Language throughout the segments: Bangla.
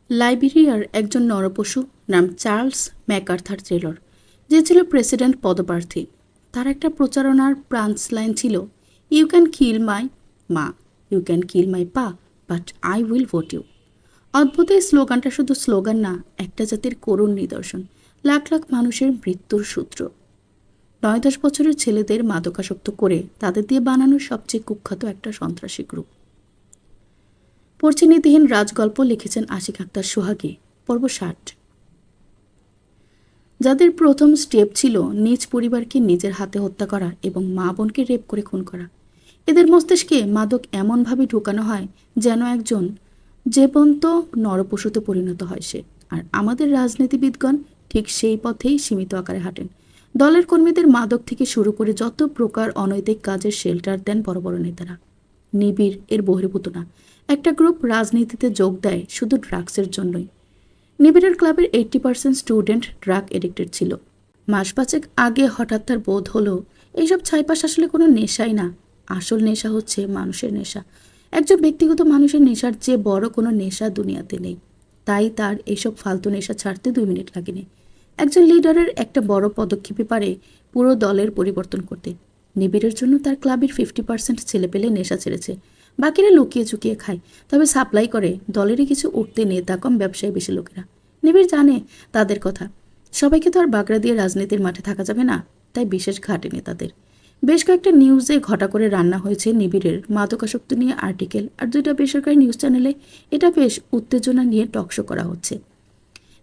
লাইবেরিয়ার একজন নরপশু নাম চার্লস ম্যাকআর্থার টেলর, যে ছিল প্রেসিডেন্ট পদপ্রার্থী। তার একটা প্রচারণার পাঞ্চলাইন ছিল, ইউ ক্যান কিল মাই মা, you can kill my pa, but I will vote you. অদ্ভুত এই স্লোগানটা শুধু স্লোগান না, একটা জাতির করুণ নিদর্শন, লাখ লাখ মানুষের মৃত্যুর সূত্র। 9-10 বছরের ছেলেদের মাদকাসক্ত করে তাদের দিয়ে বানানো সবচেয়ে কুখ্যাত একটা সন্ত্রাসী গ্রুপ। পড়ছে নীতিহীন রাজগল্প, লিখেছেন আশিক আক্তার সোহাগী। পর্ব 60। যাদের প্রথম স্টেপ ছিল নিজ পরিবারকে নিজের হাতে হত্যা করা এবং মা বোনকে রেপ করে খুন করা, এদের মস্তিষ্কে মাদক এমনভাবে ঢুকানো হয় যেন একজন জীবন্ত নরপশুতে পরিণত হয় সে। আর আমাদের রাজনীতিবিদগণ ঠিক সেই পথেই সীমিত আকারে হাঁটেন। দলের কর্মীদের মাদক থেকে শুরু করে যত প্রকার অনৈতিক কাজের শেল্টার দেন বড় বড় নেতারা। নিবিড় এর বহির্ভূত না। একটা গ্রুপ রাজনীতিতে যোগ দেয় শুধু ড্রাগসের জন্যই। নিবিড়ের ক্লাবের 80% স্টুডেন্ট ড্রাগ এডিক্টেড ছিল। মাস পাঁচেক আগে হঠাৎ তার বোধ হলো এইসব ছাইপাশ আসলে কোনো নেশাই না, আসল নেশা হচ্ছে মানুষের নেশা। একজন ব্যক্তিগত মানুষের নেশার চেয়ে বড় কোনো নেশা দুনিয়াতে নেই। তাই তার এইসব ফালতু নেশা ছাড়তে 2 মিনিট লাগেনি। একজন লিডারের একটা বড় পদক্ষেপই পারে পুরো দলের পরিবর্তন করতে। নিবিড়ের জন্য তার ক্লাবের 50% ছেলেপেলে নেশা ছেড়েছে, বাকিরা লুকিয়ে চুকিয়ে খায়, তবে সাপ্লাই করে দলেরই কিছু উঠতে নেতা কম ব্যবসায়ী বেশি লোকেরা। নিবিড় জানে তাদের কথা। সবাইকে তো আর বাগড়া দিয়ে রাজনীতির মাঠে থাকা যাবে না, তাই বিশেষ ঘাটেনি তাদের। বেশ কয়েকটা নিউজে ঘটা করে রান্না হয়েছে নিবিড়ের মাদকাসক্তি নিয়ে আর্টিকেল, আর 2টা বেসরকারি নিউজ চ্যানেলে এটা বেশ উত্তেজনা নিয়ে টকশো করা হচ্ছে।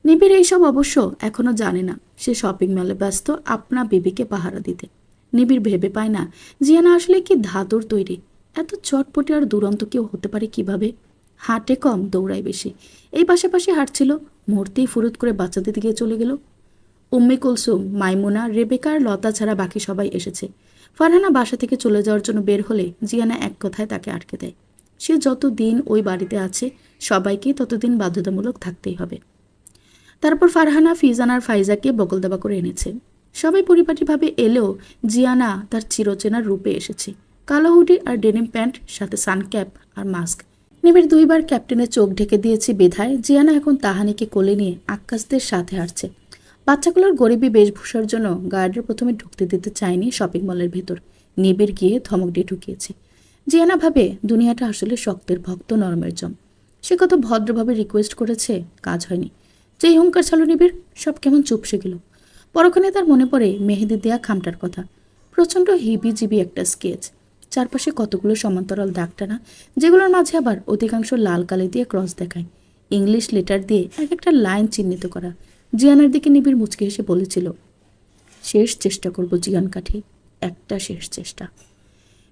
নিবিড় এইসব অবশ্য এখনও জানে না। সে শপিং মলে ব্যস্ত আপনা বিবিকে পাহারা দিতে। নিবিড় ভেবে পায় না জিয়ানা আসলে কি ধাতুর তৈরি। এত চটপটে আর দুরন্ত কেউ হতে পারে কিভাবে? হাঁটে কম, দৌড়ায় বেশি। এই পাশাপাশি হাঁটছিল, মুহূর্তেই ফুরুত করে বাচ্চাদের দিকে চলে গেল। উম্মে কুলসুম, মাইমুনা, রেবেকা আর লতা ছাড়া বাকি সবাই এসেছে। ফারহানা বাসা থেকে চলে যাওয়ার জন্য বের হলে জিয়ানা এক কথায় তাকে আটকে দেয়। সে যত দিন ওই বাড়িতে আছে সবাইকেই ততদিন বাধ্যতামূলক থাকতেই হবে। তারপর ফারহানা ফিজান আর ফাইজাকে বকলদাবা করে এনেছে। সবাই পরিপাটিভাবে এলেও জিয়ানা তার চিরচেনার রূপে এসেছে। কালো হুডি আর ডেনিম প্যান্ট, সাথে সানক্যাপ আর মাস্ক। নিবিড় 2বার ক্যাপ্টেনের চোখ ঢেকে দিয়েছে বেধায় জিয়ানা এখন তাহানিকে কোলে নিয়ে আক্কাসদের সাথে হাঁটছে। বাচ্চাগুলোর গরিবী বেশভূষার জন্য গার্ডের প্রথমে ঢুকতে দিতে চায়নি শপিং মলের ভেতর। নিবিড় গিয়ে ধমক দিয়ে ঢুকিয়েছে। জিয়ানা ভাবে দুনিয়াটা আসলে শক্তের ভক্ত, নরমের জম। সে কত ভদ্রভাবে রিকোয়েস্ট করেছে, কাজ হয়নি। যেই হুঙ্কার ছাড়ল নিবিড়, সব কেমন চুপসে গেল। পরক্ষণে তার মনে পড়ে মেহেদি দেয়া খামটার কথা। প্রচণ্ড হিবিজিবি একটা স্কেচ, চারপাশে কতগুলো সমান্তরাল দাগ টানা, যেগুলোর মাঝে আবার অধিকাংশ লাল কালি দিয়ে ক্রস দেখায়। ইংলিশ লেটার দিয়ে এক একটা লাইন চিহ্নিত করা। জিয়ানার দিকে নিবিড় মুচকে হেসে বলেছিল, শেষ চেষ্টা করব জিয়ান কাঠি, একটা শেষ চেষ্টা।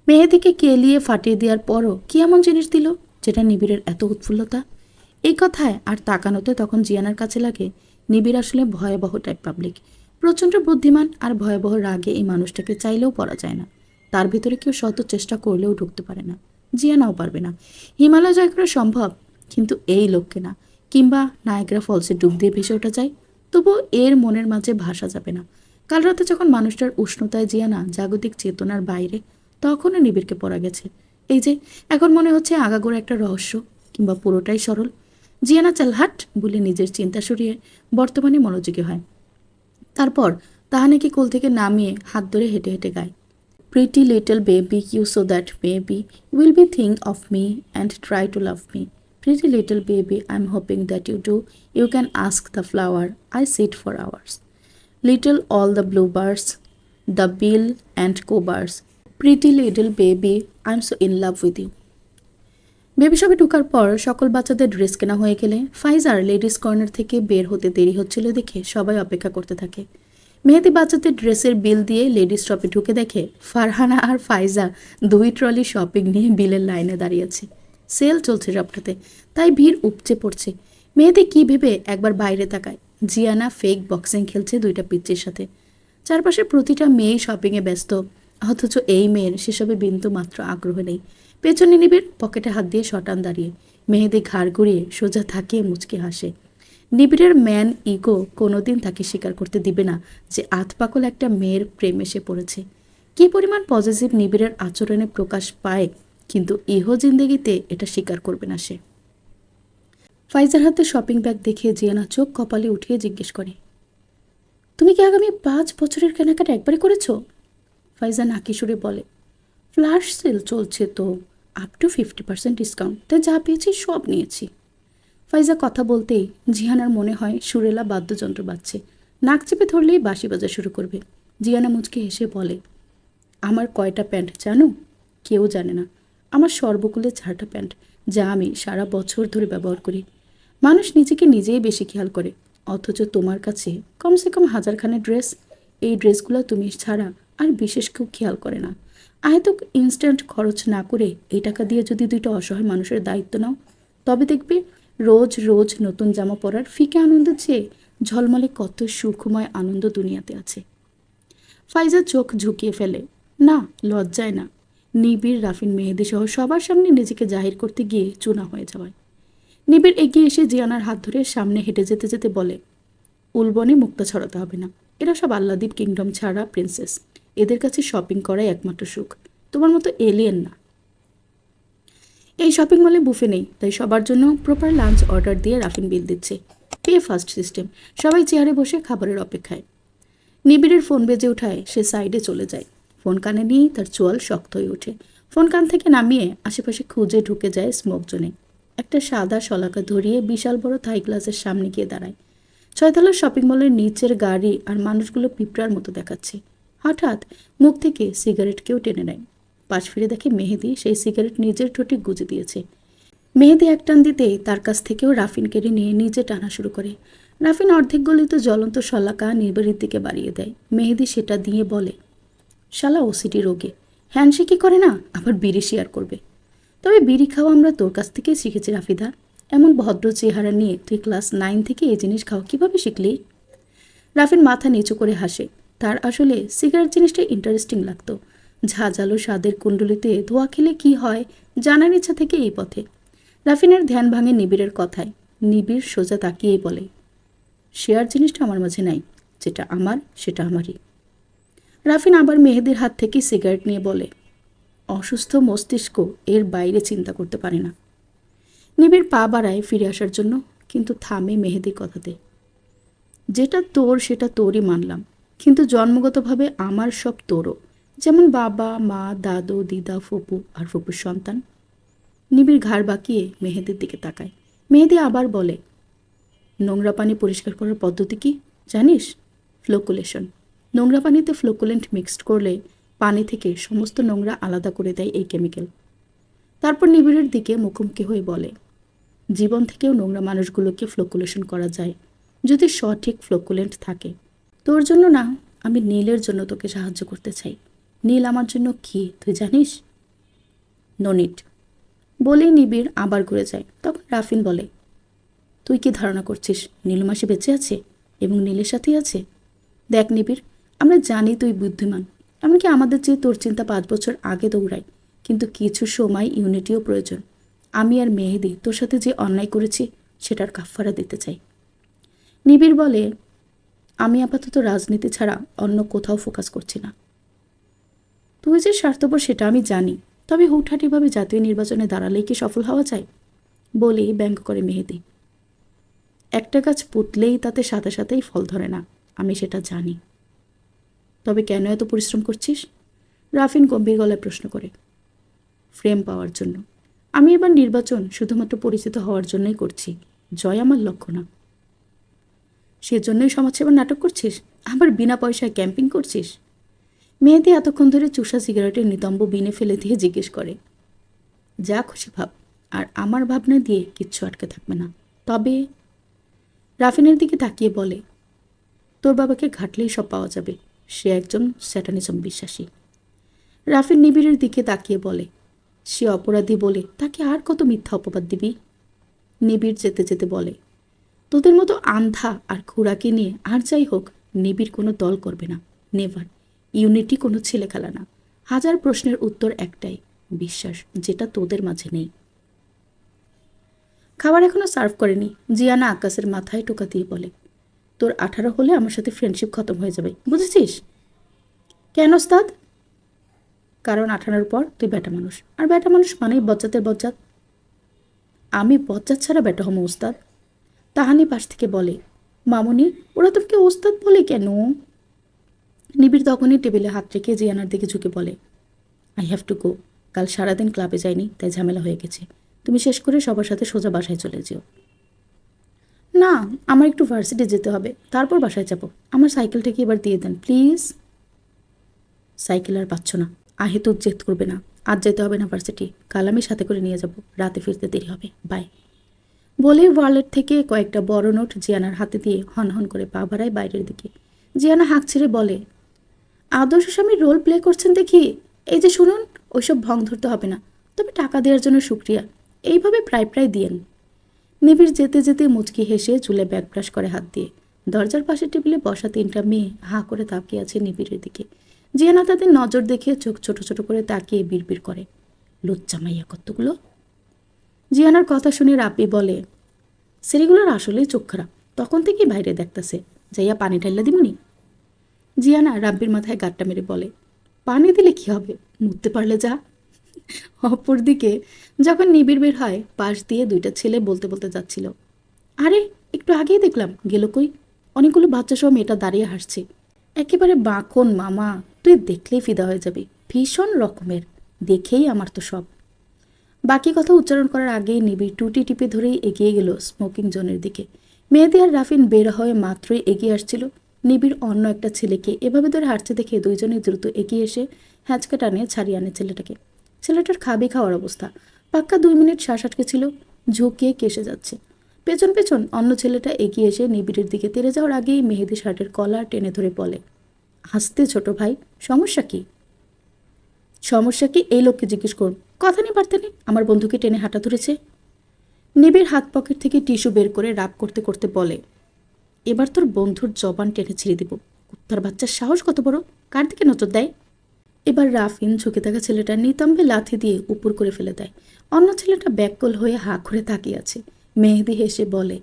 মেহেদিকে কেলিয়ে ফাটিয়ে দেওয়ার পরও কি এমন জিনিস দিল যেটা নিবিড়ের এত উৎফুল্লতা? এই কথায় আর তাকানোতে তখন জিয়ানার কাছে লাগে নিবিড় আসলে ভয়াবহ টাইপ পাবলিক। প্রচণ্ড বুদ্ধিমান আর ভয়াবহ রাগে এই মানুষটাকে চাইলেও পড়া যায় না। তার ভিতরে কেউ শত চেষ্টা করলেও ঢুকতে পারে না। জিয়ানাও পারবে না। হিমালয় জয় করা সম্ভব, কিন্তু এই লোককে না। কিংবা নায়াগ্রা ফলসে ডুব দিয়ে ভেসে ওঠা যায়, তবুও এর মনের মাঝে ভাসা যাবে না। কাল রাতে যখন মানুষটার উষ্ণতায় জিয়ানা জাগতিক চেতনার বাইরে, তখনও নিবিড়কে পড়া গেছে। এই যে এখন মনে হচ্ছে আগাগোড়া একটা রহস্য, কিংবা পুরোটাই সরল। জিয়ানা চালহাট বলে নিজের চিন্তা সরিয়ে বর্তমানে মনোযোগী হয়। তারপর তাহানাকে কোল থেকে নামিয়ে হাত ধরে হেঁটে হেঁটে গায়, pretty little baby you so that maybe will be think of me and try to love me. Pretty little baby I am hoping that you do, you can ask the flower, I sit for hours. Little all the bluebirds, the bill and cobars. Pretty little baby, I'm so in love with you. Baby শপে ঢোকার পর সকল বাচ্চাদের ড্রেস কেনা হয়ে গেলে ফাইজার লেডিস কর্নার থেকে বের হতে দেরি হচ্ছিল দেখে সবাই অপেক্ষা করতে থাকে। মেহেদি বাচ্চাদের ড্রেসের বিল দিয়ে লেডিস শপে ঢুকে দেখে ফারহানা আর ফাইজা 2 ট্রলি শপিং নিয়ে বিলের লাইনে দাঁড়িয়েছে। সেল চলছে সবটাতে, তাই ভিড় উপচে পড়ছে। মেহেদি কি ভেবে একবার বাইরে তাকায়, জিয়ানা ফেক বক্সিং খেলছে 2টা পিচ্চির সাথে। চারপাশের প্রতিটা মেয়েই শপিংয়ে ব্যস্ত, অথচ এই মেয়ের সেসবে বিন্দু মাত্র আগ্রহ নেই। পেছনে নিবিড় পকেটে হাত দিয়ে শটান দাঁড়িয়ে। মেহেদি ঘাড় ঘুরিয়ে সোজা থাকিয়ে মুচকে হাসে। নিবিড়ের ম্যান ইগো কোনোদিন তাকে স্বীকার করতে দিবে না যে আধপাকল একটা মেয়ের প্রেম এসে পড়েছে। কি পরিমাণ পজিটিভ নিবিড়ের আচরণে প্রকাশ পায়, কিন্তু ইহ জিন্দেগিতে এটা স্বীকার করবে না সে। ফাইজার হাতে শপিং ব্যাগ দেখে জিয়ানা চোখ কপালে উঠিয়ে জিজ্ঞেস করে, তুমি কি আগামী 5 বছরের কেনাকাটা একবারে করেছো? ফাইজা নাকি সুরে বলে, ফ্ল্যাশ সেল চলছে তো, আপ টু 50% ডিসকাউন্ট, তাই যা পেয়েছি সব নিয়েছি। ফাইজা কথা বলতেই জিয়ানার মনে হয় সুরেলা বাদ্যযন্ত্র বাজছে, নাক চেপে ধরলেই বাঁশি বাজা শুরু করবে। জিয়ানা মুচকে হেসে বলে, আমার কয়টা প্যান্ট জানো? কেউ জানে না। আমার সর্বকুলে 4টা প্যান্ট, যা আমি সারা বছর ধরে ব্যবহার করি। মানুষ নিজেকে নিজেই বেশি খেয়াল করে, অথচ তোমার কাছে কমসে কম 1000খানা ড্রেস। এই ড্রেসগুলো তুমি ছাড়া আর বিশেষ কেউ খেয়াল করে না। আয়তক ইনস্ট্যান্ট খরচ না করে এই টাকা দিয়ে যদি 2টা অসহায় মানুষের দায়িত্ব নাও, তবে দেখবে রোজ রোজ নতুন জামা পরার ফিকে আনন্দ চেয়ে ঝলমলে কত সুখময় আনন্দ দুনিয়াতে আছে। ফাইজা চোখ ঝুঁকিয়ে ফেলে, না, লজ্জায় না, নিবিড়, রাফিন, মেহেদি সহ সবার সামনে নিজেকে জাহির করতে গিয়ে চুনা হয়ে যাওয়ায়। নিবিড় এগিয়ে এসে জিয়ানার হাত ধরে সামনে হেঁটে যেতে যেতে বলে, উলবনে মুক্তা ছড়াতে হবে না। এরা সব আহ্লাদিব কিংডম ছাড়া প্রিন্সেস। এদের কাছে শপিং করাই একমাত্র সুখ, তোমার মতো এলিয়েন না। এই শপিং মলে বুফে নেই, তাই সবার জন্য প্রপার লাঞ্চ অর্ডার দিয়ে রাফিন বিল দিচ্ছে। পে ফার্স্ট সিস্টেম, সবাই চেয়ারে বসে খাবারের অপেক্ষায়। নিবিড়ের ফোন বেজে ওঠায় সে সাইডে চলে যায়। ফোন কানে নিয়েই তার চোয়াল শক্ত হয়ে ওঠে। ফোন কান থেকে নামিয়ে আশেপাশে খুঁজে ঢুকে যায় স্মোক জোনে। একটা সাদা শলাকা ধরিয়ে বিশাল বড় থাই গ্লাসের সামনে গিয়ে দাঁড়ায়। 6তলার শপিং মলের নিচের গাড়ি আর মানুষগুলো পিঁপড়ার মতো দেখাচ্ছে। হঠাৎ মুখ থেকে সিগারেট কেউ টেনে নেয়। পাশ ফিরে দেখে মেহেদি সেই সিগারেট নিজের ঠোঁটে গুজে দিয়েছে। মেহেদি এক টান দিতেই তার কাছ থেকেও রাফিন কেড়ে নিয়ে নিজে টানা শুরু করে। রাফিন অর্ধেক গলিত জ্বলন্ত শলাকা নিবিড়ের দিকে বাড়িয়ে দেয়। মেহেদি সেটা দিয়ে বলে, শালা ওসিডি রোগে, হ্যান্ডশেকই করে না, আবার বিড়ি শেয়ার করবে। তবে বিড়ি খাওয়া আমরা তোর কাছ থেকেই শিখেছি রাফিদা। এমন ভদ্র চেহারা নিয়ে তুই ক্লাস 9 থেকে এই জিনিস খাওয়া কীভাবে শিখলি? রাফিন মাথা নিচু করে হাসে। তার আসলে সিগারেট জিনিসটা ইন্টারেস্টিং লাগতো। ঝাঁঝালো স্বাদের কুণ্ডলিতে ধোয়া খেলে কি হয় জানার ইচ্ছা থেকে এই পথে। রাফিনের ধ্যান ভাঙে নিবিড়ের কথায়। নিবিড় সোজা তাকিয়েই বলে, শেয়ার জিনিসটা আমার মাঝে নাই, যেটা আমার সেটা আমারই। রাফিন আবার মেহেদির হাত থেকে সিগারেট নিয়ে বলে, অসুস্থ মস্তিষ্ক এর বাইরে চিন্তা করতে পারে না। নিবিড় পা বাড়ায় ফিরে আসার জন্য, কিন্তু থামে মেহেদির কথাতে। যেটা তোর সেটা তোরই মানলাম, কিন্তু জন্মগতভাবে আমার সব তোরও, যেমন বাবা, মা, দাদু, দিদা, ফুপু আর ফুপুর সন্তান। নিবিড় ঘাড় বাঁকিয়ে মেহেদির দিকে তাকায়। মেহেদি আবার বলে, নোংরা পানি পরিষ্কার করার পদ্ধতি কি জানিস? ফ্লোকুলেশন। নোংরা পানিতে ফ্লোকুলেন্ট মিক্সড করলে পানি থেকে সমস্ত নোংরা আলাদা করে দেয় এই কেমিক্যাল। তারপর নিবিড়ের দিকে মুখোমুখি হয়ে বলে, জীবন থেকেও নোংরা মানুষগুলোকে ফ্লোকুলেশন করা যায় যদি সঠিক ফ্লোকুলেন্ট থাকে। তোর জন্য না, আমি নীলের জন্য তোকে সাহায্য করতে চাই। নীল আমার জন্য কি তুই জানিস? ননিট বলেই নিবিড় আবার ঘুরে যায়। তখন রাফিন বলে, তুই কি ধারণা করছিস নীলমাসি বেঁচে আছে এবং নীলের সাথেই আছে? দেখ নিবিড়, আমরা জানি তুই বুদ্ধিমান, এমনকি আমাদের চেয়ে তোর চিন্তা 5 বছর আগে দৌড়ায়, কিন্তু কিছু সময় ইউনিটিও প্রয়োজন। আমি আর মেহেদি তোর সাথে যে অন্যায় করেছি সেটার কাফফারা দিতে চাই। নিবিড় বলে, আমি আপাতত রাজনীতি ছাড়া অন্য কোথাও ফোকাস করছি না। তুই যে স্বার্থপর সেটা আমি জানি, তবে হুটহাটিভাবে জাতীয় নির্বাচনে দাঁড়ালেই কি সফল হওয়া যায়? বলেই ব্যঙ্গ করে মেহেদি। একটা গাছ পুতলেই তাতে সাথে সাথেই ফল ধরে না, আমি সেটা জানি। তবে কেন এত পরিশ্রম করছিস? রাফিন গম্ভীর গলায় প্রশ্ন করে। ফ্রেম পাওয়ার জন্য। আমি এবার নির্বাচন শুধুমাত্র পরিচিত হওয়ার জন্যই করছি, জয় আমার লক্ষ্য না। সেজন্যই সমাজসেবার নাটক করছিস, আবার বিনা পয়সায় ক্যাম্পিং করছিস? মেহেদি এতক্ষণ ধরে চুষা সিগারেটের নিতম্ব বিনে ফেলে দিয়ে জিজ্ঞেস করে, যা খুশি ভাব, আর আমার ভাবনা দিয়ে কিচ্ছু আটকে থাকবে না। তবে রাফিনের দিকে তাকিয়ে বলে, তোর বাবাকে ঘাটলেই সব পাওয়া যাবে, সে একজন স্যাটানিজম বিশ্বাসী। রাফিন নিবিড়ের দিকে তাকিয়ে বলে, সে অপরাধী বলে তাকে আর কত মিথ্যা অপবাদ দিবি? নিবিড় যেতে যেতে বলে, তোদের মতো আন্ধা আর খুড়াকে নিয়ে আর যাই হোক নিবিড় কোনো দল করবে না, নেভার। ইউনিটি কোনো ছেলে খেলা না। 1000 প্রশ্নের উত্তর একটাই, বিশ্বাস, যেটা তোদের মাঝে নেই। খাবার এখনো সার্ভ করেনি। জিয়ানা আকাশের মাথায় টোকা দিয়ে বলে, তোর 18 হলে আমার সাথে ফ্রেন্ডশিপ খতম হয়ে যাবে, বুঝেছিস? কেন ওস্তাদ? কারণ 18-র পর তুই বেটা মানুষ, আর বেটা মানুষ মানেই বজ্জাতের বজ্জাত। আমি বজ্জাত ছাড়া বেটা হম ওস্তাদ। তাহানি পাশ থেকে বলে, মামুনি ওরা তোকে ওস্তাদ বলে কেন? নিবিড় তখনই টেবিলে হাত রেখে জিয়ানার দিকে ঝুঁকে বলে, আই হ্যাভ টু গো। কাল সারাদিন ক্লাবে যায়নি, তাই ঝামেলা হয়ে গেছে। তুমি শেষ করে সবার সাথে সোজা বাসায় চলে যেও। না, আমার একটু ভার্সিটি যেতে হবে, তারপর বাসায় যাব। আমার সাইকেলটাকে এবার দিয়ে দেন প্লিজ। সাইকেল আর পাচ্ছ না। আহেতুক জেদ করবে না। আজ যেতে হবে না ভার্সিটি, কাল আমি সাথে করে নিয়ে যাব। রাতে ফিরতে দেরি হবে, বাই। বলে ওয়ালেট থেকে কয়েকটা বড় নোট জিয়ানার হাতে দিয়ে হনহন করে পা বাড়ায় বাইরের দিকে। জিয়ানা হাঁক ছেড়ে বলে, আদর্শ স্বামী রোল প্লে করছেন দেখি। এই যে শুনুন, ওইসব ভং ধরতে হবে না, তবে টাকা দেওয়ার জন্য শুক্রিয়া। এইভাবে প্রায় প্রায় দিয়েন। নিবিড় যেতে যেতে মুচকি হেসে চুলে ব্যাগ ব্রাশ করে হাত দিয়ে। দরজার পাশে টেবিলে বসা 3টা মেয়ে হাঁ করে তাকিয়ে আছে নিবিড়ের দিকে। জিয়ানা তাদের নজর দেখে চোখ ছোট ছোট করে তাকিয়ে বিড়বিড় করে, লুচ্চা মাইয়া কতগুলো। জিয়ানার কথা শুনে রাব্বি বলে, সেরিগুলোর আসলেই চোখ খারাপ, তখন থেকেই বাইরে দেখতেছে। যাইয়া পানি ঢাইলা দিমুনি? জিয়ানা রাব্বির মাথায় গাঁটটা মেরে বলে, পানি দিলে কি হবে, মুততে পারলে যা। অপরদিকে যখন নিবিড় বের হয়, পাশ দিয়ে 2টা ছেলে বলতে বলতে যাচ্ছিল, আরে একটু আগেই দেখলাম, গেল কই? অনেকগুলো বাচ্চা সহ মেয়েটা দাঁড়িয়ে হাসছে। একেবারে বাঁকন মামা, তুই দেখলেই ফিদা হয়ে যাবি, ভীষণ রকমের, দেখেই আমার তো সব। বাকি কথা উচ্চারণ করার আগেই নিবিড় টুটি টিপে ধরেই এগিয়ে গেল স্মোকিং জোনের দিকে। মেহেদি আর রাফিন বের হয়ে মাত্রই এগিয়ে আসছিল। নিবিড় অন্য একটা ছেলেকে এভাবে ধরে হাঁটতে দেখে দুইজনেই দ্রুত এগিয়ে এসে হ্যাঁচকা টানিয়ে ছাড়িয়ে আনে ছেলেটাকে। ছেলেটার খাবি খাওয়ার অবস্থা, পাক্কা 2 মিনিট শ্বাস আটকে ছিল, ঝুঁকিয়ে কেসে যাচ্ছে। পেছন পেছন অন্য ছেলেটা এগিয়ে এসে নিবিড়ের দিকে তেড়ে যাওয়ার আগেই মেহেদি শার্টের কলার টেনে ধরে বলে, হাসতে ছোট ভাই, সমস্যা কি? সমস্যা কি এই লোককে জিজ্ঞেস করুন, কথা নেই বার্তা নেই, আমার বন্ধুকে টেনে হাঁটা ধরেছে। নিবিড় হাত পকেট থেকে টিস্যু বের করে রাব করতে করতে বলে, এবার তোর বন্ধুর জবান টেনে ছিঁড়ে দিব। কুত্তার বাচ্চার সাহস কত বড়, কার দিকে নজর দেয়? এবার রাফিন ঝুঁকে থাকা ছেলেটা নিতম্বে লাথি দিয়ে উপর করে ফেলে দেয়। অন্য ছেলেটা ব্যাককল হয়ে হাঁ করে তাকিয়ে আছে। মেহেদি হেসে বলে,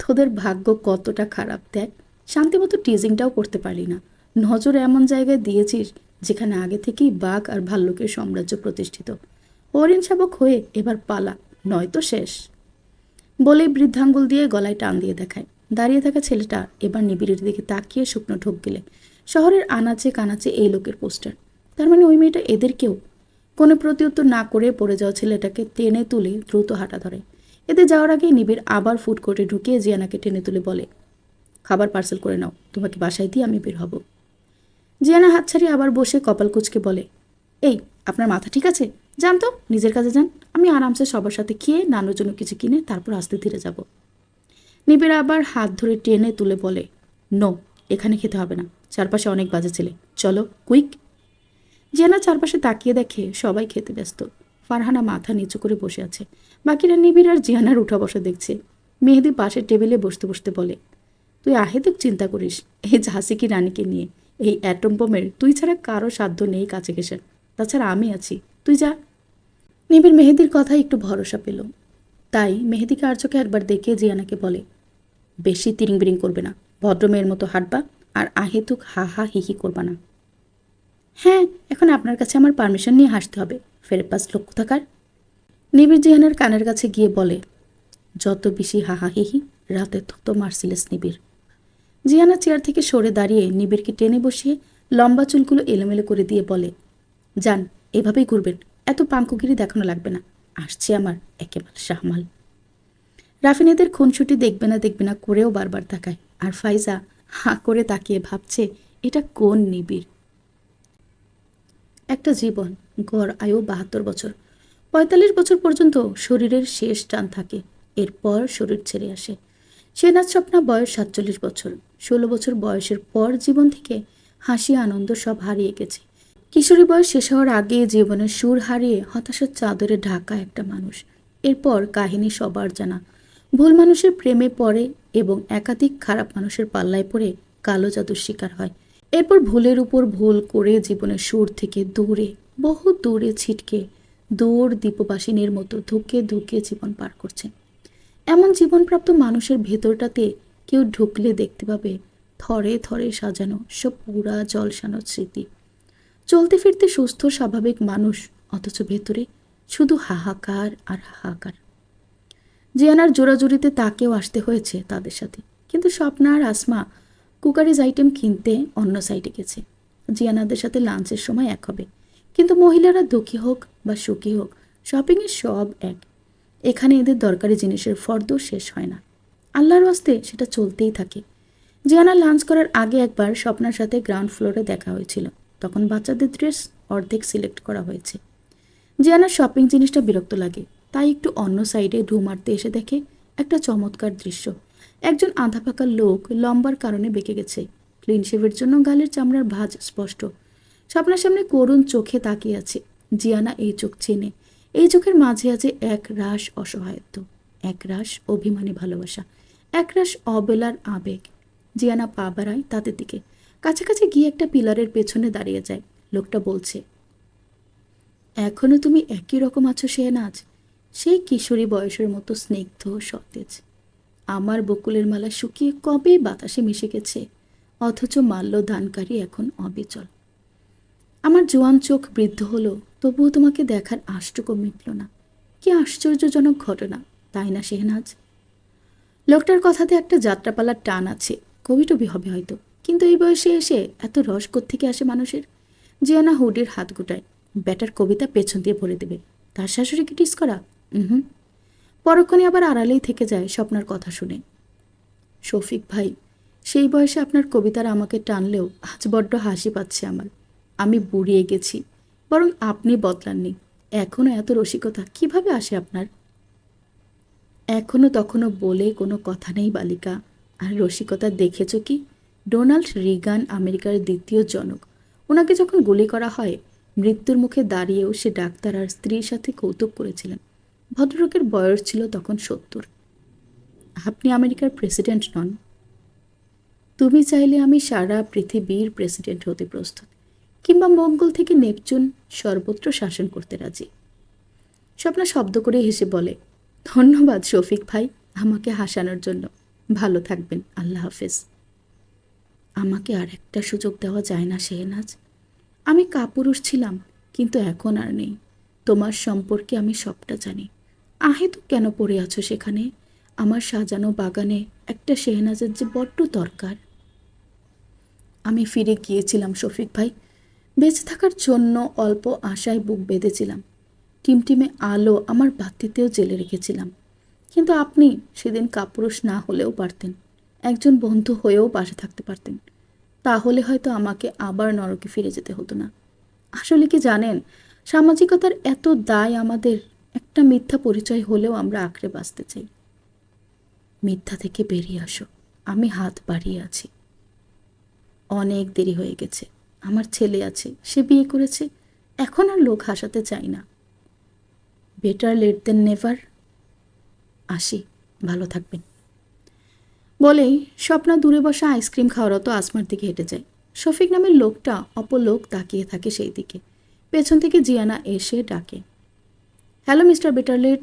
তোদের ভাগ্য কতটা খারাপ দেখ, শান্তিমতো টিজিংটাও করতে পারলি না। নজর এমন জায়গায় দিয়েছিস যেখানে আগে থেকেই বাঘ আর ভাল্লুকের সাম্রাজ্য প্রতিষ্ঠিত। হরিণ শাবক হয়ে এবার পালা, নয়তো শেষ। বলেই বৃদ্ধাঙ্গুল দিয়ে গলায় টান দিয়ে দেখায়। দাঁড়িয়ে থাকা ছেলেটা এবার নিবিড়ের দিকে তাকিয়ে শুকনো ঢোক গেলে। শহরের আনাচে কানাচে এই লোকের পোস্টার, তার মানে ওই মেয়েটা এদেরকেও। কোনো প্রত্যুত্তর না করে পড়ে যাওয়া ছেলেটাকে টেনে তুলে দ্রুত হাঁটা ধরে। এতে যাওয়ার আগেই নিবিড় আবার ফুড কোর্টে ঢুকিয়ে জিয়ানাকে টেনে তুলে বলে, খাবার পার্সেল করে নাও, তোমাকে বাসায় দিয়ে আমি বের হব। জিয়ানা হাত ছাড়িয়ে আবার বসে কপাল কুঁচকে বলে, এই আপনার মাথা ঠিক আছে? যান তো, নিজের কাজে যান, আমি আরামসে সবার সাথে খেয়ে নানুর জন্য কিছু কিনে তারপর আস্তে ধীরে যাব। নিবিড় আবার হাত ধরে টেনে তুলে বলে, নো, এখানে খেতে হবে না, চারপাশে অনেক বাজে ছেলে, চলো কুইক। জিয়ানা চারপাশে তাকিয়ে দেখে সবাই খেতে ব্যস্ত। ফারহানা মাথা নিচু করে বসে আছে, বাকিরা নিবিড় আর জিয়ানার উঠা বসা দেখছে। মেহেদি পাশের টেবিলে বসতে বসতে বলে, তুই আহেতুক চিন্তা করিস এই ঝাঁসিকি রানীকে নিয়ে। এই অ্যাটম বোমের তুই ছাড়া কারো সাধ্য নেই কাছে ঘেঁষার, তাছাড়া আমি আছি, তুই যা। নিবিড় মেহেদির কথায় একটু ভরসা পেল, তাই মেহেদিকে আর চোখে একবার দেখে জিয়ানাকে বলে, বেশি তিরিং বিরিং করবে না, ভদ্রমেয়ের মতো হাঁটবা আর আহেতুক হা হা হিহি করবা না। হ্যাঁ, এখন আপনার কাছে আমার পারমিশন নিয়ে হাসতে হবে, ফেরেপাস লক্ষ্য থাকার। নিবিড় জিয়ানার কানের কাছে গিয়ে বলে, যত বেশি হাহা হিহি রাতে তত মার্সিলেস নিবিড়। জিয়ানা চেয়ার থেকে সরে দাঁড়িয়ে নিবিড়কে টেনে বসিয়ে লম্বা চুলগুলো এলোমেলো করে দিয়ে বলে, যান, এভাবেই ঘুরবেন, এত পাঙ্কুগিরি দেখানো লাগবে না, আসছে আমার একেবারে শাহমাল। রাফিনেদের খুনসুটি দেখবে না করেও বারবার তাকায়, আর ফাইজা হাঁ করে তাকিয়ে ভাবছে, এটা কোন নিবিড়। একটা জীবন, গড় আয়ু 72 বছর। 45 বছর পর্যন্ত শরীরের শেষ টান থাকে, এরপর শরীর ছেড়ে আসে। সেনাজ স্বপ্না বয়স 47 বছর। 16 বছর বয়সের পর জীবন থেকে হাসি আনন্দ সব হারিয়ে গেছে। কিশোরী বয়স শেষ হওয়ার আগে জীবনের সুর হারিয়ে হতাশার চাদরে ঢাকা একটা মানুষ। এরপর কাহিনী সবার জানা, ভুল মানুষের প্রেমে পড়ে এবং একাধিক খারাপ মানুষের পাল্লায় পড়ে কালো জাদুর শিকার হয়। এরপর ভুলের উপর ভুল করে জীবনের সুর থেকে দূরে, বহু দূরে ছিটকে দূর দ্বীপবাসিনীর মতো ধুকে ধুকে জীবন পার করছে। এমন জীবনপ্রাপ্ত মানুষের ভেতরটাতে কেউ ঢুকলে দেখতে পাবে থরে থরে সাজানো সব পুরা জলসানো স্মৃতি। চলতে ফিরতে সুস্থ স্বাভাবিক মানুষ, অথচ ভেতরে শুধু হাহাকার আর হাহাকার। জিয়ানার জোড়াজুড়িতে তাকেও আসতে হয়েছে তাদের সাথে। কিন্তু স্বপ্না আর আসমা কুকারিজ আইটেম কিনতে অন্য সাইডে গেছে। জিয়ানাদের সাথে লাঞ্চের সময় এক হবে, কিন্তু মহিলারা দুঃখী হোক বা সুখী হোক, শপিংয়ের সব এক। এখানে এদের দরকারি জিনিসের ফর্দ শেষ হয় না। আল্লাহর ওয়াস্তে সেটা চলতেই থাকে। জিয়ানা লাঞ্চ করার আগে একবার স্বপ্নার সাথে গ্রাউন্ড ফ্লোরে দেখা হয়েছিল। তখন বাচ্চাদের ড্রেস অর্ধেক সিলেক্ট করা হয়েছে। জিয়ানার শপিং জিনিসটা বিরক্ত লাগে, তাই একটু অন্য সাইডে ঢু মারতে এসে দেখে একটা চমৎকার দৃশ্য। একজন আধা পাকা লোক লম্বার কারণে বেঁকে গেছে। ক্লিন শেভের জন্য গালের চামড়ার ভাঁজ স্পষ্ট। স্বপ্নার সামনে করুণ চোখে তাকিয়ে আছে। জিয়ানা এই চোখ চেনে। এই চোখের মাঝে আছে এক রাশ অসহায়ত্ব, এক রাশ অভিমানী ভালোবাসা, এক রাশ অবেলার আবেগ। জিয়ানা পা বাড়ায় তাদের দিকে। কাছাকাছি গিয়ে একটা পিলারের পেছনে দাঁড়িয়ে যায়। লোকটা বলছে, এখনো তুমি একই রকম আছো শেহনাজ, সেই কিশোরী বয়সের মতো স্নিগ্ধ সতেজ। আমার বকুলের মালা শুকিয়ে কবে বাতাসে মিশে গেছে, অথচ মাল্য দানকারী এখন অবিচল। আমার জোয়ান চোখ বৃদ্ধ হলো, তবুও তোমাকে দেখার আশটুকু মিটল না। কি আশ্চর্যজনক ঘটনা, তাই না শেহনাজ? লোকটার কথাতে একটা যাত্রাপালার টান আছে। কবিটবি হবে হয়তো, কিন্তু এই বয়সে এসে এত রস কোত্থেকে আসে মানুষের? জিয়ানা হুডির হাত গুটায়। ব্যাটার কবিতা পেছন দিয়ে ভরে দেবে। তার শাশুড়িকে টিস করা? হুম। পরক্ষণে আবার আড়ালেই থেকে যায় স্বপ্নার কথা শুনে। শফিক ভাই, সেই বয়সে আপনার কবিতার আমাকে টানলেও আজ বড্ড হাসি পাচ্ছে আমার। আমি বুড়িয়ে গেছি, বরং আপনি বদলাননি। এখনও এত রসিকতা কিভাবে আসে আপনার? এখনও তখনও বলে কোনো কথা নেই বালিকা। আর রসিকতা দেখেছ কি? ডোনাল্ড রিগান আমেরিকার দ্বিতীয় জনক। ওনাকে যখন গুলি করা হয়, মৃত্যুর মুখে দাঁড়িয়েও সে ডাক্তার আর স্ত্রীর সাথে কৌতুক করেছিলেন। ভদ্রলোকের বয়স ছিল তখন 70। আপনি আমেরিকার প্রেসিডেন্ট নন। তুমি চাইলে আমি সারা পৃথিবীর প্রেসিডেন্ট হতে প্রস্তুত, কিংবা মঙ্গল থেকে নেপচুন সর্বত্র শাসন করতে রাজি। স্বপ্না শব্দ করে হেসে বলে, ধন্যবাদ শফিক ভাই আমাকে হাসানোর জন্য। ভালো থাকবেন, আল্লাহ হাফেজ। আমাকে আর একটা সুযোগ দেওয়া যায় না শেহনাজ? আমি কাপুরুষ ছিলাম, কিন্তু এখন আর নেই। তোমার সম্পর্কে আমি সবটা জানি। আহেতু কেন পড়ে আছো সেখানে? আমার সাজানো বাগানে একটা শেহনাজের যে বড্ড দরকার। আমি ফিরে গিয়েছিলাম শফিক ভাই। বেঁচে থাকার জন্য অল্প আশায় বুক বেঁধেছিলাম। টিমটিমে আলো আমার বাতিতেও জেলে রেখেছিলাম। কিন্তু আপনি সেদিন কাপুরুষ না হলেও পারতেন, একজন বন্ধু হয়েও পাশে থাকতে পারতেন। তাহলে হয়তো আমাকে আবার নরকে ফিরে যেতে হতো না। আসলে কি জানেন, সামাজিকতার এত দায় আমাদের, একটা মিথ্যা পরিচয় হলেও আমরা আঁকড়ে বাঁচতে চাই। মিথ্যা থেকে বেরিয়ে আসো, আমি হাত বাড়িয়ে আছি। অনেক দেরি হয়ে গেছে। আমার ছেলে আছে, সে বিয়ে করেছে। এখন আর লোক হাসাতে চাই না। বেটার লেট দেন নেভার। আসি, ভালো থাকবেন। বলেই স্বপ্না দূরে বসা আইসক্রিম খাওয়ারত আসমার দিকে হেঁটে যায়। শফিক নামের লোকটা অপলোক তাকিয়ে থাকে সেই দিকে। পেছন থেকে জিয়ানা এসে ডাকে, হ্যালো মিস্টার বেটারলেট।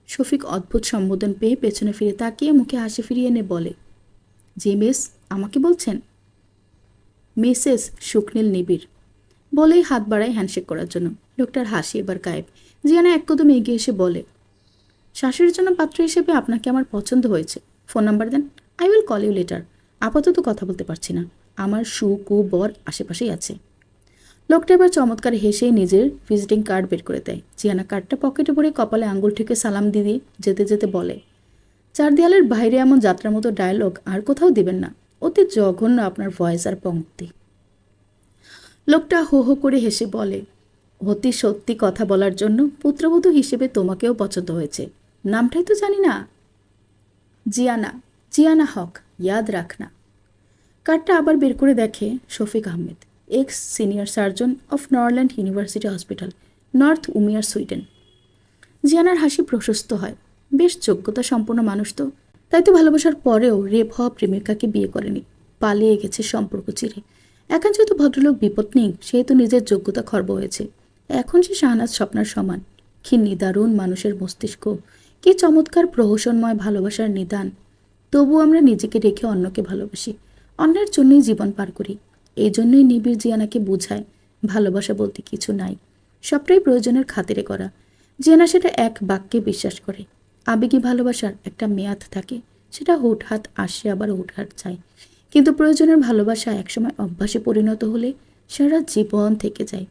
শফিক অদ্ভুত সম্বোধন পেয়ে পেছনে ফিরে তাকিয়ে মুখে হাসি ফিরিয়ে এনে বলে, জি মিস, আমাকে বলছেন? মিসেস শুকনীল নিবিড়। বলেই হাত বাড়ায় হ্যান্ডশেক করার জন্য। লোকটার হাসি এবার গায়েব। জিয়ানা এক কদম এগিয়ে এসে বলে, শাশুড়ির জন্য পাত্র হিসেবে আপনাকে আমার পছন্দ হয়েছে। ফোন নাম্বার দেন, I will call you later. আপাতত কথা বলতে পারছি না, আমার কু বর আশেপাশেই আছে। লোকটা এবার চমৎকার হেসেই নিজের ভিজিটিং কার্ড বের করে দেয়। জিয়ানা কার্ডটা পকেটে ভরে কপালে আঙুল ঠেকে সালাম দিয়ে যেতে যেতে বলে, চার দেয়ালের বাইরে এমন যাত্রার মতো ডায়লগ আর কোথাও দিবেন না। অতি জঘন্য আপনার ভয়েস আর পংক্তি। লোকটা হো হো করে হেসে বলে, অতি সত্যি কথা বলার জন্য পুত্রবধূ হিসেবে তোমাকেও পছন্দ হয়েছে। নামটাই তো জানি না। জিয়ানা, জিয়ানা হক, ইয়াদ রাখনা। কার্ডটা আবার বের করে দেখে Shafiq Ahmed, ex senior surgeon of Norrland university hospital, north Umea, Sweden. জিয়ানার হাসি প্রশস্ত হয়। বেশ যোগ্যতা সম্পন্ন মানুষ তো, তাই তো ভালোবাসার পরেও রেপ হওয়া প্রেমিকাকে বিয়ে করেনি, পালিয়ে গেছে সম্পর্ক চিরে। এখন যেহেতু ভদ্রলোক বিপদ নেই, সেহেতু নিজের যোগ্যতা খর্ব হয়েছে। এখন সে শাহনাজ স্বপ্নার সমান। কি নিদারুণ মানুষের মস্তিষ্ক, কি চমৎকার প্রহসনময় ভালোবাসার নিদান। তবু আমরা নিজেকে রেখে অন্যকে ভালোবাসি, অন্যের জন্যই জীবন পার করি। এই জন্যই নিবিড় জিয়ানাকে বোঝায় ভালোবাসা বলতে কিছু নাই, সবটাই প্রয়োজনের খাতিরে করা। জিয়ানা সেটা এক বাক্যে বিশ্বাস করে। আবেগী ভালোবাসার একটা মেয়াদ থাকে, সেটা হুটহাট আসে আবার হুটহাট যায়, কিন্তু প্রয়োজনের ভালোবাসা একসময় অভ্যাসে পরিণত হলে সারা জীবন থেকে যায়।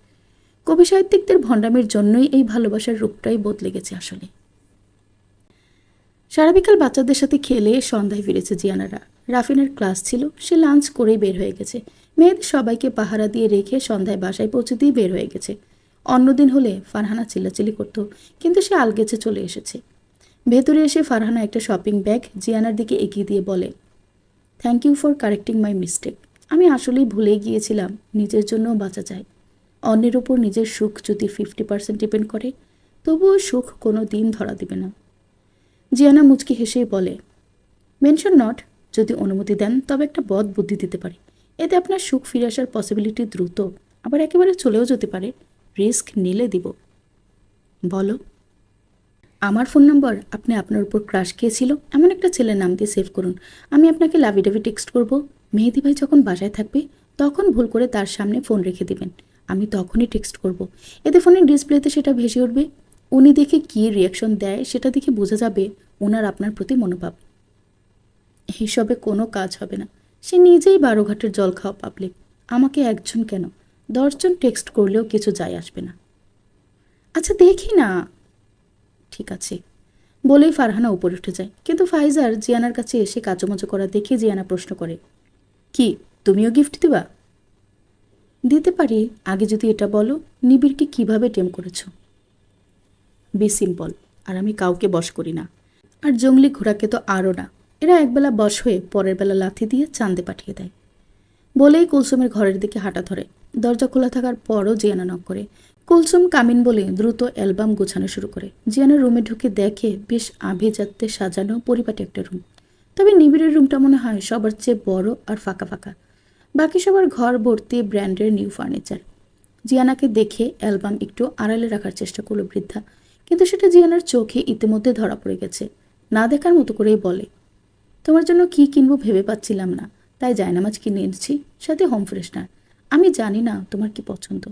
কবি সাহিত্যিকদের ভণ্ডামির জন্যই এই ভালোবাসার রূপটাই বদলে গেছে আসলে। সারা বিকাল বাচ্চাদের সাথে খেলে সন্ধ্যায় ফিরেছে জিয়ানারা। রাফিনের ক্লাস ছিল, সে লাঞ্চ করেই বের হয়ে গেছে। মেয়েদের সবাইকে পাহারা দিয়ে রেখে সন্ধ্যায় বাসায় পৌঁছে দিয়ে বের হয়ে গেছে। অন্যদিন হলে ফারহানা চিল্লাচিল্লি করত, কিন্তু সে আলগেছে চলে এসেছে। ভেতরে এসে ফারহানা একটা শপিং ব্যাগ জিয়ানার দিকে এগিয়ে দিয়ে বলে, thank you for correcting my mistake. আমি আসলেই ভুলে গিয়েছিলাম নিজের জন্যও বাঁচা যায়। অন্যের ওপর নিজের সুখ যদি 50% ডিপেন্ড করে, তবুও সুখ কোনো দিন ধরা দিবে না। জিয়ানা মুচকি হেসেই বলে, মেনশন নট, যদি অনুমতি দেন তবে একটা বদ বুদ্ধি দিতে পারি। এতে আপনার সুখ ফিরে আসার পসিবিলিটি দ্রুত, আবার একেবারে চলেও যেতে পারে। রিস্ক নিলে দিব। বলো। আমার ফোন নম্বর আপনি আপনার উপর ক্রাশ খেয়েছিল এমন একটা ছেলের নাম দিয়ে সেভ করুন। আমি আপনাকে লাভিডাভি টেক্সট করব। মেহেদি ভাই যখন বাসায় থাকবে তখন ভুল করে তার সামনে ফোন রেখে দিবেন। আমি তখনই টেক্সট করব। এতে ফোনের ডিসপ্লেতে সেটা ভেসে উঠবে। উনি দেখে কী রিয়াকশন দেয় সেটা দেখে বোঝা যাবে ওনার আপনার প্রতি মনোভাব। এইসবে কোনো কাজ হবে না। সে নিজেই 12 ঘাটের জল খাওয়া পাবলিক। আমাকে একজন কেন, 10 জন টেক্সট করলেও কিছু যায় আসবে না। আচ্ছা দেখি না। ঠিক আছে বলেই ফারহানা উপরে উঠে যায়, কিন্তু ফাইজার জিয়ানার কাছে এসে কাচুমাচু করা দেখে জিয়ানা প্রশ্ন করে, কি তুমিও গিফট দিবা? দিতে পারি, আগে যদি এটা বলো নিবিড়কে কিভাবে টেম করেছো। বি সিম্পল, আর আমি কাউকে বশ করি না, আর জঙ্গলি ঘোড়াকে তো আরও না। এরা একবেলা বশ হয়ে পরের বেলা লাথি দিয়ে চাঁদে পাঠিয়ে দেয়। বলেই কুলসুমের ঘরের দিকে হাঁটা ধরে। দরজা খোলা থাকার পরও জিয়ানা নক করে। কুলসুম কামিন বলে দ্রুত অ্যালবাম গোছানো শুরু করে। জিয়ানার রুমে ঢুকে দেখে বেশ আভিজাত্যে সাজানো পরিপাটি একটা রুম। তবে নিবিড়ের রুমটা মনে হয় সবার চেয়ে বড় আর ফাঁকা ফাঁকা। বাকি সবার ঘর ভর্তি ব্র্যান্ডের নিউ ফার্নিচার। জিয়ানাকে দেখে অ্যালবাম একটু আড়ালে রাখার চেষ্টা করলো বৃদ্ধা, কিন্তু সেটা জিয়ানার চোখে ইতিমধ্যে ধরা পড়ে গেছে। না দেখার মতো করেই বলে, তোমার জন্য কি কিনবো ভেবে পাচ্ছিলাম না, তাই জায়নামাজ কিনে এনেছি, সাথে হোম ফ্রেশনার। আমি জানি না তোমার কি পছন্দ।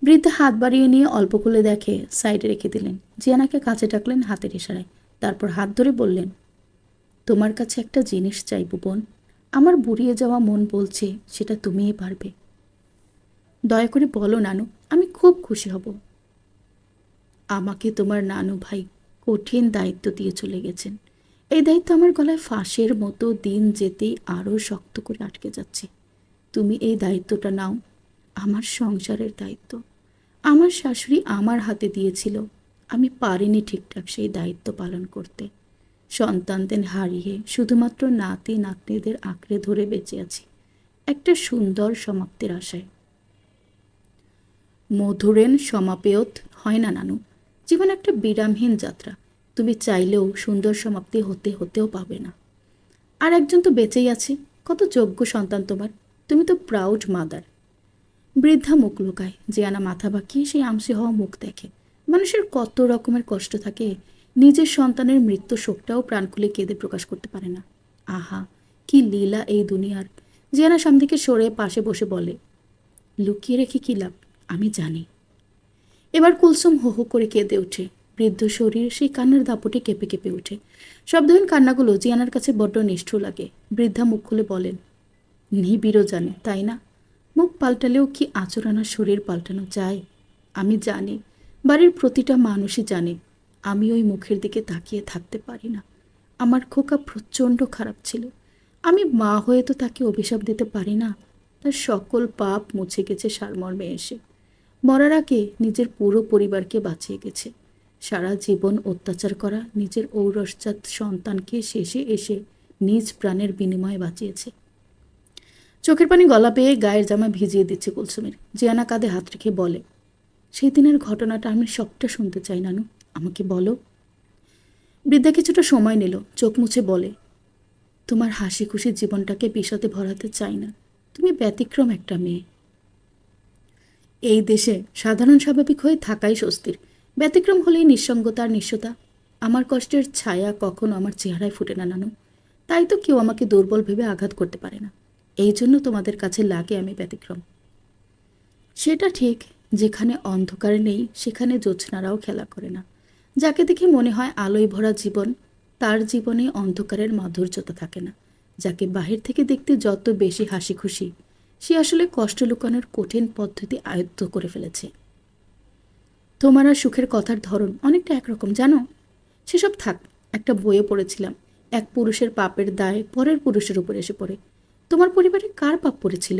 বৃদ্ধা হাত বাড়িয়ে নিয়ে অল্প খুলে দেখে সাইডে রেখে দিলেন। জিয়ানাকে কাছে ডাকলেন হাতের ইশারায়, তারপর হাত ধরে বললেন, তোমার কাছে একটা জিনিস চাই বোন। আমার বুড়িয়ে যাওয়া মন বলছে সেটা তুমিই পারবে। দয়া করে বলো নানু, আমি খুব খুশি হব। আমাকে তোমার নানু ভাই কঠিন দায়িত্ব দিয়ে চলে গেছেন। এই দায়িত্ব আমার গলায় ফাঁসের মতো দিন যেতেই আরও শক্ত করে আটকে যাচ্ছে। তুমি এই দায়িত্বটা নাও, আমার সংসারের দায়িত্ব। আমার শাশুড়ি আমার হাতে দিয়েছিল, আমি পারিনি ঠিকঠাক সেই দায়িত্ব পালন করতে। সন্তানদের হারিয়ে শুধুমাত্র নাতি নাতনিদের আঁকড়ে ধরে বেঁচে আছি একটা সুন্দর সমাপ্তির আশায়। মধুরেণ সমাপেয়ত হয় না নানু, জীবন একটা বিরামহীন যাত্রা। তুমি চাইলেও সুন্দর সমাপ্তি হতেও পাবে না। আর একজন তো বেঁচেই আছে, কত যোগ্য সন্তান তোমার, তুমি তো প্রাউড মাদার। বৃদ্ধা মুখ লুকায়। জিয়ানা মাথা বাঁকিয়ে সেই আমসি হওয়া মুখ দেখে। মানুষের কত রকমের কষ্ট থাকে, নিজের সন্তানের মৃত্যু শোকটাও প্রাণ খুলে কেঁদে প্রকাশ করতে পারে না। আহা, কি লীলা এই দুনিয়ার। জিয়ানা সামনে থেকে সরে পাশে বসে বলে, লুকিয়ে রেখে কি লাভ, আমি জানি। এবার কুলসুম হো হো করে কেঁদে ওঠে। বৃদ্ধ শরীর সেই কান্নার দাপটে কেঁপে কেঁপে ওঠে। শব্দহীন কান্নাগুলো জিয়ানার কাছে বড্ড নিষ্ঠুর লাগে। বৃদ্ধা মুখ খুলে বলেন, নিবিড়ও জানে তাই না? মুখ পাল্টালেও কি আচরণ আর শরীর পাল্টানো যায়? আমি জানি, বাড়ির প্রতিটা মানুষই জানে। আমি ওই মুখের দিকে তাকিয়ে থাকতে পারি না। আমার খোকা প্রচণ্ড খারাপ ছিল। আমি মা হয়ে তো তাকে অভিশাপ দিতে পারি না। তার সকল পাপ মুছে গেছে সারমর্মে এসে। মরার আগে নিজের পুরো পরিবারকে বাঁচিয়ে গেছে। সারা জীবন অত্যাচার করা নিজের ঔরসজাত সন্তানকে শেষে এসে নিজ প্রাণের বিনিময়ে বাঁচিয়েছে। চোখের পানি গলা পেয়ে গায়ের জামা ভিজিয়ে দিচ্ছে কুলসুমের। জিয়ানা কাঁধে হাত রেখে বলে, সেই দিনের ঘটনাটা আমি সবটা শুনতে চাই নানু, আমাকে বলো। বৃদ্ধা কিছুটা সময় নিল, চোখ মুছে বলে, তোমার হাসি খুশি জীবনটাকে বিষাদে ভরাতে চাই না। তুমি ব্যতিক্রম একটা মেয়ে। এই দেশে সাধারণ স্বাভাবিক হয়ে থাকাই স্বস্তির। ব্যতিক্রম হলেই নিঃসঙ্গতা আর নিঃস্বতা। আমার কষ্টের ছায়া কখনো আমার চেহারায় ফুটে না নানু, তাই তো কেউ আমাকে দুর্বল ভেবে আঘাত করতে পারে না। এই জন্য তোমাদের কাছে লাগে আমি ব্যতিক্রম। সেটা ঠিক, যেখানে অন্ধকার নেই সেখানে জ্যোৎস্নারাও খেলা করে না। যাকে দেখে মনে হয় আলোয় ভরা জীবন, তার জীবনে অন্ধকারের মাধুর্যতা থাকে না। যাকে বাহির থেকে দেখতে যত বেশি হাসি খুশি, সে আসলে কষ্ট লুকানোর কঠিন পদ্ধতি আয়ত্ত করে ফেলেছে। তোমার আর সুখের কথার ধরন অনেকটা একরকম, জানো। সেসব থাক। একটা বইয়ে পড়েছিলাম, এক পুরুষের পাপের দায় পরের পুরুষের উপর এসে পড়ে। তোমার পরিবারে কার পাপ পড়েছিল?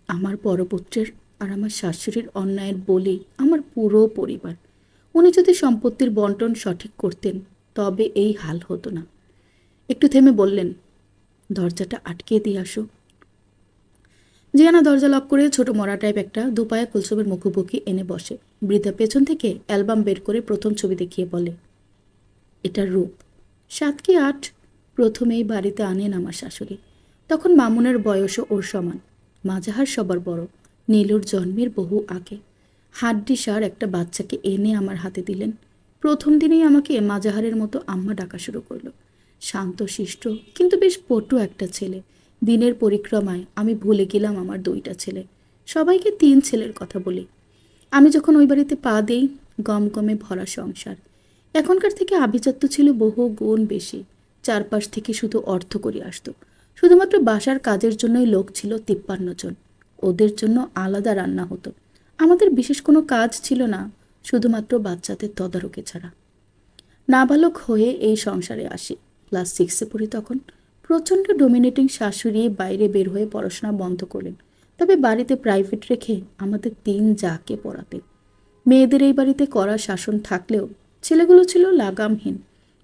আমার বড় পুত্রের আর আমার শাশুড়ির অন্যায়ের বলেই আমার পুরো পরিবার। উনি যদি সম্পত্তির বন্টন সঠিক করতেন তবে এই হাল হতো না। একটু থেমে বললেন, দরজাটা আটকে দিয়ে আসো। জিয়ানা দরজা লক করে ছোট মরা টাইপ একটা দুপায়া কুলসুমের মুখোমুখি এনে বসে। বৃদ্ধা পেছন থেকে অ্যালবাম বের করে প্রথম ছবি দেখিয়ে বলে, এটা রূপ। 7 কি 8 প্রথমেই বাড়িতে আনেন আমার শাশুড়ি। তখন মামুনের বয়সও ওর সমান। মাজাহার সবার বড়, নীলুর জন্মের বহু আগে। হাড্ডি সার একটা বাচ্চাকে এনে আমার হাতে দিলেন। প্রথম দিনেই আমাকে মাজাহারের মতো আম্মা ডাকা শুরু করলো। শান্ত শিষ্ট কিন্তু বেশ পটু একটা ছেলে। দিনের পরিক্রমায় আমি ভুলে গেলাম আমার 2টা ছেলে। সবাইকে 3 ছেলের কথা বলি। আমি যখন ওই বাড়িতে পা দেই, গমগমে ভরা সংসার। এখনকার থেকে আভিজাত্য ছিল বহু গুণ বেশি। চারপাশ থেকে শুধু অর্থ করে আসতো। শুধুমাত্র বাসার কাজের জন্যই লোক ছিল 53 জন। ওদের জন্য আলাদা রান্না হতো। আমাদের বিশেষ কোনো কাজ ছিল না, শুধুমাত্র বাচ্চাদের তদারকি ছাড়া। নাবালক হয়ে এই সংসারে আসি। ক্লাস 6-এ পড়ি তখন। প্রচণ্ড ডোমিনেটিং শাশুড়ি বাইরে বের হয়ে পড়াশোনা বন্ধ করলেন। তবে বাড়িতে প্রাইভেট রেখে আমাদের 3 জাকে পড়াতেন। মেয়েদের এই বাড়িতে কড়া শাসন থাকলেও ছেলেগুলো ছিল লাগামহীন।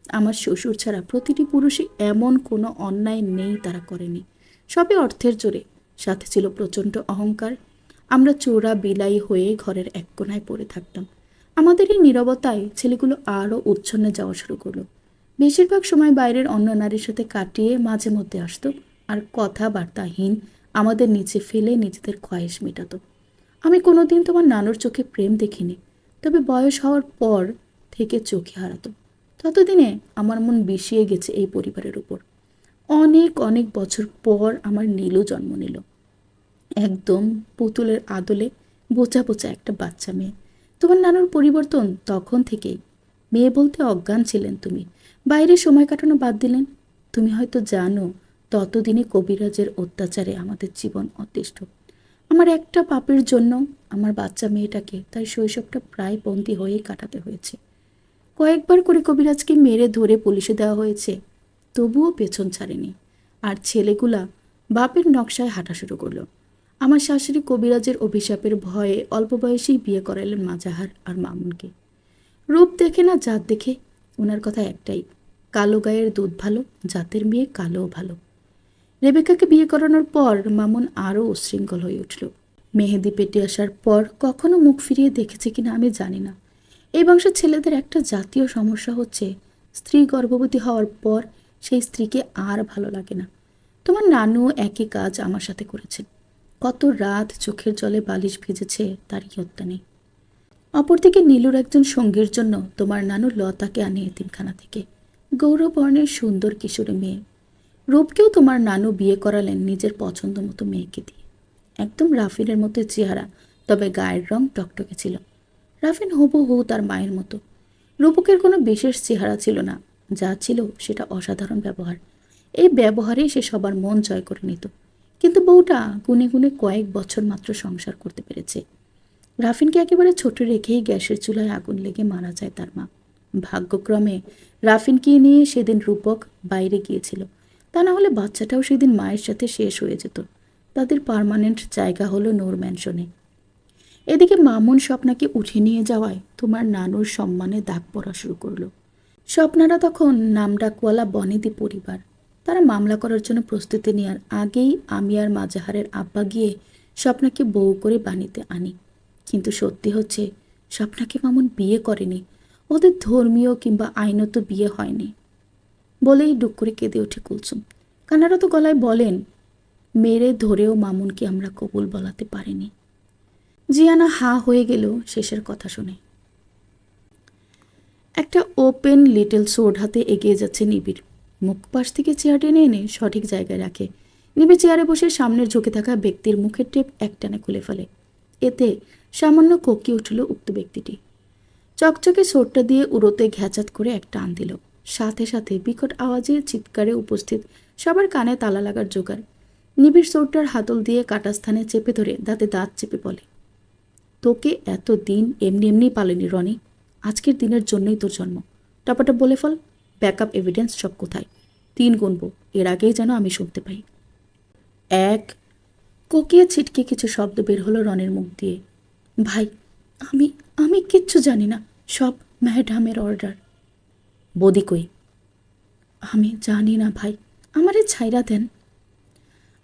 আমার শ্বশুর ছাড়া প্রতিটি পুরুষই এমন কোনো অন্যায় নেই তারা করেনি। সবে অর্থের জোরে, সাথে ছিল প্রচণ্ড অহংকার। আমরা চোরা বিলাই হয়ে ঘরের এক কোণায় পড়ে থাকতাম। আমাদের এই নীরবতায় ছেলেগুলো আরও উচ্ছন্নে যাওয়া শুরু করলো। বেশিরভাগ সময় বাইরের অন্য নারীর সাথে কাটিয়ে মাঝে মধ্যে আসতো আর কথাবার্তাহীন আমাদের নিচে ফেলে নিজেদের খয়েশ মেটাতো। আমি কোনোদিন তোমার নানুর চোখে প্রেম দেখিনি, তবে বয়স হওয়ার পর থেকে চোখে হারাতো। ততদিনে আমার মন বিষিয়ে গেছে এই পরিবারের উপর। অনেক অনেক বছর পর আমার নীলু জন্ম নিল। একদম পুতুলের আদলে বোচা বোচা একটা বাচ্চা মেয়ে। তোমার নানুর পরিবর্তন তখন থেকেই। মেয়ে বলতে অজ্ঞান ছিলেন তুমি, বাইরে সময় কাটানো বাদ দিলেন। তুমি হয়তো জানো, ততদিনে কবিরাজের অত্যাচারে আমাদের জীবন অতিষ্ঠ। আমার একটা পাপের জন্য আমার বাচ্চা মেয়েটাকে তার শৈশবটা প্রায় বন্দী হয়েই কাটাতে হয়েছে। কয়েকবার করে কবিরাজকে মেরে ধরে পুলিশে দেওয়া হয়েছে, তবুও পেছন ছাড়েনি। আর ছেলেগুলা বাপের নকশায় হাঁটা শুরু করলো। আমার শাশুড়ি কবিরাজের অভিশাপের ভয়ে অল্প বয়সেই বিয়ে করালেন মাজাহার আর মামুনকে। রূপ দেখে না জাত দেখে, ওনার কথা একটাই, কালো গায়ের দুধ ভালো, জাতের মেয়ে কালোও ভালো। রেবেকাকে বিয়ে করানোর পর মামুন আরও উচ্ছৃঙ্খল হয়ে উঠল। মেহেদি পেটে আসার পর কখনো মুখ ফিরিয়ে দেখেছে কিনা আমি জানি না। এই বংশের ছেলেদের একটা জাতীয় সমস্যা হচ্ছে, স্ত্রী গর্ভবতী হওয়ার পর সেই স্ত্রীকে আর ভালো লাগে না। তোমার নানু একই কাজ আমার সাথে করেছে। কত রাত চোখের জলে বালিশ ভিজেছে তার ইয়ত্তা নেই। অপরদিকে নীলুর একজন সঙ্গীর জন্য তোমার নানু লতাকে আনে এতিমখানা থেকে। গৌরবর্ণের সুন্দর কিশোরী মেয়ে। রূপকেও তোমার নানু বিয়ে করালেন নিজের পছন্দ মতো মেয়েকে দিয়ে। একদম রাফিনের মতো চেহারা, তবে গায়ের রং টকটকে ছিল। রাফিন হুবহু তার মায়ের মতো। রূপকের কোনো বিশেষ চেহারা ছিল না, যা ছিল সেটা অসাধারণ ব্যবহার। এই ব্যবহারেই সে সবার মন জয় করে নিত। কিন্তু বউটা গুনে গুনে কয়েক বছর মাত্র সংসার করতে পেরেছে। রাফিনকে একেবারে ছোট রেখেই গ্যাসের চুলায় আগুন লেগে মারা যায় তার মা। ভাগ্যক্রমে রাফিনকে নিয়ে সেদিন রূপক বাইরে গিয়েছিল, তা না হলে বাচ্চাটাও সেদিন মায়ের সাথে শেষ হয়ে যেত। তাদের পার্মানেন্ট জায়গা হলো নূর ম্যানশনে। এদিকে মামুন স্বপ্নাকে উঠে নিয়ে যাওয়ায় তোমার নানুর সম্মানে দাগ পড়া শুরু করলো। স্বপ্নারা তখন নামডাকওয়ালা বনেদি পরিবার। তারা মামলা করার জন্য প্রস্তুতি নেওয়ার আগেই আমি আর মাজাহারের আব্বা গিয়ে স্বপ্নাকে বউ করে বাণীতে আনি। কিন্তু সত্যি হচ্ছে, স্বপ্নাকে মামুন বিয়ে করেনি। ওদের ধর্মীয় কিংবা আইনত বিয়ে হয়নি বলেই ডুক করে কেঁদে ওঠে কুলসুম। কান্নারত গলায় বলেন, মেরে ধরেও মামুনকে আমরা কবুল বলাতে পারিনি। জিয়ানা হা হয়ে গেল শেষের কথা শুনে। একটা ওপেন লিটল সোর্ড হাতে এগিয়ে যাচ্ছে নিবিড়। মুখ পাশ থেকে চেয়ার টেনে এনে সঠিক জায়গায় রাখে। নিবিড় চেয়ারে বসে সামনের ঝুঁকে থাকা ব্যক্তির মুখের টেপ একটানে খুলে ফেলে। এতে সামান্য কোঁকিয়ে উঠল উক্ত ব্যক্তিটি। চকচকে সোটটা দিয়ে উড়োতে ঘ্যাচাত করে এক টান দিল। সাথে সাথে বিকট আওয়াজের চিৎকারে উপস্থিত সবার কানে তালা লাগার জোগাড়। নিবিড় সোটটার হাতল দিয়ে কাটা স্থানে চেপে ধরে দাঁতে দাঁত চেপে বলে, তোকে এত দিন এমনি এমনি পালেনি রনি। আজকের দিনের জন্যই তোর জন্ম। টপাটপ বলে ফেল। ব্যাকআপ এভিডেন্স সব কোথায়? 3 গুনবো, এর আগেই যেন আমি শুনতে পাই। 1। কোকিয়ে ছিটকে কিছু শব্দ বের হলো রনির মুখ দিয়ে। ভাই, আমি আমি কিচ্ছু জানি না, সব ম্যাডামের অর্ডার। বদি কই? আমি জানি না ভাই, আমারে ছাইরা দেন।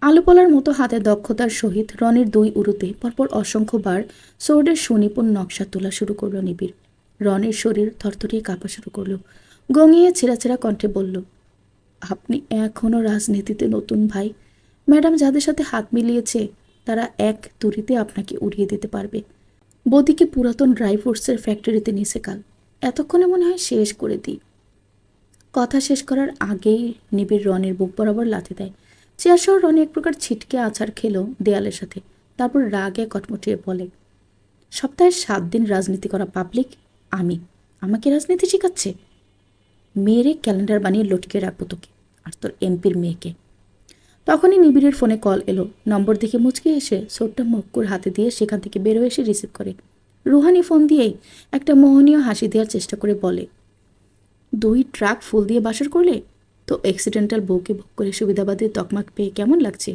আলু পলার মতো হাতে দক্ষতার সহিত রনির 2 উরুতে পরপর অসংখ্যবার সোর্ডের সুনিপুণ নকশা তোলা শুরু করলো নিবিড়। রনির শরীর থরথরিয়ে কাঁপা শুরু করলো। গঙিয়ে ছেঁড়া ছেঁড়া কণ্ঠে বলল, আপনি এখনও রাজনীতিতে নতুন ভাই। ম্যাডাম যাদের সাথে হাত মিলিয়েছে তারা এক তুড়িতে আপনাকে উড়িয়ে দিতে পারবে। বদিকে পুরাতন ড্রাই ফ্রুটসের ফ্যাক্টরিতে নিচে কাল। এতক্ষণে মনে হয় শেষ করে দিই। কথা শেষ করার আগেই নিবিড় রনির বুক বরাবর লাথি দেয়। চেয়ারসহ রনি এক প্রকার ছিটকে আছাড় খেলো দেয়ালের সাথে। তারপর রাগে কটমটিয়ে বলে, সপ্তাহে 7 দিন রাজনীতি করা পাবলিক আমি, আমাকে রাজনীতি শেখাচ্ছে? মেয়েরে ক্যালেন্ডার বানিয়ে লটকে রাখবো তোকে আর তোর এমপির মেয়েকে। তখনই নিবিড়ের ফোনে কল এলো। নম্বর দেখে মুচকে এসে ছোট্ট মক্কুর হাতে দিয়ে সেখান থেকে বেরোয় এসে রিসিভ করে। রুহানি ফোন দিয়েই একটা মোহনীয় হাসি দেওয়ার চেষ্টা করে বলে, 2 ট্রাক ফুল দিয়ে বাসর করলে তো অ্যাক্সিডেন্টাল বউকে ভোগ করে সুবিধাবাদী তকমাক পেয়ে কেমন লাগছে?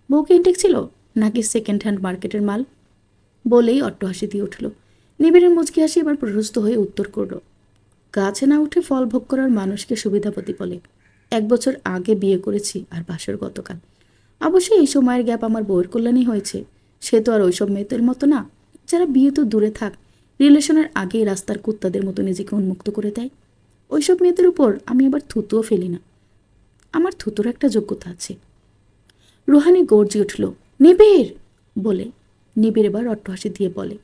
বউকে ইনটেক ছিল নাকি সেকেন্ড হ্যান্ড মার্কেটের মাল? বলেই অট্টহাসি দিয়ে উঠল। নিবিড়ের মুচকি হাসি এবার প্রশস্ত হয়ে উত্তর করল, গাছে না উঠে ফল ভোগ করার মানুষকে সুবিধাবতী বলে। 1 বছর আগে বিয়ে করেছি আর বাসর গতকাল। অবশ্যই এই সময়ের গ্যাপ আমার বউয়ের কল্যাণই হয়েছে। সে তো আর ওইসব মেয়েদের মতো না যারা বিয়ে তো দূরে থাক, রিলেশনের আগেই রাস্তার কুত্তাদের মতো নিজেকে উন্মুক্ত করে দেয়। ওইসব মেয়েদের উপর আমি আবার থুতুও ফেলি না। আমার থুতুর একটা যোগ্যতা আছে। রুহানি গর্জি উঠল, নিবিড় বলে। নিবিড় এবার অট্টহাসি দিয়ে বলে,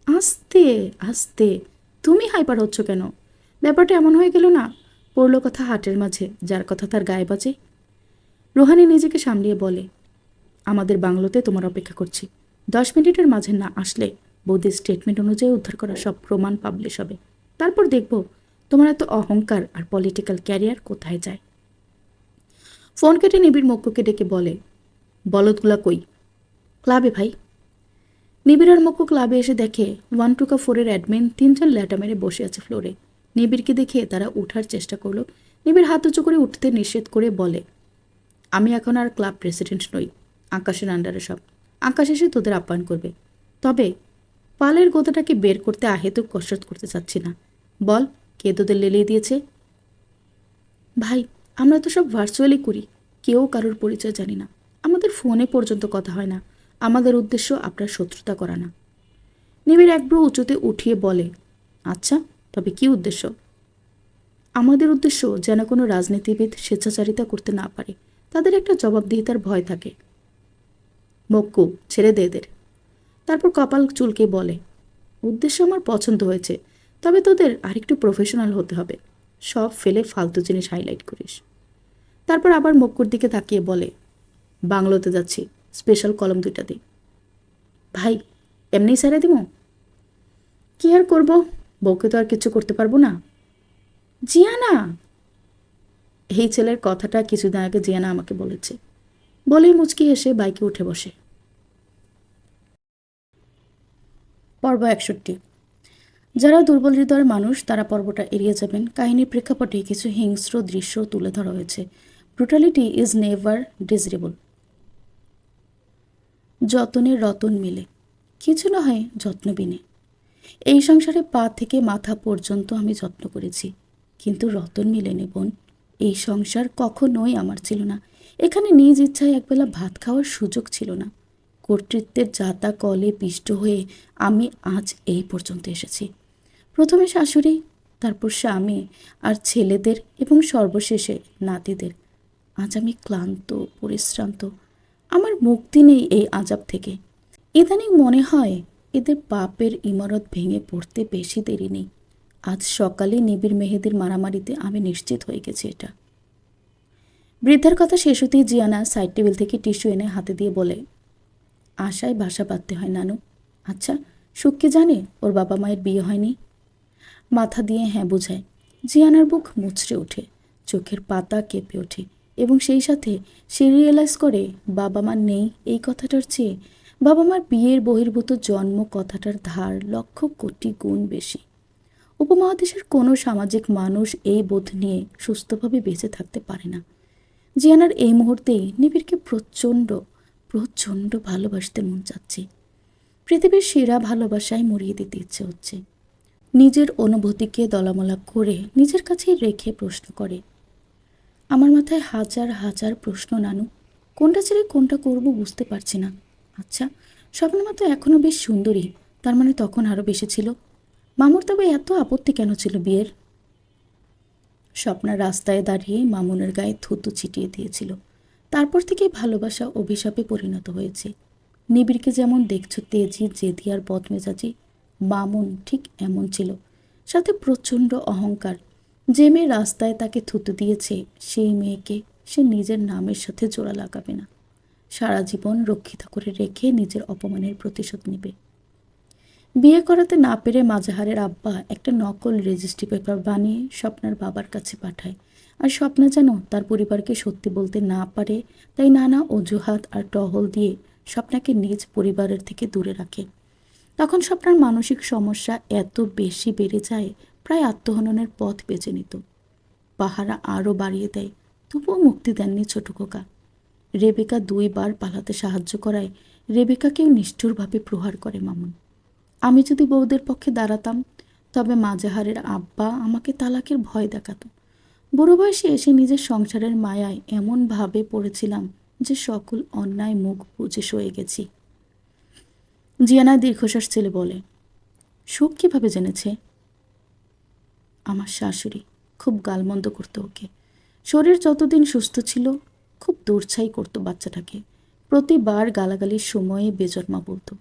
আস্তে আস্তে, তুমি হাইপার হচ্ছ কেন? ব্যাপারটা এমন হয়ে গেল না, পড়ল কথা হাটের মাঝে, যার কথা তার গায়ে বাজে। রুহানি নিজেকে সামলিয়ে বলে, আমাদের বাংলোতে তোমার অপেক্ষা করছি। 10 মিনিটের মাঝে না আসলে বৌদির স্টেটমেন্ট অনুযায়ী উদ্ধার করা সব প্রমাণ পাবলিশ হবে। তারপর দেখব তোমার এত অহংকার আর পলিটিক্যাল ক্যারিয়ার কোথায় যায়। ফোন কেটে নিবিড় মক্কুকে ডেকে বলে, বলদগুলা কই? ক্লাবে ভাই। নিবিড় আর মক্কু ক্লাবে এসে দেখে 124-এর অ্যাডমিন 3 জন ল্যাটা মেরে বসে আছে ফ্লোরে। নিবিড়কে দেখে তারা উঠার চেষ্টা করলো। নিবিড় হাত উঁচু করে উঠতে নিষেধ করে বলে, আমি এখন আর ক্লাব প্রেসিডেন্ট নই। আকাশের আন্ডারে সব। আকাশ এসে তোদের আপ্যায়ন করবে। তবে পালের গোদাটাকে বের করতে আহেতুক কসরত করতে চাচ্ছি না। বল, কে তোদের লেলিয়ে দিয়েছে? ভাই, আমরা তো সব ভার্চুয়ালি করি, কেউ কারোর পরিচয় জানি না। আমাদের ফোনে পর্যন্ত কথা হয় না। আমাদের উদ্দেশ্য আপনার শত্রুতা করা না। নিবিড় এক ব্রু উঁচুতে উঠিয়ে বলে, আচ্ছা, তবে কি উদ্দেশ্য? আমাদের উদ্দেশ্য যেন কোনো রাজনীতিবিদ স্বেচ্ছাচারিতা করতে না পারে। তাদের একটা জবাবদিহিতার ভয় থাকে। মক্কু, ছেড়ে দে এদের। তারপর কপাল চুলকে বলে, উদ্দেশ্য আমার পছন্দ হয়েছে, তবে তোদের আরেকটু প্রফেশনাল হতে হবে। সব ফেলে ফালতু জিনিস হাইলাইট করিস। তারপর আবার মক্কুর দিকে তাকিয়ে বলে, বাংলোতে যাচ্ছি, স্পেশাল কলম 2টা দিই। ভাই, এমনি ছেড়ে দিব? কি আর করবো, বউকে তো আর কিছু করতে পারবো না। জিয়ানা, এই ছেলের কথাটা কিছুদিন আগে জিয়ানা আমাকে বলেছে। বলেই মুচকি হেসে বাইকে উঠে বসে। পর্ব 61। যারা দুর্বল হৃদয়ের মানুষ তারা পর্বটা এড়িয়ে যাবেন। কাহিনীর প্রেক্ষাপটে কিছু হিংস্র দৃশ্য তুলে ধরা হয়েছে। Brutality is never desirable. যতনে রতন মিলে, কিছু না হয় যত্ন বিনে। এই সংসারে পা থেকে মাথা পর্যন্ত আমি যত্ন করেছি, কিন্তু রতন মিলেনি বোন। এই সংসার কখনোই আমার ছিল না। এখানে নিজ ইচ্ছায় একবেলা ভাত খাওয়ার সুযোগ ছিল না। কর্তৃত্বের জাতা কলে পিষ্ট হয়ে আমি আজ এই পর্যন্ত এসেছি। প্রথমে শাশুড়ি, তারপর স্বামী আর ছেলেদের এবং সর্বশেষে নাতিদের। আজ আমি ক্লান্ত, পরিশ্রান্ত। আমার মুক্তি নেই এই আজাব থেকে। ইদানিং মনে হয় এদের পাপের ইমারত ভেঙে পড়তে বেশি দেরি নেই। আজ সকালে নিবিড় মেহেদির মারামারিতে আমি নিশ্চিত হয়ে গেছি এটা। বৃদ্ধার কথা শেষ হতেই জিয়ানা সাইড টেবিল থেকে টিস্যু এনে হাতে দিয়ে বলে, আশায় বাসা বাঁধতে হয় নানু। আচ্ছা, সুখ কি জানে ওর বাবা মায়ের বিয়ে হয়নি? মাথা দিয়ে হ্যাঁ বোঝায়। জিয়ানার বুক মুচড়ে ওঠে, চোখের পাতা কেঁপে ওঠে এবং সেই সাথে সে রিয়েলাইজ করে বাবা মা নেই এই কথাটার চেয়ে বাবা মার বিয়ের বহির্ভূত জন্ম কথাটার ধার লক্ষ কোটি গুণ বেশি। উপমহাদেশের কোনো সামাজিক মানুষ এই বোধ নিয়ে সুস্থভাবে বেঁচে থাকতে পারে না। জিয়ানার এই মুহূর্তেই নিবিড়কে প্রচণ্ড প্রচণ্ড ভালোবাসতে মন চাচ্ছে। পৃথিবীর সেরা ভালোবাসায় মরিয়ে দিতে ইচ্ছে হচ্ছে। নিজের অনুভূতিকে দলামলা করে নিজের কাছেই রেখে প্রশ্ন করে, আমার মাথায় হাজার হাজার প্রশ্ন নানু, কোনটা ছেড়ে কোনটা করব বুঝতে পারছি না। আচ্ছা, স্বপ্নমা তো এখনও বেশ সুন্দরী, তার মানে তখন আরও বেশি ছিল। মামুর তবে এত আপত্তি কেন ছিল বিয়ের? স্বপ্না রাস্তায় দাঁড়িয়ে মামুনের গায়ে থুতু ছিটিয়ে দিয়েছিল। তারপর থেকে ভালোবাসা অভিশাপে পরিণত হয়েছে। নিবিড়কে যেমন দেখছো তেজি, জেদি আর বদমেজাজি, মামুন ঠিক এমন ছিল, সাথে প্রচণ্ড অহংকার। যে মেয়ে রাস্তায় তাকে থুতু দিয়েছে সেই মেয়েকে সে নিজের নামের সাথে জোড়া লাগাবে না। সারা জীবন রক্ষিত করে রেখে নিজের অপমানের প্রতিশোধ নেবে। বিয়ে করাতে না পেরে মাজাহারের আব্বা একটা নকল রেজিস্ট্রি পেপার বানিয়ে স্বপ্নার বাবার কাছে পাঠায়। আর স্বপ্না যেন তার পরিবারকে সত্যি বলতে না পারে, তাই নানা অজুহাত আর টহল দিয়ে স্বপ্নাকে নিজ পরিবারের থেকে দূরে রাখে। তখন স্বপ্নার মানসিক সমস্যা এত বেশি বেড়ে যায়, প্রায় আত্মহননের পথ বেছে নিত। পাহারা আরও বাড়িয়ে দেয়, তবুও মুক্তি দেননি ছোট খোকা। রেবেকা 2 বার পালাতে সাহায্য করায় রেবেকাকেও নিষ্ঠুরভাবে প্রহার করে মামুন। আমি যদি বউদের পক্ষে দাঁড়াতাম তবে মাজাহারের আব্বা আমাকে তালাকের ভয় দেখাতো। বুড়ো বয়সে এসে নিজের সংসারের মায়ায় এমনভাবে পড়েছিলাম যে সকল অন্যায় মুখ বুজে সয়ে গেছি। জিয়ানা দীর্ঘশ্বাস ছেলে বলে, সুখ কীভাবে জেনেছে? আমার শাশুড়ি খুব গালমন্দ করতো ওকে। শরীর যতদিন সুস্থ ছিল খুব দূরছাই করতো বাচ্চাটাকে। প্রতিবার গালাগালির সময়ে বেজন্মা বলতো,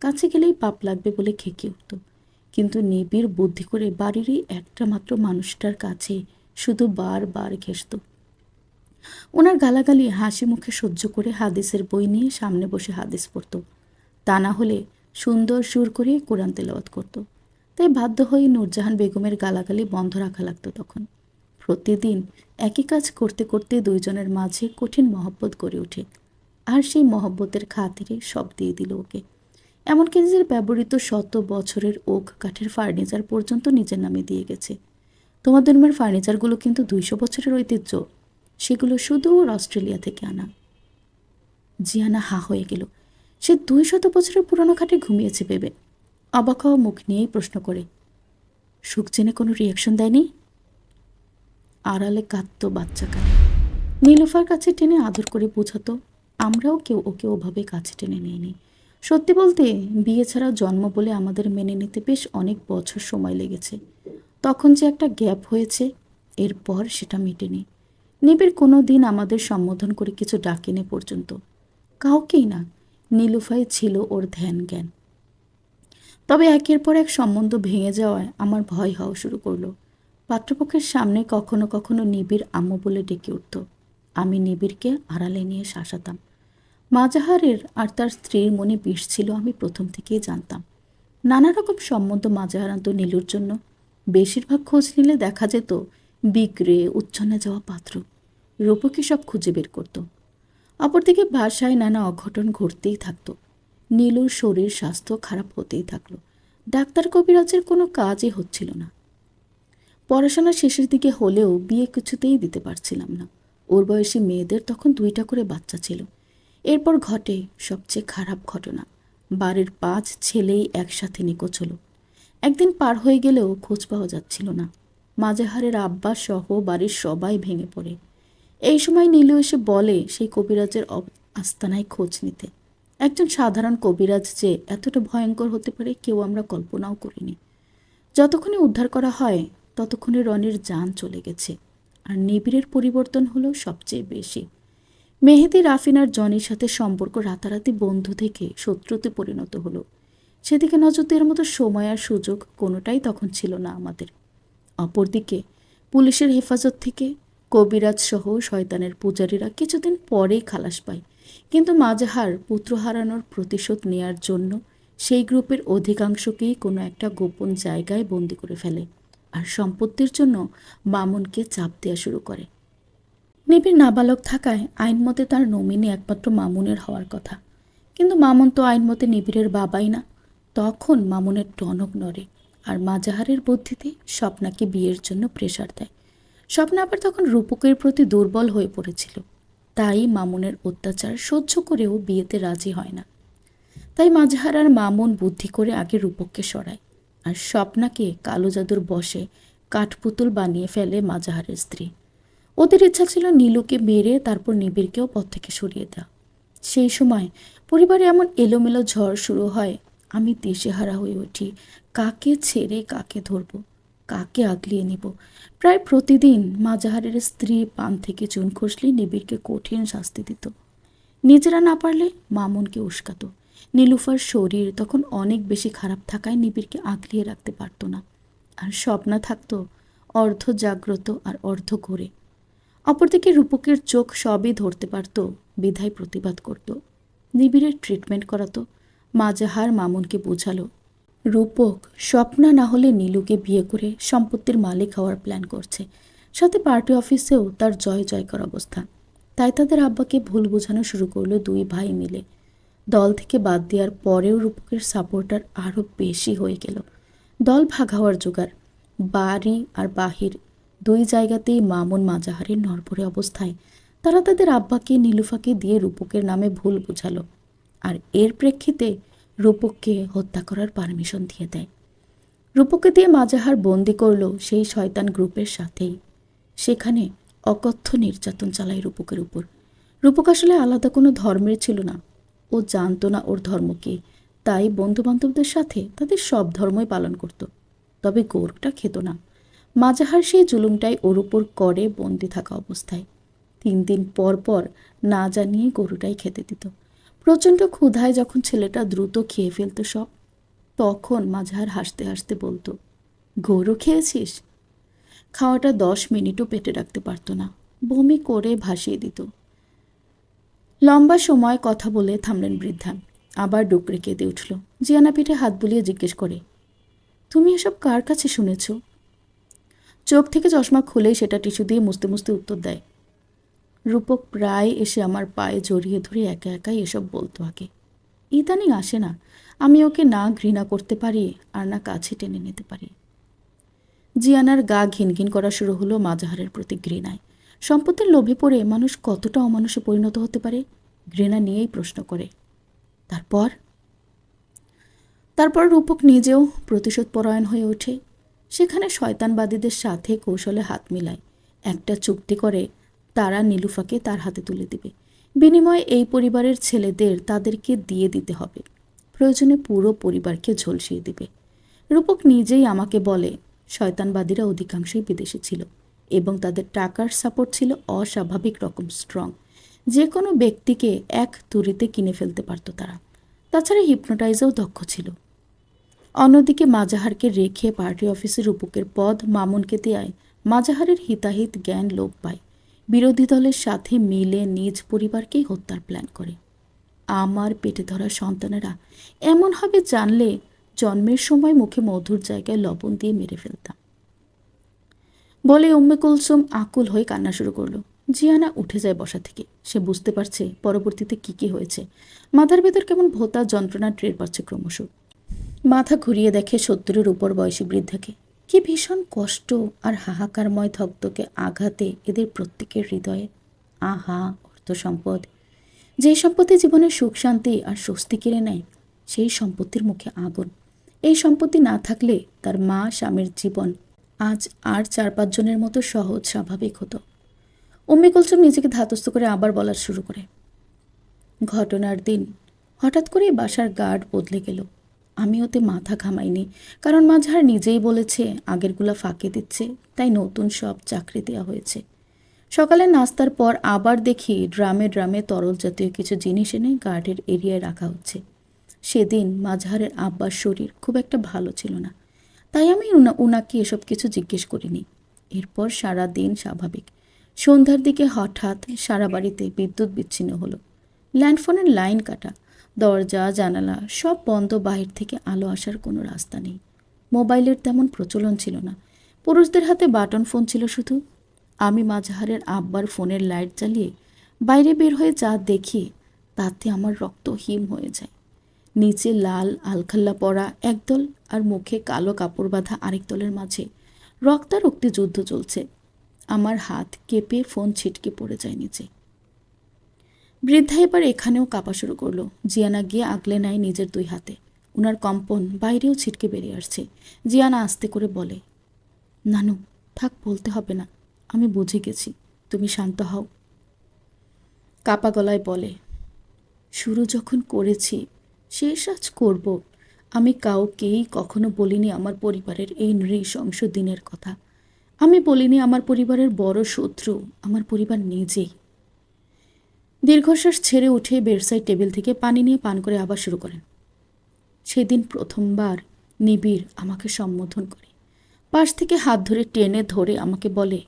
কাছে গেলেই পাপ লাগবে বলে খেকে উঠত। কিন্তু নিবিড় বুদ্ধি করে বাড়িরই একটা মাত্র মানুষটার কাছে শুধু বারবার ঘেঁষত। ওনার গালাগালি হাসি মুখে সহ্য করে হাদিসের বই নিয়ে সামনে বসে হাদিস পড়ত। তা না হলে সুন্দর সুর করে কোরআন তেলাওয়াত করত। তাই বাধ্য হয়ে নূরজাহান বেগমের গালাগালি বন্ধ রাখা লাগতো তখন। প্রতিদিন একই কাজ করতে করতে দুইজনের মাঝে কঠিন মহব্বত গড়ে ওঠে। আর সেই মহব্বতের খাতিরে সব দিয়ে দিল ওকে। এমনকি নিজের ব্যবহৃত শত বছরের ওক কাঠের ফার্নিচার পর্যন্ত নিজের নামে দিয়ে গেছে। তোমাদের রুমের ফার্নিচারগুলো কিন্তু 200 বছরের ঐতিহ্য, সেগুলো সুদূর অস্ট্রেলিয়া থেকে আনা। জিয়ানা হা হয়ে গেল। সে 200 বছরের পুরনো খাটে ঘুমিয়েছে ভেবে অবাক হওয়া মুখ নিয়েই প্রশ্ন করে, সুখ জেনে কোনো রিয়াকশন দেয়নি? আড়ালে কাঁদত বাচ্চা কালে। নীলুফার কাছে টেনে আদর করে বোঝাতো, আমরাও কেউ ওকে ওভাবে কাছে টেনে নিইনি। সত্যি বলতে বিয়ে ছাড়া জন্ম বলে আমাদের মেনে নিতে বেশ অনেক বছর সময় লেগেছে। তখন যে একটা গ্যাপ হয়েছে, এরপর সেটা মেটেনি। নিবিড় কোনো দিন আমাদের সম্বোধন করে কিছু ডাকেনি পর্যন্ত, কাউকেই না। নীলুফাই ছিল ওর ধ্যান জ্ঞান। তবে একের পর এক সম্বন্ধ ভেঙে যাওয়ায় আমার ভয় হওয়া শুরু করলো। পাত্রপক্ষের সামনে কখনো কখনো নিবিড় আম্মু বলে ডেকে উঠত। আমি নিবিড়কে আড়ালে নিয়ে শাসাতাম। মাজাহারের আর তার স্ত্রীর মনে বিষ ছিল আমি প্রথম থেকেই জানতাম। নানা রকম সম্বন্ধ মাজাহার আনত নীলুর জন্য। বেশিরভাগ খোঁজ নিলে দেখা যেত বিগড়ে উচ্ছন্নে যাওয়া পাত্র। রূপকে সব খুঁজে বের করত। অপরদিকে বাসায় নানা অঘটন ঘটতেই থাকতো। নীলুর শরীর স্বাস্থ্য খারাপ হতেই থাকলো। ডাক্তার কবিরাজের কোনো কাজই হচ্ছিল না। পড়াশোনা শেষের দিকে হলেও বিয়ে কিছুতেই দিতে পারছিলাম না। ওর বয়সী মেয়েদের তখন 2টা করে বাচ্চা ছিল। এরপর ঘটে সবচেয়ে খারাপ ঘটনা। বাড়ির 5 ছেলেই একসাথে নিখোঁজ হলো। একদিন পার হয়ে গেলেও খোঁজ পাওয়া যাচ্ছিল না। মাজাহারের আব্বা সহ বাড়ির সবাই ভেঙে পড়ে। এই সময় নীলু এসে বলে সেই কবিরাজের আস্তানায় খোঁজ নিতে। একজন সাধারণ কবিরাজ যে এতটা ভয়ঙ্কর হতে পারে কেউ আমরা কল্পনাও করিনি। যতক্ষণে উদ্ধার করা হয় ততক্ষণে রনির জান চলে গেছে। আর নিবিড়ের পরিবর্তন হলো সবচেয়ে বেশি। মেহেদি, রাফিন আর জনির সাথে সম্পর্ক রাতারাতি বন্ধু থেকে শত্রুতে পরিণত হলো। সেদিকে নজর দেওয়ার মতো সময় আর সুযোগ কোনোটাই তখন ছিল না আমাদের। অপরদিকে পুলিশের হেফাজত থেকে কবিরাজ সহ শয়তানের পূজারীরা কিছুদিন পরেই খালাস পায়। কিন্তু মাজাহার পুত্র হারানোর প্রতিশোধ নেয়ার জন্য সেই গ্রুপের অধিকাংশকেই কোনো একটা গোপন জায়গায় বন্দি করে ফেলে। আর সম্পত্তির জন্য মামুনকে চাপ দেওয়া শুরু করে। নিবিড় নাবালক থাকায় আইন মতে তার নমিনি একমাত্র মামুনের হওয়ার কথা, কিন্তু মামুন তো আইন মতে নিবিড়ের বাবাই না। তখন মামুনের টনক নড়ে আর মাজাহারের বুদ্ধিতে স্বপ্নাকে বিয়ের জন্য প্রেশার দেয়। স্বপ্না আবার তখন রূপকের প্রতি দুর্বল হয়ে পড়েছিল, তাই মামুনের অত্যাচার সহ্য করেও বিয়েতে রাজি হয় না। তাই মাজাহার আর মামুন বুদ্ধি করে আগে রূপককে সরায় আর স্বপ্নাকে কালো জাদুর বশে কাঠপুতুল বানিয়ে ফেলে মাজাহারের স্ত্রী। ওদের ইচ্ছা ছিল নীলুকে মেরে তারপর নিবিড়কেও পথ থেকে সরিয়ে দেওয়া। সেই সময় পরিবারে এমন এলোমেলো ঝড় শুরু হয়, আমি দিশেহারা হয়ে উঠি। কাকে ছেড়ে কাকে ধরব, কাকে আগলিয়ে নিব। প্রায় প্রতিদিন মাজাহারের স্ত্রী পান থেকে চুন খসলে নিবিড়কে কঠিন শাস্তি দিত। নিজেরা না পারলে মামুনকে উস্কাত। নীলুফার শরীর তখন অনেক বেশি খারাপ থাকায় নিবিড়কে আগলিয়ে রাখতে পারত না। আর স্বপ্না থাকতো অর্ধ জাগ্রত আর অর্ধ ঘোরে। অপরদিকে রূপকের চোখ সবই ধরতে পারত, বিধায় প্রতিবাদ করত। নিবিড়ের ট্রিটমেন্ট করাতো। মাজাহার মামুনকে বোঝালো রূপক স্বপ্না না হলে নীলুকে বিয়ে করে সম্পত্তির মালিক হওয়ার প্ল্যান করছে, সাথে পার্টি অফিসেও তার জয় জয়কার অবস্থা। তাই তাদের আব্বাকে ভুল বোঝানো শুরু করলো দুই ভাই মিলে। দল থেকে বাদ দেওয়ার পরেও রূপকের সাপোর্টার আরও বেশি হয়ে গেল। দল ভাগ হওয়ার জোগাড়। বাড়ি আর বাহির দুই জায়গাতেই মামুন মাজাহারের নড়বড়ে অবস্থায় তারা তাদের আব্বাকে নীলুফাকে দিয়ে রূপকের নামে ভুল বোঝালো আর এর প্রেক্ষিতে রূপককে হত্যা করার পারমিশন দিয়ে দেয়। রূপককে দিয়ে মাজাহার বন্দি করল সেই শয়তান গ্রুপের সাথেই। সেখানে অকথ্য নির্যাতন চালায় রূপকের উপর। রূপক আসলে আলাদা কোনো ধর্মের ছিল না, ও জানতো না ওর ধর্ম কি, তাই বন্ধুবান্ধবদের সাথে তাদের সব ধর্মই পালন করত, তবে গরুটা খেত না। মাজাহার সেই জুলুমটাই ওর উপর করে বন্দি থাকা অবস্থায়। 3 দিন পর পর না জানিয়ে গরুটাই খেতে দিত। প্রচণ্ড ক্ষুধায় যখন ছেলেটা দ্রুত খেয়ে ফেলত সব, তখন মাজাহার হাসতে হাসতে বলতো, গরু খেয়েছিস? খাওয়াটা 10 মিনিটও পেটে রাখতে পারত না, বমি করে ভাসিয়ে দিত। লম্বা সময় কথা বলে থামলেন বৃদ্ধা, আবার ডুকরে কেঁদে উঠল। জিয়ানা পিঠে হাত বুলিয়ে জিজ্ঞেস করে, তুমি এসব কার কাছে শুনেছ? চোখ থেকে চশমা খুলেই সেটা টিস্যু দিয়ে মুছতে মুছতে উত্তর দেয়, রূপক প্রায় এসে আমার পায়ে জড়িয়ে ধরে একা একাই এসব বলতো আগে। ইদানিং আসে না, আমি ওকে না ঘৃণা করতে পারি আর না কাছে টেনে নিতে পারি। জিয়ানার গা ঘিনঘিন করা শুরু হলো মাজাহারের প্রতি ঘৃণায়। সম্পত্তির লোভে পড়ে মানুষ কতটা অমানুষে পরিণত হতে পারে, ঘৃণা নিয়েই প্রশ্ন করে। তারপর রূপক নিজেও প্রতিশোধ পরায়ণ হয়ে ওঠে। সেখানে শয়তানবাদীদের সাথে কৌশলে হাত মিলায়। একটা চুক্তি করে তারা নীলুফাকে তার হাতে তুলে দিবে। বিনিময়ে এই পরিবারের ছেলেদের তাদেরকে দিয়ে দিতে হবে, প্রয়োজনে পুরো পরিবারকে ঝলসিয়ে দিবে। রূপক নিজেই আমাকে বলে, শয়তানবাদীরা অধিকাংশই বিদেশি ছিল এবং তাদের টাকার সাপোর্ট ছিল অস্বাভাবিক রকম স্ট্রং। যে কোনো ব্যক্তিকে এক তুড়িতে কিনে ফেলতে পারত তারা। তাছাড়া হিপনোটাইজেও দক্ষ ছিল। অন্যদিকে মাজাহারকে রেখে পার্টি অফিসে রূপকের পদ মামুনকে দেয়ায় মাজাহারের হিতাহিত জ্ঞান লোপ পায়। বিরোধী দলের সাথে মিলে নিজ পরিবারকেই হত্যার প্ল্যান করে। আমার পেটে ধরা সন্তানেরা এমন হবে জানলে জন্মের সময় মুখে মধুর জায়গায় লবণ দিয়ে মেরে ফেলতাম, বলে উম্মে কুলসুম আকুল হয়ে কান্না শুরু করলো। জিয়ানা উঠে যায় বসা থেকে। সে বুঝতে পারছে পরবর্তীতে কি হয়েছে। মাথার ভেতর কেমন ভোঁতা যন্ত্রণা টের পাচ্ছে ক্রমশ। মাথা ঘুরিয়ে দেখে 70-এর উপর বয়সী বৃদ্ধাকে। কি ভীষণ কষ্ট আর হাহাকারময় ধকধকে আঘাতে এদের প্রত্যেকের হৃদয়ে। আহা, অর্থ সম্পদ! যেই সম্পত্তি জীবনের সুখ শান্তি আর স্বস্তি কেড়ে নেয়, সেই সম্পত্তির মুখে আগুন। এই সম্পত্তি না থাকলে তার মা স্বামীর জীবন আজ আর 4-5 জনের মতো সহজ স্বাভাবিক হতো। উম্মে কুলসুম নিজেকে ধাতস্থ করে আবার বলা শুরু করে, ঘটনার দিন হঠাৎ করে বাসার গার্ড বদলে গেল। আমি ওতে মাথা ঘামাইনি, কারণ মাঝহার নিজেই বলেছে আগেরগুলা ফাঁকি দিচ্ছে, তাই নতুন সব চাকরি দেওয়া হয়েছে। সকালে নাস্তার পর আবার দেখি ড্রামে ড্রামে তরল জাতীয় কিছু জিনিস এনে গার্ডের এরিয়ায় রাখা হচ্ছে। সেদিন মাঝহারের আব্বার শরীর খুব একটা ভালো ছিল না, তাই আমি উনাকে এসব কিছু জিজ্ঞেস করিনি। এরপর সারা দিন স্বাভাবিক। সন্ধ্যার দিকে হঠাৎ সারা বাড়িতে বিদ্যুৎ বিচ্ছিন্ন হলো। ল্যান্ডফোনের লাইন কাটা, দরজা জানালা সব বন্ধ, বাহির থেকে আলো আসার কোনো রাস্তা নেই। মোবাইলের তেমন প্রচলন ছিল না। পুরুষদের হাতে বাটন ফোন ছিল শুধু। আমি মাজাহারের আব্বার ফোনের লাইট জ্বালিয়ে বাইরে বের হয়ে যা দেখি তাতে আমার রক্ত হিম হয়ে যায়। নিচে লাল আলখাল্লা পরা একদল আর মুখে কালো কাপড় বাঁধা আরেক দলের মাঝে রক্তারক্তি যুদ্ধ চলছে। আমার হাত কেঁপে ফোন ছিটকে পড়ে যায় নিচে। বৃদ্ধা এবার এখানেও কাঁপা শুরু করলো। জিয়ানা গিয়ে আগলে নেয় নিজের দুই হাতে। উনার কম্পন বাইরেও ছিটকে বেরিয়ে আসছে। জিয়ানা আস্তে করে বলে, নানু থাক, বলতে হবে না, আমি বুঝে গেছি, তুমি শান্ত হও। কাপা গলায় বলে, শুরু যখন করেছি শেষ আজ করব। আমি কাউকেই কখনো বলিনি আমার পরিবারের এই নৃশংস দিনের কথা। আমি বলিনি আমার পরিবারের বড় শত্রু আমার পরিবার নিজেই। দীর্ঘশ্বাস ছেড়ে উঠে বেডসাইড টেবিল থেকে পানি নিয়ে পান করে আবার শুরু করেন। সেদিন প্রথমবার নিবিড় আমাকে সম্বোধন করে। পাশ থেকে হাত ধরে টেনে ধরে আমাকে বলে,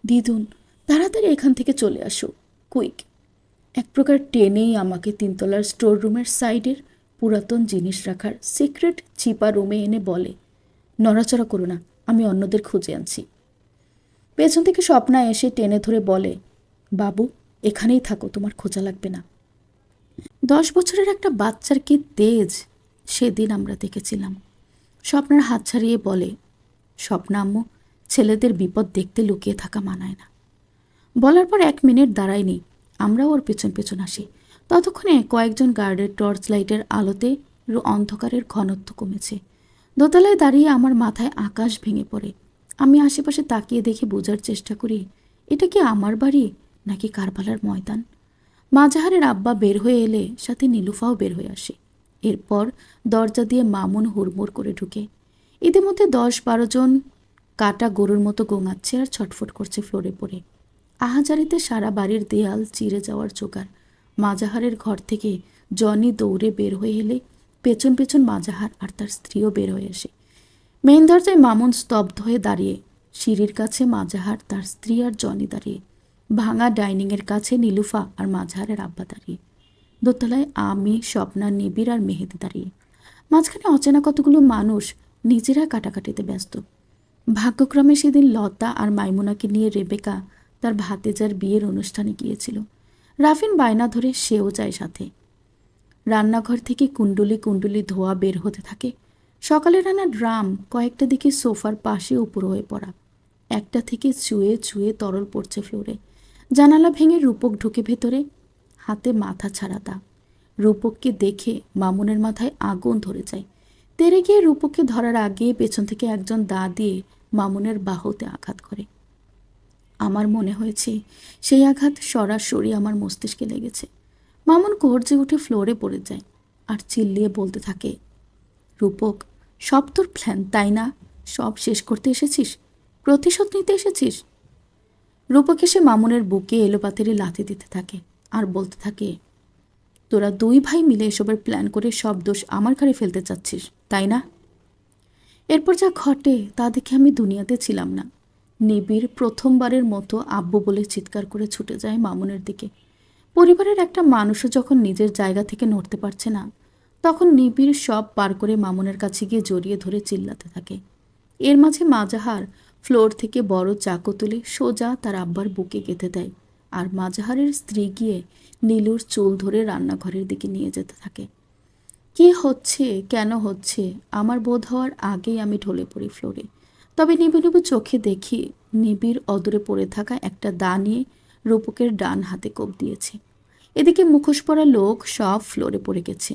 দিদুন তাড়াতাড়ি এখান থেকে চলে আসো, কুইক। এক প্রকার টেনেই আমাকে তিনতলার স্টোর রুমের সাইডের পুরাতন জিনিস রাখার সিক্রেট চিপা রুমে এনে বলে, নড়াচড়া করো না, আমি অন্যদের খুঁজে আনছি। পেছন থেকে স্বপ্না এসে টেনে ধরে বলে, বাবু এখানেই থাকো, তোমার খোঁজা লাগবে না। 10 বছরের একটা বাচ্চার কি তেজ সেদিন আমরা দেখেছিলাম। স্বপ্নার হাত ছাড়িয়ে বলে, স্বপ্না আম্মু, ছেলেদের বিপদ দেখতে লুকিয়ে থাকা মানায় না। বলার পর 1 মিনিট দাঁড়ায়নি, আমরাও ওর পেছন পেছন আসি। ততক্ষণে কয়েকজন গার্ডের টর্চ লাইটের আলোতে অন্ধকারের ঘনত্ব কমেছে। দোতলায় দাঁড়িয়ে আমার মাথায় আকাশ ভেঙে পড়ে। আমি আশেপাশে তাকিয়ে দেখে বোঝার চেষ্টা করি, এটা কি আমার বাড়ি নাকি কারবালার ময়দান। মাজাহারের আব্বা বের হয়ে এলে সাথে নীলুফাও বের হয়ে আসে। এরপর দরজা দিয়ে মামুন হুড়মুড় করে ঢুকে। ইতিমধ্যে 10-12 জন কাটা গরুর মতো গোঙাচ্ছে আর ছটফট করছে ফ্লোরে পড়ে। আহাজারিতে সারা বাড়ির দেয়াল চিরে যাওয়ার জোগাড়। মাজাহারের ঘর থেকে জনি দৌড়ে বের হয়ে এলে পেছন পেছন মাজাহার আর তার স্ত্রীও বের হয়ে আসে। মেইন দরজায় মামুন স্তব্ধ হয়ে দাঁড়িয়ে, সিঁড়ির কাছে মাজাহার, তার স্ত্রী আর জনি দাঁড়িয়ে, ভাঙা ডাইনিংয়ের কাছে নীলুফা আর মাজাহারের আব্বা দাঁড়িয়ে, দোতলায় আমি, স্বপ্না, নিবিড় আর মেহেদি দাঁড়িয়ে। মাঝখানে অচেনা কতগুলো মানুষ নিজেরা কাটাকাটিতে ব্যস্ত। ভাগ্যক্রমে সেদিন লতা আর মাইমুনাকে নিয়ে রেবেকা তার ভাতেজার বিয়ের অনুষ্ঠানে গিয়েছিল। রাফিন বায়না ধরে সেও যায় সাথে। রান্নাঘর থেকে কুণ্ডুলি কুণ্ডুলি ধোয়া বের হতে থাকে। সকালে রান্না ড্রাম কয়েকটা দিকে সোফার পাশে উপর হয়ে পড়া, একটা থেকে চুয়ে চুয়ে তরল পড়ছে ফ্লোরে। জানালা ভেঙে রূপক ঢুকে ভেতরে, হাতে মাথা ছাড়া দা। রূপককে দেখে মামুনের মাথায় আগুন ধরে যায়। তেরে গিয়ে রূপককে ধরার আগে পেছন থেকে একজন দা দিয়ে মামুনের বাহুতে আঘাত করে। আমার মনে হয়েছে সেই আঘাত সরাসরি আমার মস্তিষ্কে লেগেছে। মামুন গর্জে উঠে ফ্লোরে পড়ে যায় আর চিল্লিয়ে বলতে থাকে, রূপক, সব তোর প্ল্যান তাই না? সব শেষ করতে এসেছিস, প্রতিশোধ নিতে এসেছিস। রূপক এসে মামুনের বুকে এলোপাতাড়ি লাথি দিতে থাকে আর বলতে থাকে, তোরা 2 ভাই মিলে এসবের প্ল্যান করে সব দোষ আমার ঘাড়ে ফেলতে চাচ্ছিস তাই না? এরপর যা ঘটে তা দেখে আমি দুনিয়াতে ছিলাম না। নিবিড় প্রথমবারের মতো আব্বু বলে চিৎকার করে ছুটে যায় মামুনের দিকে। পরিবারের একটা মানুষও যখন নিজের জায়গা থেকে নড়তে পারছে না, তখন নিবিড় সব পার করে মামুনের কাছে গিয়ে জড়িয়ে ধরে চিল্লাতে থাকে। এর মাঝে মাজাহার ফ্লোর থেকে বড় চাকু তুলে সোজা তার আব্বার বুকে গেঁথে দেয়, আর মাজাহারের স্ত্রী গিয়ে নীলুর চুল ধরে রান্নাঘরের দিকে নিয়ে যেতে থাকে। কি হচ্ছে, কেন হচ্ছে আমার বোধ হওয়ার আগেই আমি ঢলে পড়ি ফ্লোরে। তবে নিবু নিবু চোখে দেখি নিবিড় অদূরে পড়ে থাকা একটা দা নিয়ে রূপকের ডান হাতে কোপ দিয়েছে। এদিকে মুখোশ পরা লোক সব ফ্লোরে পড়ে গেছে।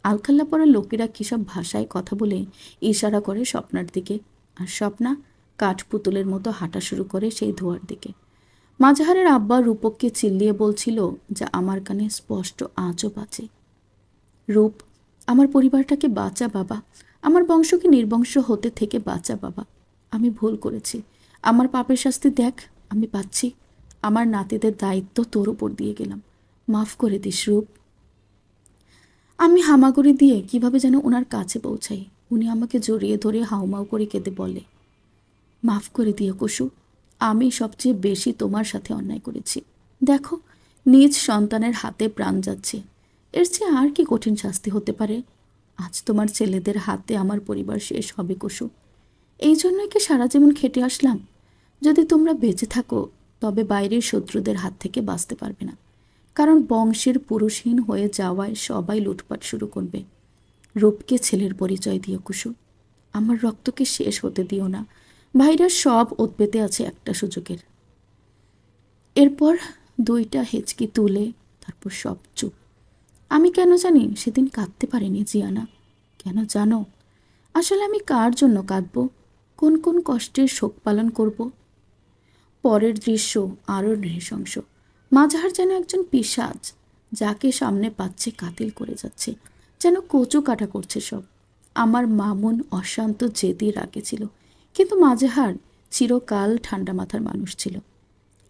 আলখাল্লা পরা লোকেরা কিসব ভাষায় কথা বলে ইশারা করে স্বপ্নার দিকে, আর স্বপ্না কাঠপুতুলের মতো হাঁটা শুরু করে সেই ধোয়ার দিকে। মাজাহারের আব্বা রূপককে চিল্লিয়ে বলছিল যা আমার কানে স্পষ্ট আজও বাজে, রূপ, আমার পরিবারটাকে বাঁচা বাবা, আমার বংশকে নির্বংশ হতে থেকে বাঁচা বাবা। আমি ভুল করেছি, আমার পাপের শাস্তি দেখ আমি পাচ্ছি। আমার নাতিদের দায়িত্ব তোর উপর দিয়ে গেলাম, মাফ করে দিস রূপ। আমি হামাগুড়ি দিয়ে কিভাবে যেন ওনার কাছে পৌঁছাই। উনি আমাকে জড়িয়ে ধরে হাউমাউ করে কেঁদে বলে, মাফ করে দিও কুসু, আমি সবচেয়ে বেশি তোমার সাথে অন্যায় করেছি। দেখো, নিজ সন্তানের হাতে প্রাণ যাচ্ছে, এর চেয়ে আর কি কঠিন শাস্তি হতে পারে? আজ তোমার ছেলেদের হাতে আমার পরিবার শেষ হবে কুসু। এই জন্যই কি সারা জীবন খেটে আসলাম? যদি তোমরা বেঁচে থাকো তবে বাইরের শত্রুদের হাত থেকে বাঁচতে পারবে না, কারণ বংশের পুরুষহীন হয়ে যাওয়ায় সবাই লুটপাট শুরু করবে। রূপকে ছেলের পরিচয় দিও কুসু, আমার রক্তকে শেষ হতে দিও না। ভাইরা সব ওত পেতে আছে একটা সুযোগের। এরপর 2টা হেঁচকি তুলে তারপর সব চুপ। আমি কেন জানি সেদিন কাঁদতে পারিনি জিয়ানা। কেন জানো? আসলে আমি কার জন্য কাঁদব, কোন কোন কষ্টের শোক পালন করব? পরের দৃশ্য আরও নৃশংস। মাঝহার যেন একজন পিশাচ, যাকে সামনে পাচ্ছে কাতিল করে যাচ্ছে, যেন কচু কাটা করছে সব। আমার মামুন অশান্ত জেদি রাগে ছিল, কিন্তু মাঝহার চিরকাল ঠান্ডা মাথার মানুষ ছিল।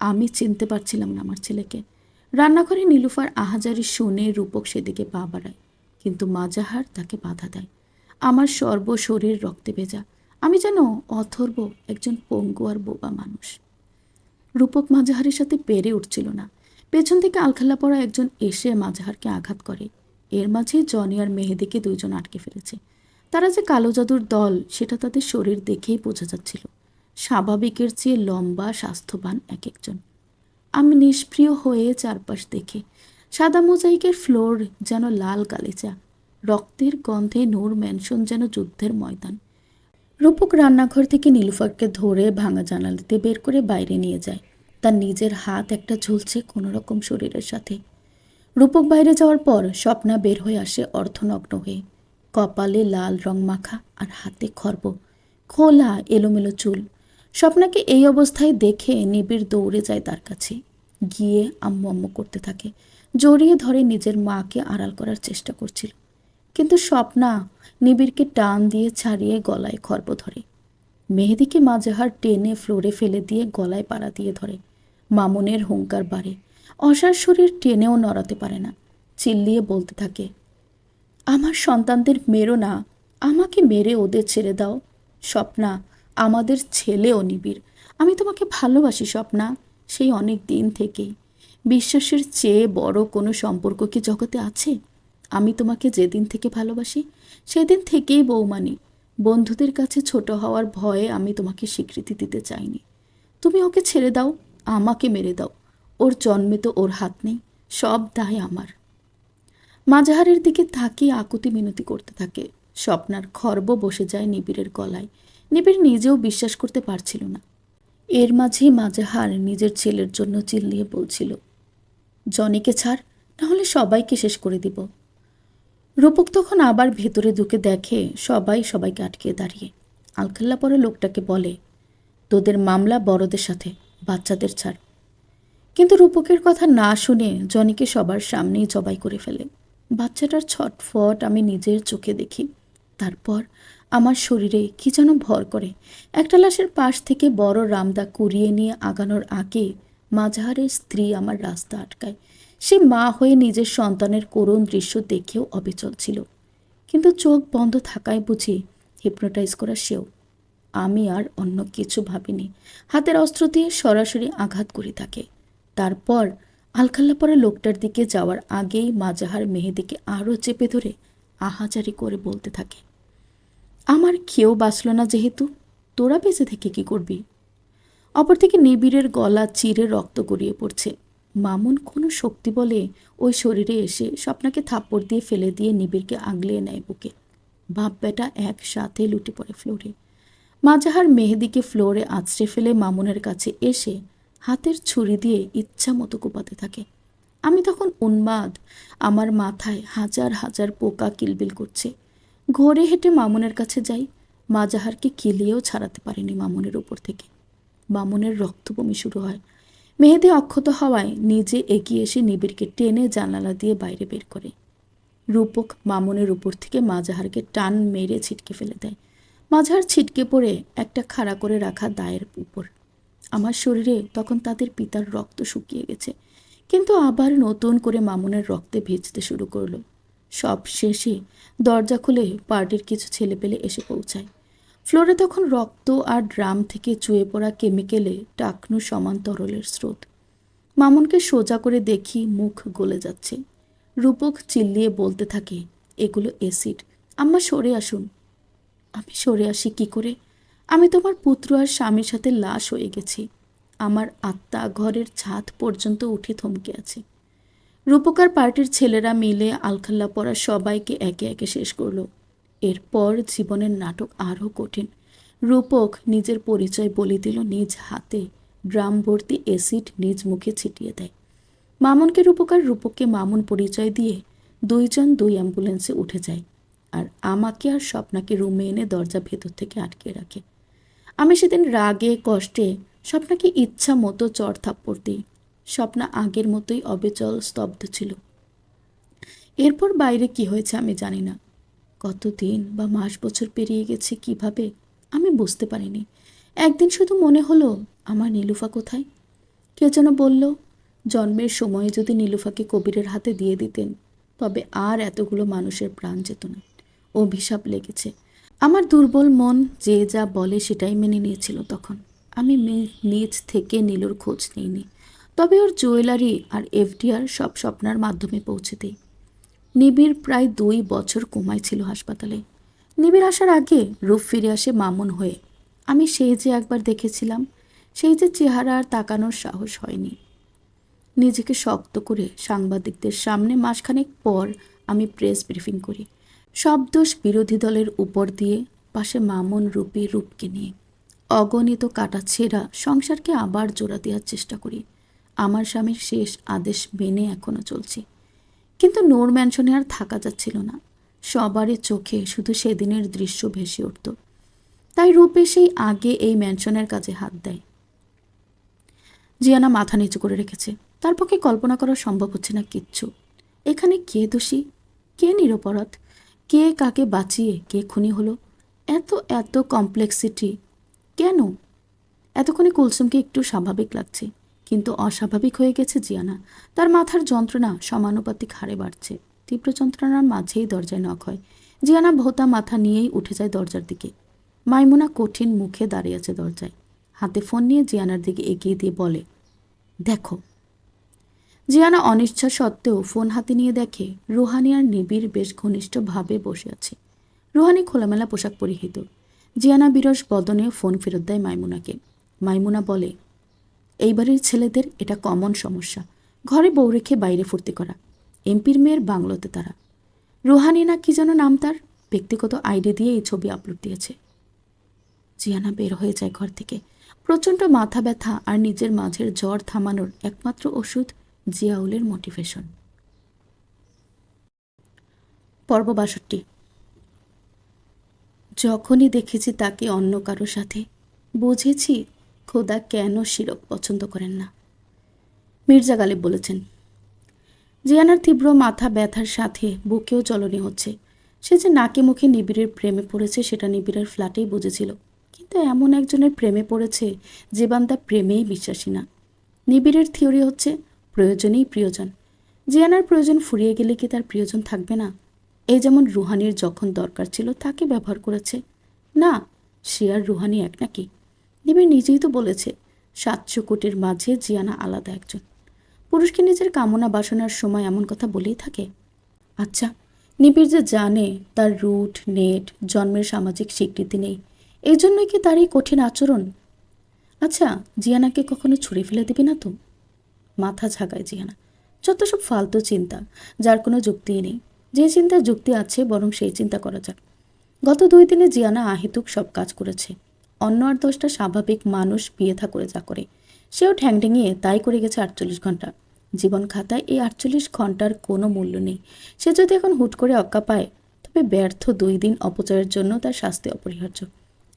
আমি চিনতে পারছিলাম না আমার ছেলেকে। রান্নাঘরে নীলুফার আহাজারি শুনে রূপক সেদিকে পা বাড়ায়, কিন্তু মাজাহার তাকে বাধা দেয়। আমার সর্বশরীর রক্তে ভেজা। আমি যেন অথর্ব, একজন পঙ্গু আর বোবা মানুষ। রূপক মাজাহারের সাথে পেরে উঠছিল না। পেছন থেকে আলখাল্লা পড়া একজন এসে মাজাহারকে আঘাত করে। এর মাঝে জনি আর মেহেদিকে 2জন আটকে ফেলেছে। তারা যে কালো জাদুর দল সেটা তাদের শরীর দেখেই বোঝা যাচ্ছিল। স্বাভাবিকের চেয়ে লম্বা, স্বাস্থ্যবান এক একজন। আমি নিষ্প্রিয় হয়ে চারপাশ দেখে। সাদা মোজাইকের ফ্লোর যেন লাল গালিচা, রক্তের গন্ধে নূর ম্যানশন যেন যুদ্ধের ময়দান। রূপক রান্নাঘর থেকে নীলুফারকে ধরে ভাঙা জানালাতে বের করে বাইরে নিয়ে যায়। তার নিজের হাত একটা ঝুলছে কোনো রকম শরীরের সাথে। রূপক বাইরে যাওয়ার পর স্বপ্না বের হয়ে আসে অর্ধনগ্ন হয়ে, কপালে লাল রং মাখা আর হাতে খর্ব, খোলা এলোমেলো চুল। স্বপ্নাকে এই অবস্থায় দেখে নিবিড় দৌড়ে যায় তার কাছে, গিয়ে আম্মু আম্মু করতে থাকে, জড়িয়ে ধরে নিজের মাকে আড়াল করার চেষ্টা করছিল। কিন্তু স্বপ্না নিবিড়কে টান দিয়ে ছাড়িয়ে গলায় খর্ব ধরে। মেহেদিকে মাজাহার টেনে ফ্লোরে ফেলে দিয়ে গলায় পাড়া দিয়ে ধরে। মামুনের হুঙ্কার বাড়ে। অসার শরীর টেনেও নড়াতে পারে না। চিল্লিয়ে বলতে থাকে, আমার সন্তানদের মেরো না, আমাকে মেরে ওদের ছেড়ে দাও। স্বপ্না, আমাদের ছেলেও নিবিড়। আমি তোমাকে ভালোবাসি স্বপ্না, সেই অনেক দিন থেকেই। বিশ্বাসের চেয়ে বড় কোনো সম্পর্ক কি জগতে আছে? আমি তোমাকে যেদিন থেকে ভালোবাসি সেদিন থেকেই বৌমানি। বন্ধুদের কাছে ছোট হওয়ার ভয়ে আমি তোমাকে স্বীকৃতি দিতে চাইনি। তুমি ওকে ছেড়ে দাও, আমাকে মেরে দাও। ওর জন্মে তো ওর হাত নেই, সব দায় আমার। মাজাহারের দিকে তাকিয়ে আকুতি মিনতি করতে থাকে। স্বপ্নার খর্ব বসে যায় নিবিড়ের গলায়। নিবিড় নিজেও বিশ্বাস করতে পারছিল না। এর মাঝেই মাজাহার নিজের ছেলের জন্য চিল্লিয়ে বলছিল, জনিকে ছাড়, নাহলে সবাইকে শেষ করে দিব। রূপক তখন আবার ভেতরে ঢুকে দেখে সবাই সবাইকে আটকে দাঁড়িয়ে। আলখাল্লা পরে লোকটাকে বলে, তোদের মামলা বড়দের সাথে, বাচ্চাদের ছাড়। কিন্তু রূপকের কথা না শুনে জনিকে সবার সামনেই জবাই করে ফেলে। বাচ্চাটার ছটফট আমি নিজের চোখে দেখি। তারপর আমার শরীরে কি যেন ভর করে। একটা লাশের পাশ থেকে বড় রামদা কুড়িয়ে নিয়ে আগানোর আগে মাজাহারের স্ত্রী আমার রাস্তা আটকায়। সে মা হয়ে নিজের সন্তানের করুণ দৃশ্য দেখেও অবিচল ছিল, কিন্তু চোখ বন্ধ থাকায় বুঝি হিপনোটাইজ করা সেও। আমি আর অন্য কিছু ভাবিনি। হাতের অস্ত্র দিয়ে সরাসরি আঘাত করি তাকে। তারপর আলখাল্লা পরে লোকটার দিকে যাওয়ার আগেই মাজাহার মেহেদিকে আরও চেপে ধরে আহাজারি করে বলতে থাকে, আমার কেউ বাঁচল না যেহেতু, তোরা বেঁচে থেকে কি করবি? অপরদিকে নিবিড়ের গলা চিরে রক্ত গড়িয়ে পড়ছে। মামুন কোনো শক্তি বলে ওই শরীরে এসে স্বপ্নাকে থাপ্পড় দিয়ে ফেলে দিয়ে নিবিড়কে আগলিয়ে নেয় বুকে। বাপ বেটা একসাথে লুটে পড়ে ফ্লোরে। মাজাহার মেহেদিকে ফ্লোরে আছড়ে ফেলে মামুনের কাছে এসে হাতের ছুরি দিয়ে ইচ্ছা মতো কোপাতে থাকে। আমি তখন উন্মাদ, আমার মাথায় হাজার হাজার পোকা কিলবিল করছে। ঘোরে হেঁটে মামুনের কাছে যাই। মাজাহারকে কিলিয়েও ছাড়াতে পারিনি মামুনের উপর থেকে। মামুনের রক্তবমি শুরু হয়। মেহেদি অক্ষত হওয়ায় নিজে এগিয়ে এসে নিবিড়কে টেনে জানালা দিয়ে বাইরে বের করে। রূপক মামুনের উপর থেকে মাজাহারকে টান মেরে ছিটকে ফেলে দেয়। মাজাহার ছিটকে পড়ে একটা খাড়া করে রাখা দায়ের উপর। আমার শরীরে তখন তাদের পিতার রক্ত শুকিয়ে গেছে, কিন্তু আবার নতুন করে মামুনের রক্তে ভিজতে শুরু করলো। সব শেষে দরজা খুলে পার্টির কিছু ছেলেপেলে এসে পৌঁছায়। ফ্লোরে তখন রক্ত আর ড্রাম থেকে চুয়ে পড়া কেমিক্যালে টাকনু সমান তরলের স্রোত। মামুনকে সোজা করে দেখি মুখ গলে যাচ্ছে। রূপক চিল্লিয়ে বলতে থাকে, এগুলো অ্যাসিড, আম্মা সরে আসুন। আমি সরে আসি কি করে? আমি তোমার পুত্র আর স্বামীর সাথে লাশ হয়ে গেছি। আমার আত্মা ঘরের ছাদ পর্যন্ত উঠে থমকে আছে। রূপকার পার্টির ছেলেরা মিলে আলখাল্লা পড়া সবাইকে একে একে শেষ করলো। এরপর জীবনের নাটক আরও কঠিন। রূপক নিজের পরিচয় বলে দিল নিজ হাতে। ড্রাম ভর্তি অ্যাসিড নিজ মুখে ছিটিয়ে দেয়। মামুনকে রূপকার, রূপককে মামুন পরিচয় দিয়ে দুইজন দুই অ্যাম্বুলেন্সে উঠে যায়। আর আমাকে আর স্বপ্নাকে রুমে এনে দরজা ভেতর থেকে আটকে রাখে। আমি সেদিন রাগে কষ্টে স্বপ্নাকে ইচ্ছা মতো চড় থাপ্পড় দিই। স্বপ্না আগের মতোই অবিচল স্তব্ধ ছিল। এরপর বাইরে কি হয়েছে আমি জানি না। কতদিন বা মাস বছর পেরিয়ে গেছে কিভাবে আমি বুঝতে পারিনি। একদিন শুধু মনে হলো, আমার নীলুফা কোথায়? কে যেন বলল, জন্মের সময় যদি নীলুফাকে কবিরের হাতে দিয়ে দিতেন তবে আর এতগুলো মানুষের প্রাণ যেত না। অভিশাপ লেগেছে। আমার দুর্বল মন যে যা বলে সেটাই মেনে নিয়েছিল তখন। আমি নিজ থেকে নীলুর খোঁজ নিইনি, তবে ওর জুয়েলারি আর এফডিআর সব স্বপ্নার মাধ্যমে পৌঁছে দিই। নিবিড় প্রায় 2 বছর কোমায় ছিল হাসপাতালে। নিবিড় আসার আগে রূপ ফিরে আসে মামুন হয়ে। আমি সেই যে একবার দেখেছিলাম, সেই যে চেহারা আর তাকানোর সাহস হয়নি। নিজেকে শক্ত করে সাংবাদিকদের সামনে মাসখানেক পর আমি প্রেস ব্রিফিং করি। সব দোষ বিরোধী দলের উপর দিয়ে, পাশে মামুন, রূপী, রূপকে নিয়ে। অগণিত কাটাছেঁড়া সংসারকে আবার জোড়া দেওয়ার চেষ্টা করি। আমার স্বামীর শেষ আদেশ মেনে এখনো চলছি। কিন্তু নূর ম্যানশনে আর থাকা যাচ্ছিল না। সবারই চোখে শুধু সেদিনের দৃশ্য ভেসে উঠত। তাই রূপে সেই আগে এই ম্যানশনের কাজে হাত দেয়। জিয়ানা মাথা নিচু করে রেখেছে। তার পক্ষে কল্পনা করা সম্ভব হচ্ছে না কিচ্ছু। এখানে কে দোষী, কে নিরপরাধ, কে কাকে বাঁচিয়ে কে খুনি হলো, এত এত কমপ্লেক্সিটি কেন? এতক্ষণে কুলসুমকে একটু স্বাভাবিক লাগছে, কিন্তু অস্বাভাবিক হয়ে গেছে জিয়ানা। তার মাথার যন্ত্রণা সমানুপাতিক হারে বাড়ছে। তীব্র যন্ত্রণার মাঝেই দরজায় নক হয়। জিয়ানা ভোতা মাথা নিয়েই উঠে যায় দরজার দিকে। মাইমুনা কঠিন মুখে দাঁড়িয়ে আছে দরজায়। হাতে ফোন নিয়ে জিয়ানার দিকে এগিয়ে দিয়ে বলে, দেখো। জিয়ানা অনিচ্ছা সত্ত্বেও ফোন হাতে নিয়ে দেখে রুহানি আর নিবিড় বেশ ঘনিষ্ঠভাবে বসে আছে। রুহানি খোলামেলা পোশাক পরিহিত। জিয়ানা বিরস বদনে ফোন ফেরত দেয় মাইমুনাকে। মাইমুনা বলে, এই বাড়ির ছেলেদের এটা কমন সমস্যা, ঘরে বউ রেখে বাইরে ফুর্তি করা। এমপির মেয়ের বাংলোতে তারা। রুহানি না কি যেন নাম তার, ব্যক্তিগত আইডি দিয়ে এই ছবি আপলোড দিয়েছে। জিয়ানা বের হয়ে যায় ঘর থেকে। প্রচণ্ড মাথা ব্যথা আর নিজের মাঝের জ্বর থামানোর একমাত্র ওষুধ জিয়াউলের মোটিভেশন। পর্ব 62। যখনই দেখেছি তাকে অন্য কারো সাথে, বুঝেছি খোদা কেন শিরক পছন্দ করেন না। মির্জা গালিব বলেছেন। জিয়ানার তীব্র মাথা ব্যথার সাথে বুকেও চলনি হচ্ছে। সে যে নাকে মুখে নিবিড়ের প্রেমে পড়েছে সেটা নিবিড়ের ফ্ল্যাটেই বুঝেছিল, কিন্তু এমন একজনের প্রেমে পড়েছে যে বান্দা প্রেমেই বিশ্বাসী না। নিবিড়ের থিওরি হচ্ছে প্রয়োজনেই প্রিয়জন। জিয়ানার প্রয়োজন ফুরিয়ে গেলে কি তার প্রিয়জন থাকবে না? এই যেমন রুহানির যখন দরকার ছিল তাকে ব্যবহার করেছে। না, সে আর রুহানি এক নাকি? নিবিড় নিজেই তো বলেছে 700 কোটির মাঝে জিয়ানা আলাদা একজন। পুরুষকে নিজের কামনা বাসনার সময় এমন কথা বলেই থাকে। আচ্ছা, নিবিড় যে জানে তার রুট নেট জন্মের সামাজিক স্বীকৃতি নেই, এই জন্যই কি তার এই কঠিন আচরণ? আচ্ছা, জিয়ানাকে কখনো ছুঁড়ে ফেলে দিবি না তো? মাথা ঝাঁকায় জিয়ানা। যত সব ফালতু চিন্তা, যার কোনো যুক্তিই নেই। যে চিন্তার যুক্তি আছে বরং সেই চিন্তা করা যাক। গত 2 দিনে জিয়ানা আহেতুক সব কাজ করেছে। অন্য আর 10টা স্বাভাবিক মানুষ বিয়ে থা করে যা করে, সেও ঠ্যাং ঠেঙিয়ে তাই করে গেছে 48 ঘন্টা। জীবন খাতায় এই 48 ঘন্টার কোনো মূল্য নেই। সে যদি এখন হুট করে অক্কা পায়, তবে ব্যর্থ 2 দিন অপচয়ের জন্য তার শাস্তি অপরিহার্য।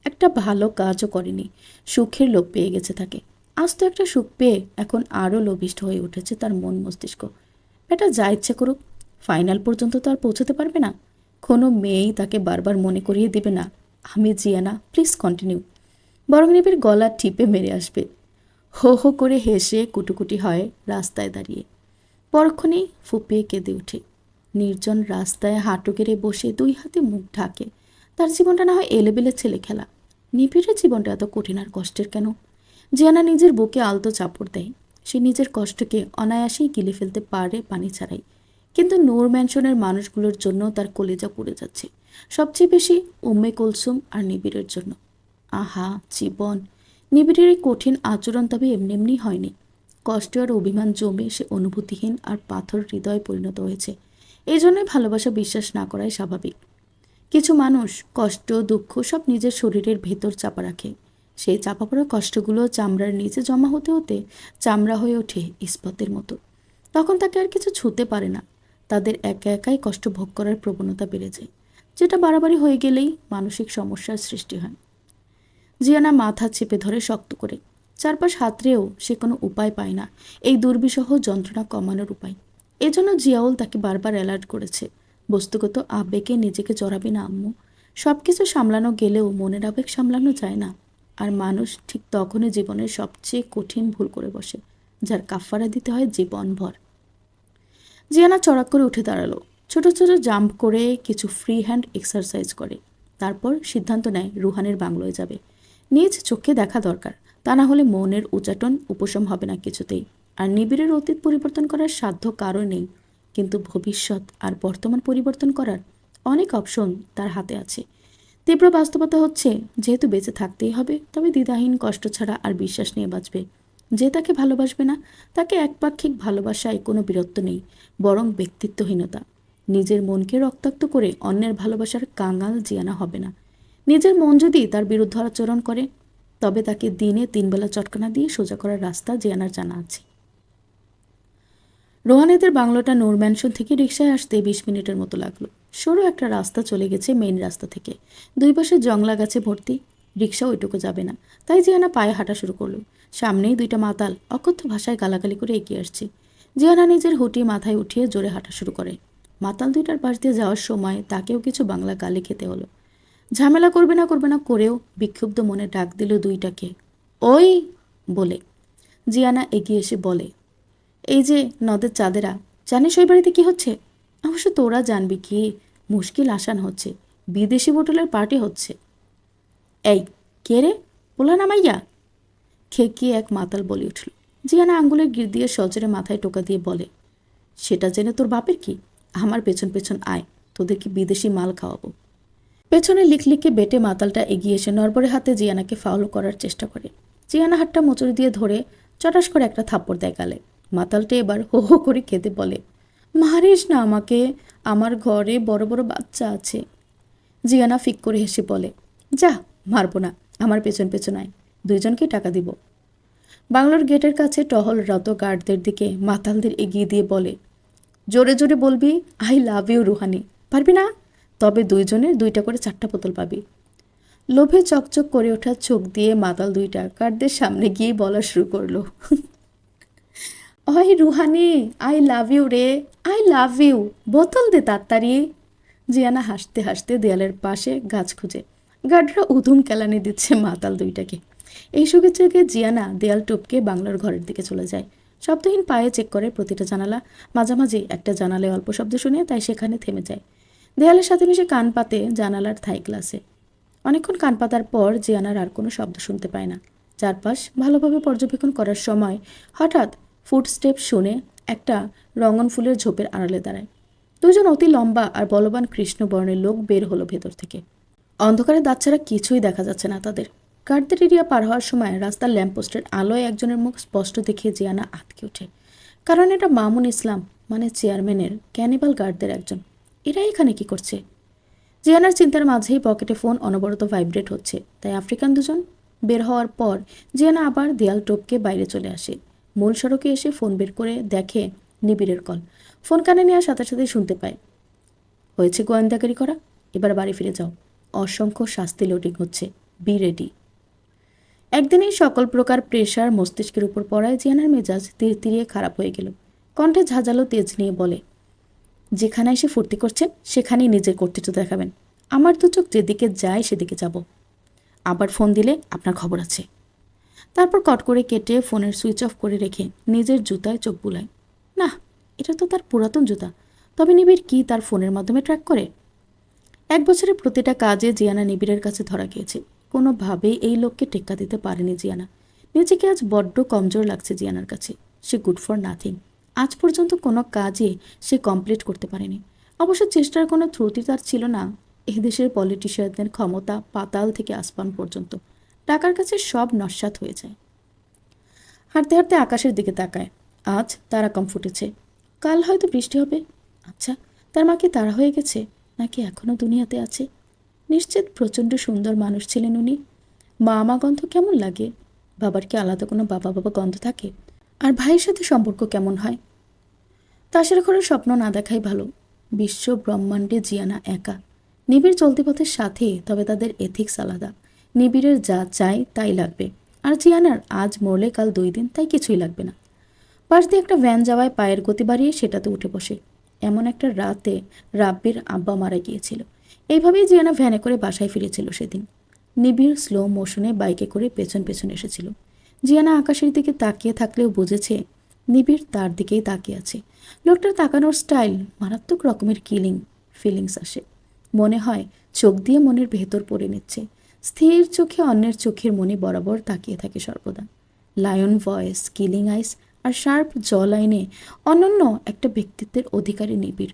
একটা ভালো কাজও করেনি, সুখের লোভ পেয়ে গেছে তাকে। আজ তো একটা সুখ পেয়ে এখন আরও লোভিষ্ঠ হয়ে উঠেছে তার মন মস্তিষ্ক। এটা যা ইচ্ছে করুক, ফাইনাল পর্যন্ত তো আর পৌঁছতে পারবে না। কোনো মেয়েই তাকে বারবার মনে করিয়ে দিবে না, আমি জিয়ানা, প্লিজ কন্টিনিউ। বরং নিবিড় গলা টিপে মেরে আসবে। হো হো করে হেসে কুটুকুটি হয় রাস্তায় দাঁড়িয়ে। পরক্ষণেই ফুপিয়ে কেঁদে ওঠে। নির্জন রাস্তায় হাঁটু গেড়ে বসে 2 হাতে মুখ ঢাকে। তার জীবনটা না হয় এলেবেলে ছেলে খেলা, নিবিড়ের জীবনটা এত কঠিন আর কষ্টের কেন? জিয়ানা নিজের বুকে আলতো চাপড় দেয়। সে নিজের কষ্টকে অনায়াসেই গিলে ফেলতে পারে পানি ছাড়াই, কিন্তু নূর ম্যানশনের মানুষগুলোর জন্য তার কলিজা পুড়ে যাচ্ছে। সবচেয়ে বেশি উম্মে কুলসুম আর নিবিড়ের জন্য। আহা জীবন! নিবিড়ের এই কঠিন আচরণ তবে এমনি এমনি হয়নি। কষ্ট আর অভিমান জমে সে অনুভূতিহীন আর পাথর হৃদয়ে পরিণত হয়েছে। এই জন্যই ভালোবাসা বিশ্বাস না করাই স্বাভাবিক। কিছু মানুষ কষ্ট দুঃখ সব নিজের শরীরের ভেতর চাপা রাখে। সেই চাপা পড়া কষ্টগুলো চামড়ার নিচে জমা হতে হতে চামড়া হয়ে ওঠে ইস্পাতের মতো। তখন তাকে আর কিছু ছুঁতে পারে না। তাদের একা একাই কষ্ট ভোগ করার প্রবণতা বেড়ে যায়, যেটা বাড়াবাড়ি হয়ে গেলেই মানসিক সমস্যার সৃষ্টি হয়। জিয়ানা মাথা চেপে ধরে শক্ত করে। চারপাশ হাতড়েও সে কোনো উপায় পায় না এই দুর্বিষহ যন্ত্রণা কমানোর উপায়। এজন্য জিয়াউল তাকে বারবার অ্যালার্ট করেছে, বস্তুগত আবেগে নিজেকে জড়াবি না আম্মু। সব কিছু সামলানো গেলেও মনের আবেগ সামলানো যায় না। আর মানুষ ঠিক তখনই জীবনের সবচেয়ে কঠিন ভুল করে বসে, যার কাফফারা দিতে হয় জীবনভর। জিয়ানা চড়াক করে উঠে দাঁড়ালো। ছোট ছোট জাম্প করে কিছু ফ্রি হ্যান্ড এক্সারসাইজ করে। তারপর সিদ্ধান্ত নেয় রুহানের বাংলোয় যাবে। নিজ চোখে দেখা দরকার, তা না হলে মনের উচাটন উপশম হবে না কিছুতেই। আর নিবিড়ের অতীত পরিবর্তন করার সাধ্য কারও নেই, কিন্তু ভবিষ্যৎ আর বর্তমান পরিবর্তন করার অনেক অপশন তার হাতে আছে। তীব্র বাস্তবতা হচ্ছে, যেহেতু বেঁচে থাকতেই হবে, তবে দ্বিধাহীন কষ্ট ছাড়া আর বিশ্বাস নিয়ে বাঁচবে। যে তাকে ভালোবাসবে না, তাকে একপাক্ষিক ভালোবাসায় কোনো বীরত্ব নেই, বরং ব্যক্তিত্বহীনতা। নিজের মনকে রক্তাক্ত করে অন্যের ভালোবাসার কাঙাল জিয়ানা হবে না। নিজের মন যদি তার বিরুদ্ধে আচরণ করে, তবে তাকে দিনে 3 বেলা চটকানা দিয়ে সোজা করার রাস্তা জিয়ানার জানা আছে। রোহানেদের বাংলোটা নূর ম্যানশন থেকে রিকশায় আসতে 20 মিনিটের মতো লাগলো। সরু একটা রাস্তা চলে গেছে মেইন রাস্তা থেকে। দুই পাশে জংলা গাছে ভর্তি। রিকশা ওইটুকু যাবে না, তাই জিয়ানা পায়ে হাঁটা শুরু করলো। সামনেই 2টা মাতাল অকথ্য ভাষায় গালাগালি করে এগিয়ে আসছে। জিয়ানা নিজের হুটি মাথায় উঠিয়ে জোরে হাঁটা শুরু করে। মাতাল 2টার পাশ দিয়ে যাওয়ার সময় তাকেও কিছু বাংলা গালি খেতে হলো। ঝামেলা করবে না করেও বিক্ষুব্ধ মনে ডাক দিল 2টাকে, ওই বলে। জিয়ানা এগিয়ে এসে বলে, এই যে নদের চাঁদেরা, জানিস ওই বাড়িতে কি হচ্ছে? অবশ্য তোরা জানবি কি, মুশকিল আসান হচ্ছে, বিদেশি বোটলের পার্টি হচ্ছে। এই কে রে, পোলা নামাইয়া? খেকিয়ে এক মাতাল বলে উঠল। জিয়ানা আঙ্গুলের গির দিয়ে সজরে মাথায় টোকা দিয়ে বলে, সেটা জেনে তোর বাপের কি? আমার পেছন পেছন আয়, তোদের কি বিদেশি মাল খাওয়াবো। পেছনে লিখলিখে বেটে মাতালটা এগিয়ে এসে নরবরে হাতে জিয়ানাকে ফাউল করার চেষ্টা করে। জিয়ানা হাতটা মোচড় দিয়ে ধরে চটাস করে একটা থাপ্পড় দেয় গালে। মাতালটা এবার হো হো করে কেঁদে বলে, মারিস না আমাকে, আমার ঘরে বড় বড় বাচ্চা আছে। জিয়ানা ফিক করে হেসে বলে, যা, মারবো না, আমার পেছন পেছন আয়, 2জনকেই টাকা দিব। বাংলোর গেটের কাছে টহলরত গার্ডদের দিকে মাতালদের এগিয়ে দিয়ে বলে, জোরে জোরে বলবি আই লাভ ইউ রুহানি, পারবি না? তবে 2জনের 2টা করে 4টা বোতল পাবি। লোভে চকচক করে ওঠা চোখ দিয়ে মাতাল 2টা গার্ডদের সামনে গিয়ে বলা শুরু করলো, ওই রুহানি, আই লাভ ইউ রে, আই লাভ ইউ, বোতল দে তাড়াতাড়ি। জিয়ানা হাসতে হাসতে দেয়ালের পাশে গাছ খুঁজে। গার্ডরা উধুম কেলানি দিচ্ছে মাতাল 2টাকে। এই শুভেচ্ছাকে জিয়ানা দেয়াল টপকে বাংলার ঘরের দিকে চলে যায়। শব্দহীন পায়ে চেক করে প্রতিটা জানালা। মাঝামাঝি একটা জানালায় অল্প শব্দ শুনে তাই সেখানে থেমে যায়। দেয়ালের সাথে মিশে কান পাতে জানালার থাই গ্লাসে। অনেকক্ষণ কান পাতার পর জিয়ানার আর কোনো শব্দ শুনতে পায় না। চারপাশ ভালোভাবে পর্যবেক্ষণ করার সময় হঠাৎ ফুটস্টেপ শুনে একটা রঙন ফুলের ঝোপের আড়ালে দাঁড়ায়। 2জন অতি লম্বা আর বলবান কৃষ্ণবর্ণের লোক বের হলো ভেতর থেকে। অন্ধকারে দাঁত ছাড়া কিছুই দেখা যাচ্ছে না তাদের। গার্ডদের এরিয়া পার হওয়ার সময় রাস্তার ল্যাম্পপোস্টের আলোয় একজনের মুখ স্পষ্ট দেখে জিয়ানা আঁতকে ওঠে। কারণ এটা মামুন ইসলাম, মানে চেয়ারম্যানের ক্যানিবাল গার্ডদের একজন। এরা এখানে কি করছে? জিয়ানার চিন্তার মাঝেই পকেটে ফোন অনবরত ভাইব্রেট হচ্ছে। তাই আফ্রিকান 2জন বের হওয়ার পর জিয়ানা আবার দেয়াল টপকে বাইরে চলে আসে। মূল সড়কে এসে ফোন বের করে দেখে নিবিড়ের কল। ফোন কানে নেওয়ার সাথে সাথে শুনতে পায়, হয়েছে গোয়েন্দাগিরি করা, এবার বাড়ি ফিরে যাও, অসংখ্য শাস্তি লোডিং হচ্ছে, বি রেডি। একদিনেই সকল প্রকার প্রেশার মস্তিষ্কের উপর পড়ায় জিয়ানার মেজাজ তিরিয়ে খারাপ হয়ে গেল। কণ্ঠে ঝাঁঝালো তেজ নিয়ে বলে, যেখানে এসে ফুর্তি করছেন সেখানেই নিজের কর্তৃত্ব দেখাবেন। আমার 2 চোখ যেদিকে যায় সেদিকে যাব। আবার ফোন দিলে আপনার খবর আছে। তারপর কট করে কেটে ফোনের সুইচ অফ করে রেখে নিজের জুতায় চোখ বুলায়। না, এটা তো তার পুরাতন জুতা। তবে নিবিড় কি তার ফোনের মাধ্যমে ট্র্যাক করে? 1 বছরের প্রতিটা কাজে জিয়ানা নিবিড়ের কাছে ধরা গিয়েছে। কোনোভাবেই এই লোককে টেক্কা দিতে পারেনি জিয়ানা। নিজেকে আজ বড্ড কমজোর লাগছে জিয়ানার কাছে। সে গুড ফর নাথিং। আজ পর্যন্ত কোনো কাজে সে কমপ্লিট করতে পারেনি। অবশ্য চেষ্টার কোনো ত্রুটি তার ছিল না। এই দেশের পলিটিশিয়ানদের ক্ষমতা পাতাল থেকে আসমান পর্যন্ত। টাকার কাছে সব নস্যাৎ হয়ে যায়। হাঁটতে হাঁটতে আকাশের দিকে তাকায়। আজ তারা কম ফুটেছে, কাল হয়তো বৃষ্টি হবে। আচ্ছা, তার মা কি তারা হয়ে গেছে, নাকি এখনও দুনিয়াতে আছে? নিশ্চিত প্রচণ্ড সুন্দর মানুষ ছিলেন উনি। মা গন্ধ কেমন লাগে? বাবার কি আলাদা কোনো বাবা বাবা গন্ধ থাকে? আর ভাইয়ের সাথে সম্পর্ক কেমন হয়? তাসের ঘরে স্বপ্ন না দেখাই ভালো। বিশ্ব ব্রহ্মাণ্ডে জিয়ানা একা। নিবিড় চলতি পথের সাথে, তবে তাদের এথিক্স আলাদা। নিবিড়ের যা চাই তাই লাগবে, আর জিয়ানার আজ মরলে কাল 2 দিন, তাই কিছুই লাগবে না। পাশ দিয়ে একটা ভ্যান যাওয়ায় পায়ের গতি বাড়িয়ে সেটাতে উঠে বসে। এমন একটা রাতে রাব্বির আব্বা মারা গিয়েছিল। এইভাবেই জিয়ানা ভ্যানে করে বাসায় ফিরেছিল সেদিন। নিবিড় স্লো মোশনে বাইকে করে পেছন পেছন এসেছিল। জিয়ানা আকাশের দিকে তাকিয়ে থাকলেও বুঝেছে নিবিড় তার দিকেই তাকিয়ে আছে। লোকটার তাকানোর স্টাইল মারাত্মক রকমের কিলিং ফিলিংস আসে। মনে হয় চোখ দিয়ে মনের ভেতর পড়ে নিচ্ছে। স্থির চোখে অন্যের চোখের মনে বরাবর তাকিয়ে থাকে সর্বদা। লায়ন ভয়েস, কিলিং আইস আর শার্প জ লাইনে অনন্য একটা ব্যক্তিত্বের অধিকারী নিবিড়।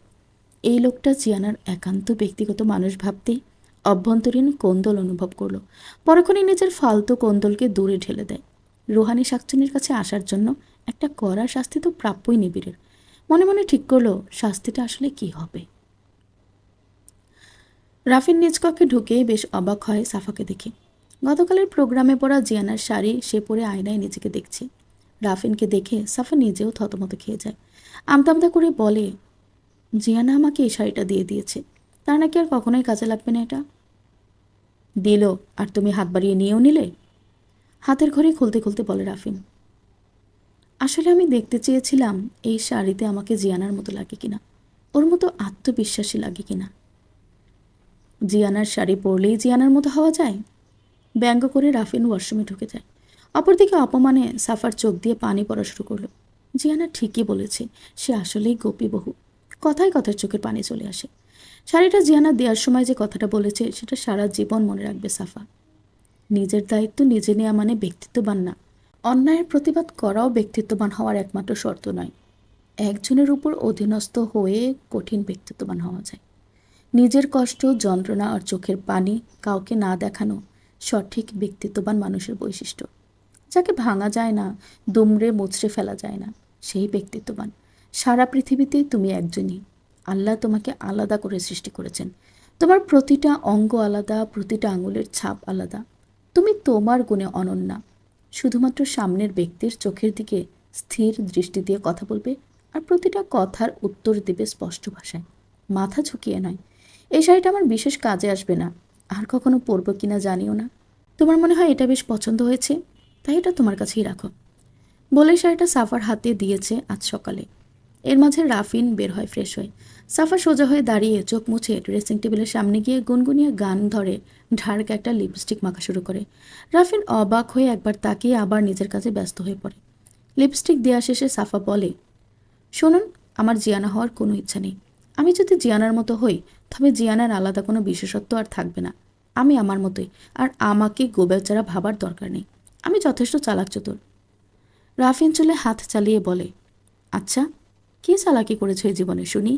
এই লোকটা জিয়ানার একান্ত ব্যক্তিগত মানুষ ভাবতেই অভ্যন্তরীণ কোন্দল অনুভব করল। পরক্ষণে নিজের ফালতু কোন্দলকে দূরে ঢেলে দেয়। রুহানি শাকচুনির কাছে আসার জন্য একটা কড়া শাস্তি তো প্রাপ্যই নিবিড়ের। মনে মনে ঠিক করলো শাস্তিটা আসলে কি হবে। রাফিন নিজ কক্ষে ঢুকেই বেশ অবাক হয় সাফাকে দেখে। গতকালের প্রোগ্রামে পরা জিয়ানার শাড়ি সে পরে আয়নায় নিজেকে দেখছে। রাফিনকে দেখে সাফা নিজেও থতমত খেয়ে যায়। আমতা আমতা করে বলে, জিয়ানা আমাকে এই শাড়িটা দিয়ে দিয়েছে, তার নাকি আর কখনোই কাজে লাগবে না এটা। দিল, আর তুমি হাত বাড়িয়ে নিয়েও নিলে? হাতের ঘড়ি খুলতে খুলতে বলে রাফিন। আসলে আমি দেখতে চেয়েছিলাম এই শাড়িতে আমাকে জিয়ানার মতো লাগে কিনা, ওর মতো আত্মবিশ্বাসী লাগে কিনা। জিয়ানার শাড়ি পরলেই জিয়ানার মতো হওয়া যায়? ব্যঙ্গ করে রাফিন ওয়াশরুমে ঢুকে যায়। অপরদিকে অপমানে সাফার চোখ দিয়ে পানি পড়া শুরু করলো। জিয়ানা ঠিকই বলেছে, সে আসলেই গোপী বহু। কথায় কথায় চোখের পানি চলে আসে। শাড়িটা জিয়ানা দেওয়ার সময় যে কথাটা বলেছে সেটা সারা জীবন মনে রাখবে সাফা। নিজের দায়িত্ব নিজে নেওয়া মানে ব্যক্তিত্ববান না। অন্যায়ের প্রতিবাদ করাও ব্যক্তিত্ববান হওয়ার একমাত্র শর্ত নয়। একজনের উপর অধীনস্থ হয়ে কঠিন ব্যক্তিত্ববান হওয়া যায়। নিজের কষ্ট, যন্ত্রণা আর চোখের পানি কাউকে না দেখানো সঠিক ব্যক্তিত্ববান মানুষের বৈশিষ্ট্য। যাকে ভাঙা যায় না, দুমড়ে মুচড়ে ফেলা যায় না, সেই ব্যক্তিত্ববান। সারা পৃথিবীতে তুমি একজনই। আল্লাহ তোমাকে আলাদা করে সৃষ্টি করেছেন। তোমার প্রতিটা অঙ্গ আলাদা, প্রতিটা আঙুলের ছাপ আলাদা। তুমি তোমার গুণে অনন্যা। শুধুমাত্র সামনের ব্যক্তির চোখের দিকে স্থির দৃষ্টি দিয়ে কথা বলবে, আর প্রতিটা কথার উত্তর দেবে স্পষ্ট ভাষায়, মাথা ঝুঁকিয়ে নয়। এই শাড়িটা আমার বিশেষ কাজে আসবে না, আর কখনো পরবো কিনা জানিও না। তোমার মনে হয় এটা বেশ পছন্দ হয়েছে, তাই এটা তোমার কাছেই রাখো। বলে শাড়িটা সাফার হাতে দিয়েছে আজ সকালে। এর মাঝে রাফিন বের হয় ফ্রেশ হয়ে। সাফা সোজা হয়ে দাঁড়িয়ে চোখ মুছে ড্রেসিং টেবিলের সামনে গিয়ে গুনগুনিয়ে গান ধরে ঢাড়কে একটা লিপস্টিক মাখা শুরু করে। রাফিন অবাক হয়ে একবার তাকিয়ে আবার নিজের কাজে ব্যস্ত হয়ে পড়ে। লিপস্টিক দেওয়া শেষে সাফা বলে, শুনুন, আমার জিয়ানা হওয়ার কোনো ইচ্ছা নেই। আমি যদি জিয়ানার মতো হই, তবে জিয়ানার আলাদা কোনো বিশেষত্ব আর থাকবে না। আমি আমার মতোই, আর আমাকে গোবেচারা ভাবার দরকার নেই। আমি যথেষ্ট চালাক চতুর। রাফিন চুলে হাত চালিয়ে বলে, আচ্ছা, কী চালাকি করেছো এই জীবনে শুনি?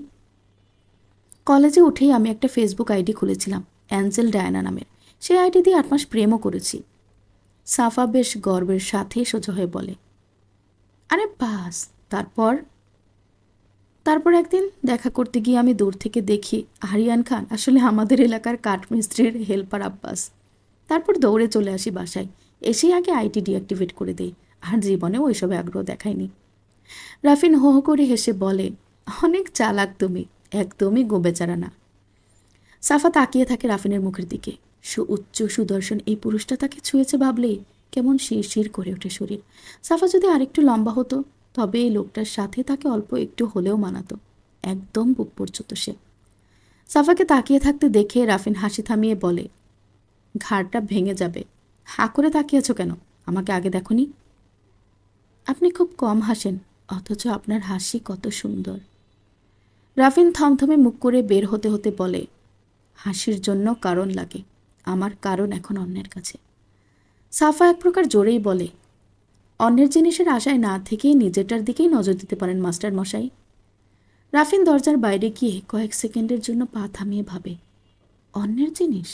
কলেজে উঠেই আমি একটা ফেসবুক আইডি খুলেছিলাম, অ্যাঞ্জেল ডায়ানা নামের। সেই আইডি দিয়ে 8 মাস প্রেমও করেছি। সাফা বেশ গর্বের সাথে সোজা হয়ে বলে, আরে বাস, তারপর? তারপর একদিন দেখা করতে গিয়ে আমি দূর থেকে দেখি আরিয়ান খান আসলে আমাদের এলাকার কাঠমিস্ত্রির হেল্পার আব্বাস। তারপর দৌড়ে চলে আসি বাসায়। এসেই আগে আইটি ডিঅ্যাক্টিভেট করে দেই, আর জীবনেও ওইসবে আগ্রহ দেখায়নি। রাফিন হো হো করে হেসে বলে, অনেক চালাক তুমি, একদমই গোবেচারা না। সাফা তাকিয়ে থাকে রাফিনের মুখের দিকে। উচ্চ সুদর্শন এই পুরুষটা তাকে ছুঁয়েছে ভাবলেই কেমন শিরশির করে ওঠে শরীর। সাফা যদি আরেকটু লম্বা হতো, তবে এই লোকটার সাথে তাকে অল্প একটু হলেও মানাতো। একদম বুক পর্যন্ত সে। সাফাকে তাকিয়ে থাকতে দেখে রাফিন হাসি থামিয়ে বলে, ঘাড়টা ভেঙে যাবে। হাঁ করে তাকিয়েছ কেন? আমাকে আগে দেখনি? আপনি খুব কম হাসেন, অথচ আপনার হাসি কত সুন্দর। রাফিন থমথমে মুখ করে বের হতে হতে বলে, হাসির জন্য কারণ লাগে, আমার কারণ এখন অন্যের কাছে। সাফা এক প্রকার জোরেই বলে, অন্যের জিনিসের আশায় না থেকে নিজেরটার দিকেই নজর দিতে পারেন মাস্টার মশাই। রাফিন দরজার বাইরে গিয়ে কয়েক সেকেন্ডের জন্য পা থামিয়ে ভাবে, অন্যের জিনিস?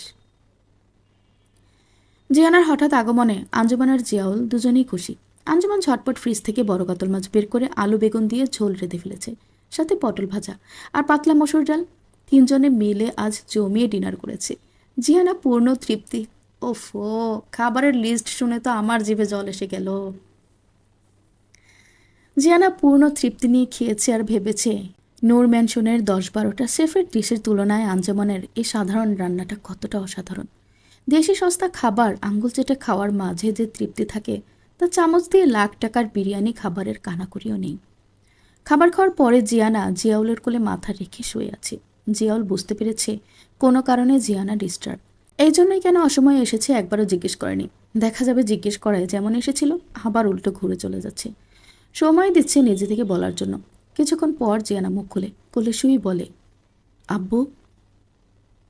জিয়ানার হঠাৎ আগমনে আঞ্জুমান আর জিয়াউল দুজনেই খুশি। আঞ্জুমান ঝটপট ফ্রিজ থেকে বড় কাতল মাছ বের করে আলু বেগুন দিয়ে ঝোল রেঁধে ফেলেছে, সাথে পটল ভাজা আর পাতলা মসুর ডাল। তিনজনে মিলে আজ জমিয়ে ডিনার করেছে। জিয়ানা পূর্ণ তৃপ্তি। ওফো, খাবারের লিস্ট শুনে তো আমার জিভে জল এসে গেল। জিয়ানা পূর্ণ তৃপ্তি নিয়ে খেয়েছে আর ভেবেছে নূর ম্যানশনের 10-12টা শেফের ডিশের তুলনায় আঞ্জুমানের এই সাধারণ রান্নাটা কতটা অসাধারণ। দেশি সস্তা খাবার আঙ্গুল চেটে খাওয়ার মাঝে যে তৃপ্তি থাকে, তা চামচ দিয়ে লাখ টাকার বিরিয়ানি খাবারের কানাকড়িও নেই। খাবার খাওয়ার পরে জিয়ানা জিয়াউলের কোলে মাথা রেখে শুয়ে আছে। জিয়াউল বুঝতে পেরেছে কোনো কারণে জিয়ানা ডিস্টার্ব। এই জন্যই কেন অসময়ে এসেছে একবারও জিজ্ঞেস করেনি। দেখা যাবে জিজ্ঞেস করায় যেমন এসেছিল আবার উল্টো ঘুরে চলে যাচ্ছে। সময় দিচ্ছে নিজে থেকে বলার জন্য। কিছুক্ষণ পর জিয়ানা মুখ খুলে কোলে শুয়ে বলে, আব্বু।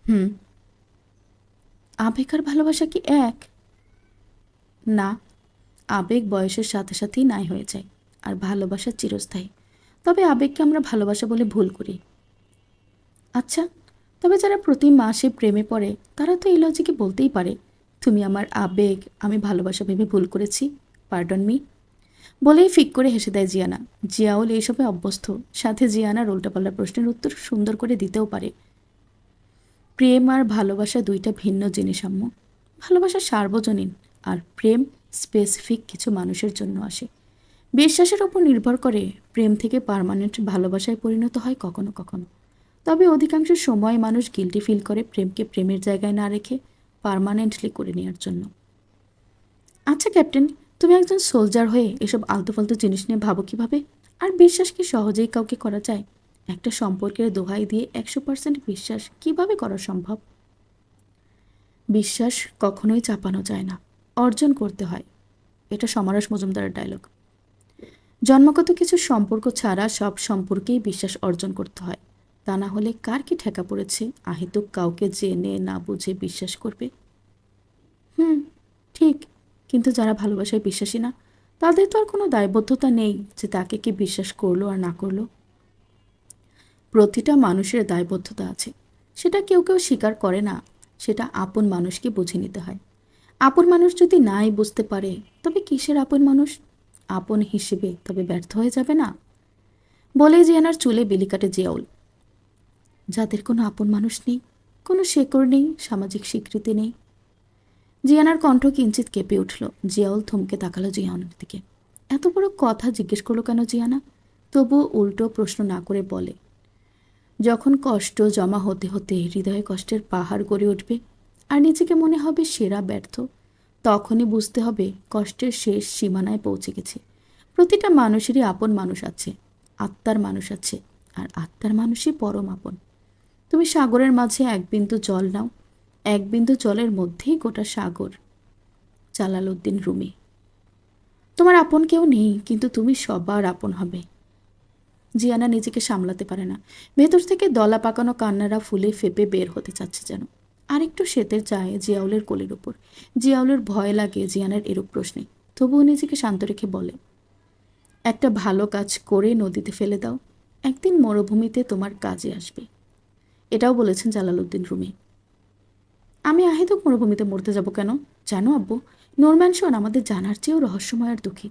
হুম। আবেগ আর ভালোবাসা কি এক? না, আবেগ বয়সের সাথে সাথেই নাই হয়ে যায়, আর ভালোবাসা চিরস্থায়ী। তবে আবেগকে আমরা ভালোবাসা বলে ভুল করি। আচ্ছা, তবে যারা প্রতি মাসে প্রেমে পড়ে তারা তো এই লজিকে বলতেই পারে, তুমি আমার আবেগ, আমি ভালোবাসা ভেবে ভুল করেছি, পার্ডন মি। বলেই ফিক করে হেসে দেয় জিয়ানা। জিয়াউল এইসবে অভ্যস্ত, সাথে জিয়ানার উল্টাপাল্টা প্রশ্নের উত্তর সুন্দর করে দিতেও পারে। প্রেম আর ভালোবাসা দুইটা ভিন্ন জিনিস আম্মু। ভালোবাসা সার্বজনীন, আর প্রেম স্পেসিফিক কিছু মানুষের জন্য আসে। বিশ্বাসের ওপর নির্ভর করে প্রেম থেকে পার্মানেন্ট ভালোবাসায় পরিণত হয় কখনো কখনো। তবে অধিকাংশ সময় মানুষ গিল্টি ফিল করে প্রেমকে প্রেমের জায়গায় না রেখে পার্মানেন্টলি করে নেওয়ার জন্য। আচ্ছা ক্যাপ্টেন, তুমি একজন সোলজার হয়ে এসব আলতু-ফালতু জিনিস নিয়ে ভাবো কিভাবে? আর বিশ্বাস কি সহজেই কাউকে করা যায়? একটা সম্পর্কের দোহাই দিয়ে 100% বিশ্বাস কিভাবে করা সম্ভব? বিশ্বাস কখনোই চাপানো যায় না, অর্জন করতে হয়। এটা সমরেশ মজুমদারের ডায়লগ। জন্মগত কিছু সম্পর্ক ছাড়া সব সম্পর্কেই বিশ্বাস অর্জন করতে হয়। তা না হলে কার কি ঠেকা পড়েছে আহেতুক কাউকে জেনে না বুঝে বিশ্বাস করবে? হুম, ঠিক। কিন্তু যারা ভালোবাসায় বিশ্বাসী না, তাদের তো আর কোনো দায়বদ্ধতা নেই যে তাকে কি বিশ্বাস করলো আর না করলো। প্রতিটা মানুষের দায়বদ্ধতা আছে, সেটা কেউ কেউ স্বীকার করে না। সেটা আপন মানুষকে বুঝে নিতে হয়। আপন মানুষ যদি নাই বুঝতে পারে, তবে কিসের আপন মানুষ? আপন হিসেবে তবে ব্যর্থ হয়ে যাবে না? বলেই জিয়ানার চুলে বিলি কাটে জিয়াউল। যাদের কোনো আপন মানুষ নেই, কোনো শেকড় নেই, সামাজিক স্বীকৃতি নেই। জিয়ানার কণ্ঠ কিঞ্চিত কেঁপে উঠল। জিয়াউল থমকে তাকালো জিয়ানার দিকে। এত বড় কথা জিজ্ঞেস করলো কেন জিয়ানা? তবুও উল্টো প্রশ্ন না করে বলে, যখন কষ্ট জমা হতে হতে হৃদয়ে কষ্টের পাহাড় গড়ে উঠবে আর নিজেকে মনে হবে সেরা ব্যর্থ, তখনই বুঝতে হবে কষ্টের শেষ সীমানায় পৌঁছে গেছে। প্রতিটা মানুষেরই আপন মানুষ আছে, আত্মার মানুষ আছে, আর আত্মার মানুষই পরম আপন। তুমি সাগরের মাঝে এক বিন্দু জল নাও, এক বিন্দু জলের মধ্যেই গোটা সাগর। Jalaluddin Rumi. তোমার আপন কেউ নেই, কিন্তু তুমি সবার আপন হবে। জিয়ানা নিজেকে সামলাতে পারে না। ভেতর থেকে দলা পাকানো কান্নারা ফুলে ফেপে বের হতে চাচ্ছে যেন। আরেকটু সেতের চায় জিয়াউলের কোলের ওপর। জিয়াউলের ভয় লাগে জিয়ানার এরূপ প্রশ্নে, তবুও নিজেকে শান্ত রেখে বলে, একটা ভালো কাজ করে নদীতে ফেলে দাও, একদিন মরুভূমিতে তোমার কাজে আসবে। এটাও বলেছেন জালালউদ্দিন রুমি। আমি আহেতুক মরুভূমিতে মরতে যাব কেন? জানো আব্বু, নূর ম্যানশন আমাদের জানার চেয়েও রহস্যময় আর দুঃখী।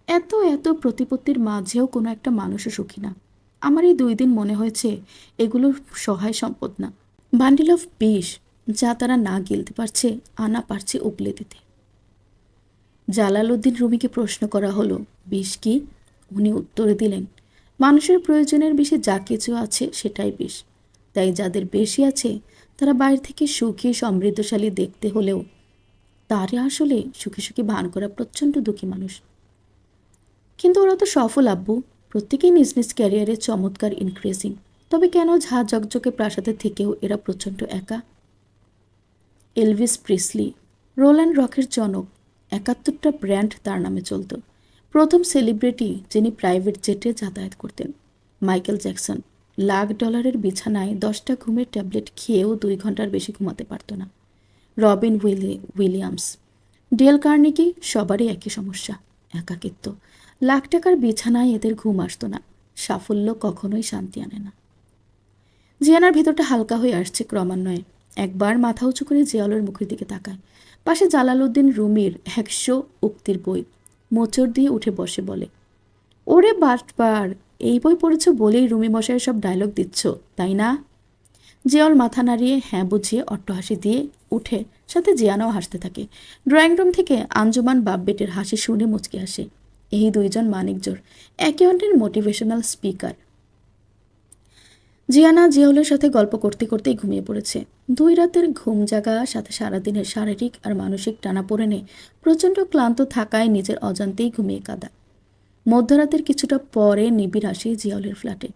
এত এত প্রতিপত্তির মাঝেও কোনো একটা মানুষও সুখী না। আমার এই 2 দিন মনে হয়েছে এগুলো সহায় সম্পদ না, বান্ডিল অফ বিষ, যা তারা না গিলতে পারছে আনা পারছে উগলে দিতে। জালালউদ্দিন রুমিকে প্রশ্ন করা হলো, বিষ কি? উনি উত্তরে দিলেন, মানুষের প্রয়োজনের বেশি যা কিছু আছে সেটাই বিষ। তাই যাদের বেশি আছে তারা বাইরে থেকে সুখী সমৃদ্ধশালী দেখতে হলেও তারা আসলে সুখী সুখী ভান করা প্রচণ্ড দুঃখী মানুষ। কিন্তু ওরা তো সফল আব্বু, প্রত্যেকেই নিজ নিজ ক্যারিয়ারে চমৎকার ইনক্রিজিং। তবে কেন ঝা ঝকঝকে প্রাসাদের থেকেও এরা প্রচণ্ড একা? এলভিস প্রিসলি, রোল্যান্ড রকের জনক, 71টা ব্র্যান্ড তার নামে চলত। প্রথম সেলিব্রিটি যিনি প্রাইভেট জেটে যাতায়াত করতেন। মাইকেল জ্যাকসন, $1,00,000 বিছানায় 10টা ঘুমের ট্যাবলেট খেয়েও 2 ঘন্টার বেশি ঘুমাতে পারত না। রবিন উইলিয়ামস, ডেল কার্নেগি, সবারই একই সমস্যা, একাকিত্ব। লাখ টাকার বিছানায় এদের ঘুম আসতো না। সাফল্য কখনোই শান্তি আনে না। জিয়ানার ভেতরটা হালকা হয়ে আসছে ক্রমান্বয়ে। একবার মাথা উঁচু করে জিয়াউলের মুখের দিকে তাকায়। পাশে জালালউদ্দিন রুমির 100 উক্তির বই মোচড় দিয়ে উঠে বসে বলে, ওরে বাটপার, এই বই পড়েছ বলেই রুমি মশাইয়ের সব ডায়লগ দিচ্ছ, তাই না? জিয়াউল মাথা নাড়িয়ে হ্যাঁ বুঝিয়ে অট্টহাসি দিয়ে উঠে, সাথে জিয়ানাও হাসতে থাকে। ড্রয়িং রুম থেকে আঞ্জুমান বাপ বেটের হাসি শুনে মুচকি আসে। এই দুইজন মানিকজোর, একে অন্যের মোটিভেশনাল স্পিকার। জিয়ানা জিয়াউলের সাথে গল্প করতে করতেই ঘুমিয়ে পড়েছে। 2 রাতের ঘুম জাগা, সাথে সারাদিনের শারীরিক আর মানসিক টানাপোড়েনে প্রচণ্ড ক্লান্ত থাকায় নিজের অজান্তেই ঘুমিয়ে কাঁদা। মধ্যরাতের কিছুটা পরে নিবিড় আসে জিয়াউলের ফ্ল্যাটে।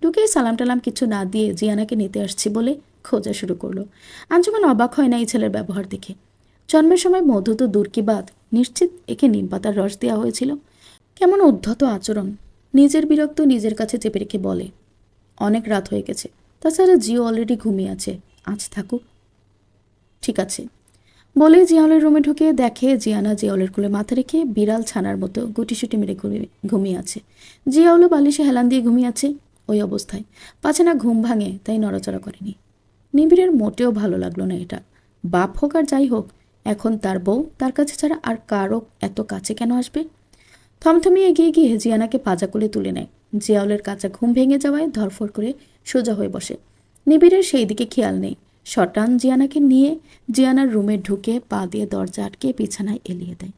ঢুকেই সালাম টালাম কিছু না দিয়ে জিয়ানাকে নিতে আসছি বলে খোঁজা শুরু করলো। আঞ্জুমান অবাক হয় না এই ছেলের ব্যবহার দেখে। জন্মের সময় মধু তো দূর কি বাদ, নিশ্চিত একে নিমপাতার রস দেওয়া হয়েছিল। কেমন উদ্ধত আচরণ। নিজের বিরক্ত নিজের কাছে চেপে রেখে বলে, অনেক রাত হয়ে গেছে, তাছাড়া জিও অলরেডি ঘুমিয়ে আছে, আজ থাকুক। ঠিক আছে বলে জিয়াউলের রুমে ঢুকে দেখে জিয়ানা জিয়াউলের কোলে মাথা রেখে বিড়াল ছানার মতো গুটিসুটি মেরে ঘুমিয়ে আছে। জিয়াউলও বালিশে হেলান দিয়ে ঘুমিয়ে আছে। ওই অবস্থায় পাছে না ঘুম ভাঙে, তাই নড়াচড়া করেনি। নিবিড়ের মোটেও ভালো লাগলো না এটা। বাপ হোক আর যাই হোক, এখন তার বউ তার কাছে ছাড়া আর কারো এত কাছে কেন আসবে? থমথমিয়ে এগিয়ে গিয়ে জিয়ানাকে পাজা কোলে তুলে নেয়। জিয়াউলের কাঁচা ঘুম ভেঙে যাওয়ায় ধরফর করে সোজা হয়ে বসে। নিবিড়ের সেই দিকে খেয়াল নেই। শটান জিয়ানাকে নিয়ে জিয়ানার রুমে ঢুকে পা দিয়ে দরজা আটকে বিছানায় এলিয়ে দেয়।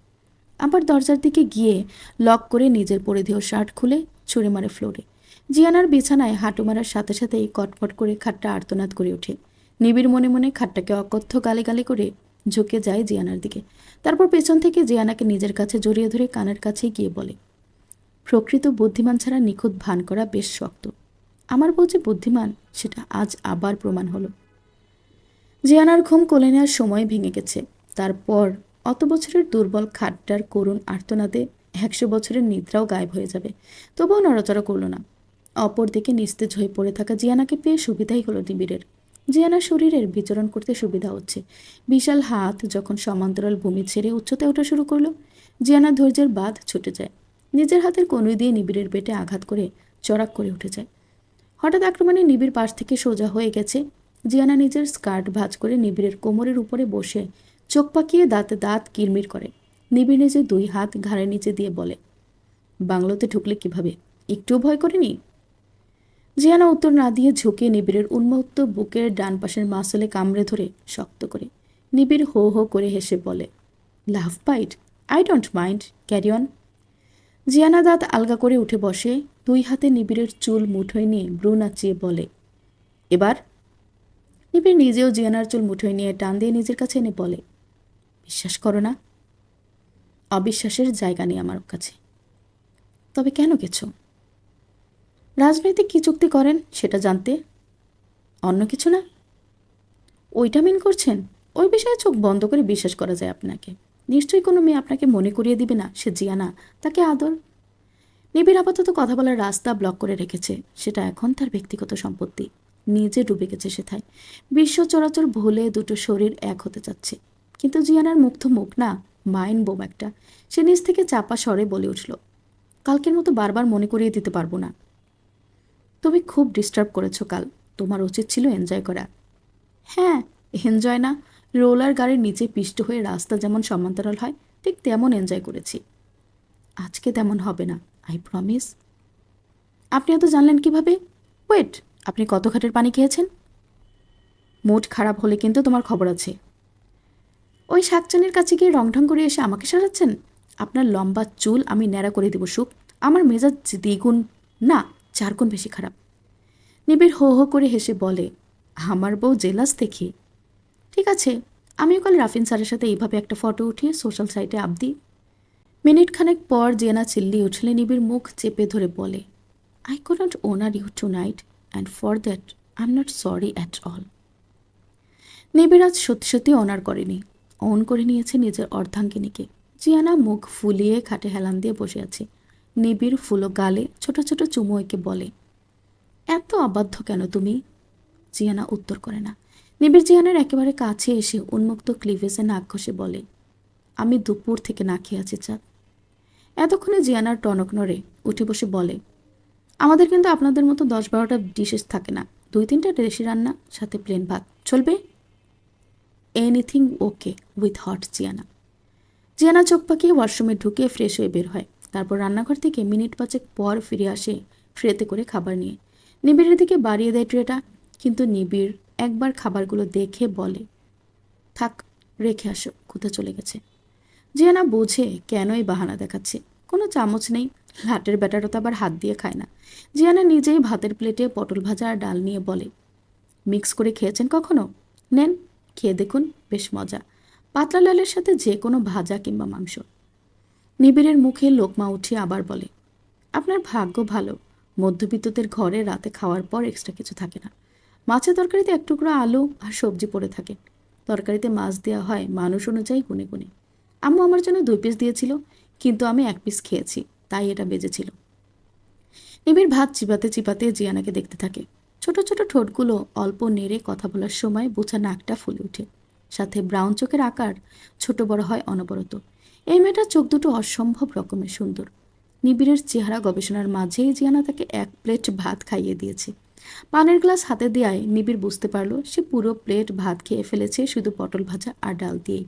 আবার দরজার দিকে গিয়ে লক করে নিজের পরিধেয় শার্ট খুলে ছুঁড়ে মারে ফ্লোরে। জিয়ানার বিছানায় হাঁটু মারার সাথে সাথেই কটফট করে খাটটা আর্তনাদ করে ওঠে। নিবিড় মনে মনে খাটটাকে অকথ্য গালে গালে করে ঝুঁকে যায় জিয়ানার দিকে। তারপর পেছন থেকে জিয়ানাকে নিজের কাছে জড়িয়ে ধরে কানের কাছেই গিয়ে বলে, প্রকৃত বুদ্ধিমান ছাড়া নিখুঁত ভান করা বেশ শক্ত। আমার বউ যে বুদ্ধিমান সেটা আজ আবার প্রমাণ হলো। জিয়ানার ঘুম কোলে নেওয়ার সময় ভেঙে গেছে। তারপর অত বছরের দুর্বল খাটটার করুণ আর্তনাদে 100 বছরের নিদ্রাও গায়েব হয়ে যাবে। তবুও নড়াচড়া করল না। অপরদিকে নিস্তেজ হয়ে পড়ে থাকা জিয়ানাকে পেয়ে সুবিধাই হলো নিবিড়ের। জিয়ানার শরীরের বিচরণ করতে সুবিধা হচ্ছে। বিশাল হাত যখন সমান্তরাল ভূমি ছেড়ে উচ্চতায় ওঠা শুরু করলো, জিয়ানার ধৈর্যের বাঁধ ছুটে যায়। নিজের হাতের কনুই দিয়ে নিবিড়ের পেটে আঘাত করে চড়াক করে উঠে যায়। হঠাৎ আক্রমণে নিবিড় পাশ থেকে সোজা হয়ে গেছে। জিয়ানা নিজের স্কার্ট ভাঁজ করে নিবিড়ের কোমরের উপরে বসে চোখ পাকিয়ে দাঁতে দাঁত কিরমির করে। নিবিড় নিজে 2 হাত ঘাড়ের নিচে দিয়ে বলে, বাংলোতে ঢুকলে কিভাবে, একটুও ভয় করেনি? জিয়ানা উত্তর না দিয়ে ঝুঁকে নিবিড়ের উন্মুক্ত বুকের ডান পাশের মাসলে কামড়ে ধরে শক্ত করে। নিবিড় হো হো করে হেসে বলে, love bite, I don't mind, carry on. Jiyana দাঁত আলগা করে উঠে বসে, 2 হাতে নিবিড়ের চুল মুঠোয় নিয়ে ব্রু নাচিয়ে বলে, এবার? নিবিড় নিজেও জিয়ানার চুল মুঠোয় নিয়ে টান দিয়ে নিজের কাছে এনে বলে, বিশ্বাস করো না? অবিশ্বাসের জায়গা নেই আমার কাছে। তবে কেন গেছো? রাজনৈতিক কী চুক্তি করেন সেটা জানতে। অন্য কিছু না? ওইটা মিন করছেন? ওই বিষয়ে চোখ বন্ধ করে বিশ্বাস করা যায় আপনাকে? নিশ্চয়ই কোনো মেয়ে আপনাকে মনে করিয়ে দিবে না সে জিয়ানা, তাকে আদর। নিবিড় আপাতত কথা বলার রাস্তা ব্লক করে রেখেছে। সেটা এখন তার ব্যক্তিগত সম্পত্তি। নিজে ডুবে গেছে সেথায়। বিশ্ব চরাচর ভুলে দুটো শরীর এক হতে চাচ্ছে। কিন্তু জিয়ানার মুগ্ধ মুখ না, মাইন বোম একটা। সে নিজ থেকে চাপা স্বরে বলে উঠল, কালকের মতো বারবার মনে করিয়ে দিতে পারবো না। তুমি খুব ডিস্টার্ব করেছো কাল, তোমার উচিত ছিল এনজয় করা। হ্যাঁ, এনজয় না, রোলার গাড়ির নিচে পিষ্ট হয়ে রাস্তা যেমন সমান্তরাল হয় ঠিক তেমন এনজয় করেছি। আজকে তেমন হবে না, আই প্রমিস। আপনি এত জানলেন কিভাবে? ওয়েট, আপনি কত ঘাটের পানি খেয়েছেন? মুড খারাপ হলে কিন্তু তোমার খবর আছে। ওই শাকচানের কাছে গিয়ে রংঢং করে এসে আমাকে সারাচ্ছেন? আপনার লম্বা চুল আমি ন্যাড়া করে দেব সুখ। আমার মেজাজ 2 গুণ না 4 গুণ বেশি খারাপ। নিবিড় হো হো করে হেসে বলে, আমার বউ জেলাস দেখি। ঠিক আছে, আমিও কাল রাফিন স্যারের সাথে এইভাবে একটা ফটো উঠিয়ে সোশ্যাল সাইটে আপ দিই। মিনিট খানেক পর জিয়ানা চিল্লিয়ে উঠলে নিবিড় মুখ চেপে ধরে বলে, I could not honour you tonight, and for that I am not sorry at all. Nibir আজ সত্যি সত্যি অনার করেনি, অন করে নিয়েছে নিজের অর্ধাঙ্গিনীকে। জিয়ানা মুখ ফুলিয়ে খাটে হেলান দিয়ে বসে আছে। নিবিড় ফুলো গালে ছোট ছোট চুমু এঁকে বলে, এত অবাধ্য কেন তুমি? জিয়ানা উত্তর করে না। নিবিড় জিয়ানার একেবারে কাছে এসে উন্মুক্ত ক্লিভেজে নাক ঘষে বলে, আমি দুপুর থেকে না খেয়ে আছি চাঁদ। এতক্ষণে জিয়ানার টনক নড়ে উঠে বসে বলে, আমাদের কিন্তু আপনাদের মতো 10-12টা ডিশেস থাকে না, 2-3টা দেশি রান্না সাথে প্লেন ভাত চলবে? Anything okay with hot Jiana. Jiana চোখ পাকিয়ে ওয়াশরুমে ঢুকে ফ্রেশ হয়ে বের হয়। তারপর রান্নাঘর থেকে মিনিট 5 পর ফিরে আসে ট্রেতে করে খাবার নিয়ে। নিবিড়ের দিকে বাড়িয়ে দেয় ট্রেটা, কিন্তু নিবিড় একবার খাবারগুলো দেখে বলে, থাক, রেখে আসো, কোথা চলে গেছে। জিয়ানা বোঝে কেনই বাহানা দেখাচ্ছে। কোনো চামচ নেই, লাটের ব্যাটারও তো আবার হাত দিয়ে খায় না। জিয়ানা নিজেই ভাতের প্লেটে পটল ভাজা আর ডাল নিয়ে বলে, মিক্স করে খেয়েছেন কখনো? নেন, খেয়ে দেখুন, বেশ মজা। পাতলা ডালের সাথে যে কোনো ভাজা কিংবা মাংস। নিবিড়ের মুখে লোকমা উঠিয়ে আবার বলে, আপনার ভাগ্য ভালো, মধ্যবিত্তদের ঘরে রাতে খাওয়ার পর এক্সট্রা কিছু থাকে না। মাছের তরকারিতে এক টুকরো আলু আর সবজি পড়ে থাকে। তরকারিতে মাছ দেওয়া হয় মানুষ অনুযায়ী গুনে গুনে। আম্মু আমার জন্য 2 পিস দিয়েছিল, কিন্তু আমি 1 পিস খেয়েছি, তাই এটা বেজেছিল। নিবিড় ভাত চিবাতে চিবাতে জিয়ানাকে দেখতে থাকে। ছোট ছোট ঠোঁটগুলো অল্প নেড়ে কথা বলার সময় বোঝা নাকটা ফুলে ওঠে। সাথে ব্রাউন চোখের আকার ছোট বড় হয় অনবরত। এই মেয়েটার চোখ দুটো অসম্ভব রকমের সুন্দর। নিবিড়ের চেহারা গবেষণার মাঝেই জিয়ানা তাকে 1 প্লেট ভাত খাইয়ে দিয়েছে। পানের গ্লাস হাতে দেওয়ায় নিবিড় বুঝতে পারল সে পুরো প্লেট ভাত খেয়ে ফেলেছে শুধু পটল ভাজা আর ডাল দিয়েই।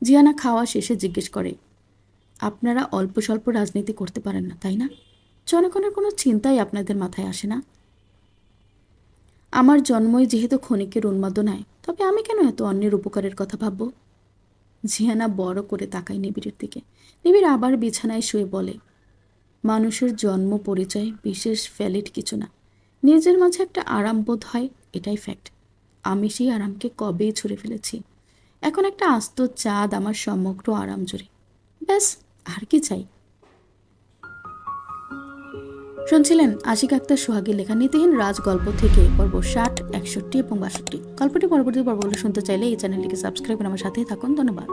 জিয়ানা খাওয়া শেষে জিজ্ঞেস করে, আপনারা অল্প স্বল্প রাজনীতি করতে পারেন না, তাই না? জনগণের কোনো চিন্তাই আপনাদের মাথায় আসে না? আমার জন্মই যেহেতু ক্ষণিকের উন্মাদনায়, তবে আমি কেন এত অন্যের উপকারের কথা ভাবব? জিয়ানা বড় করে তাকায় নিবিড়ের দিকে। নিবিড় আবার বিছানায় শুয়ে বলে, মানুষের জন্ম পরিচয় বিশেষ ভ্যালিড কিছু না। নিজের মাঝে একটা আরাম বোধ হয়, এটাই ফ্যাক্ট। আমি সেই আরামকে কবেই ছুঁড়ে ফেলেছি। এখন একটা আস্ত চাঁদ আমার সমগ্র আরাম জুড়ে। ব্যাস, আর কি চাই? শুনছিলেন আশিক আক্তার সোহাগের লেখা নীতিহীন রাজ গল্প থেকে পর্ব 60, 61 এবং 62। গল্পটি পরবর্তী পর্বগুলো শুনতে চাইলে এই চ্যানেলটিকে সাবস্ক্রাইব করে আমার সাথেই থাকুন। ধন্যবাদ।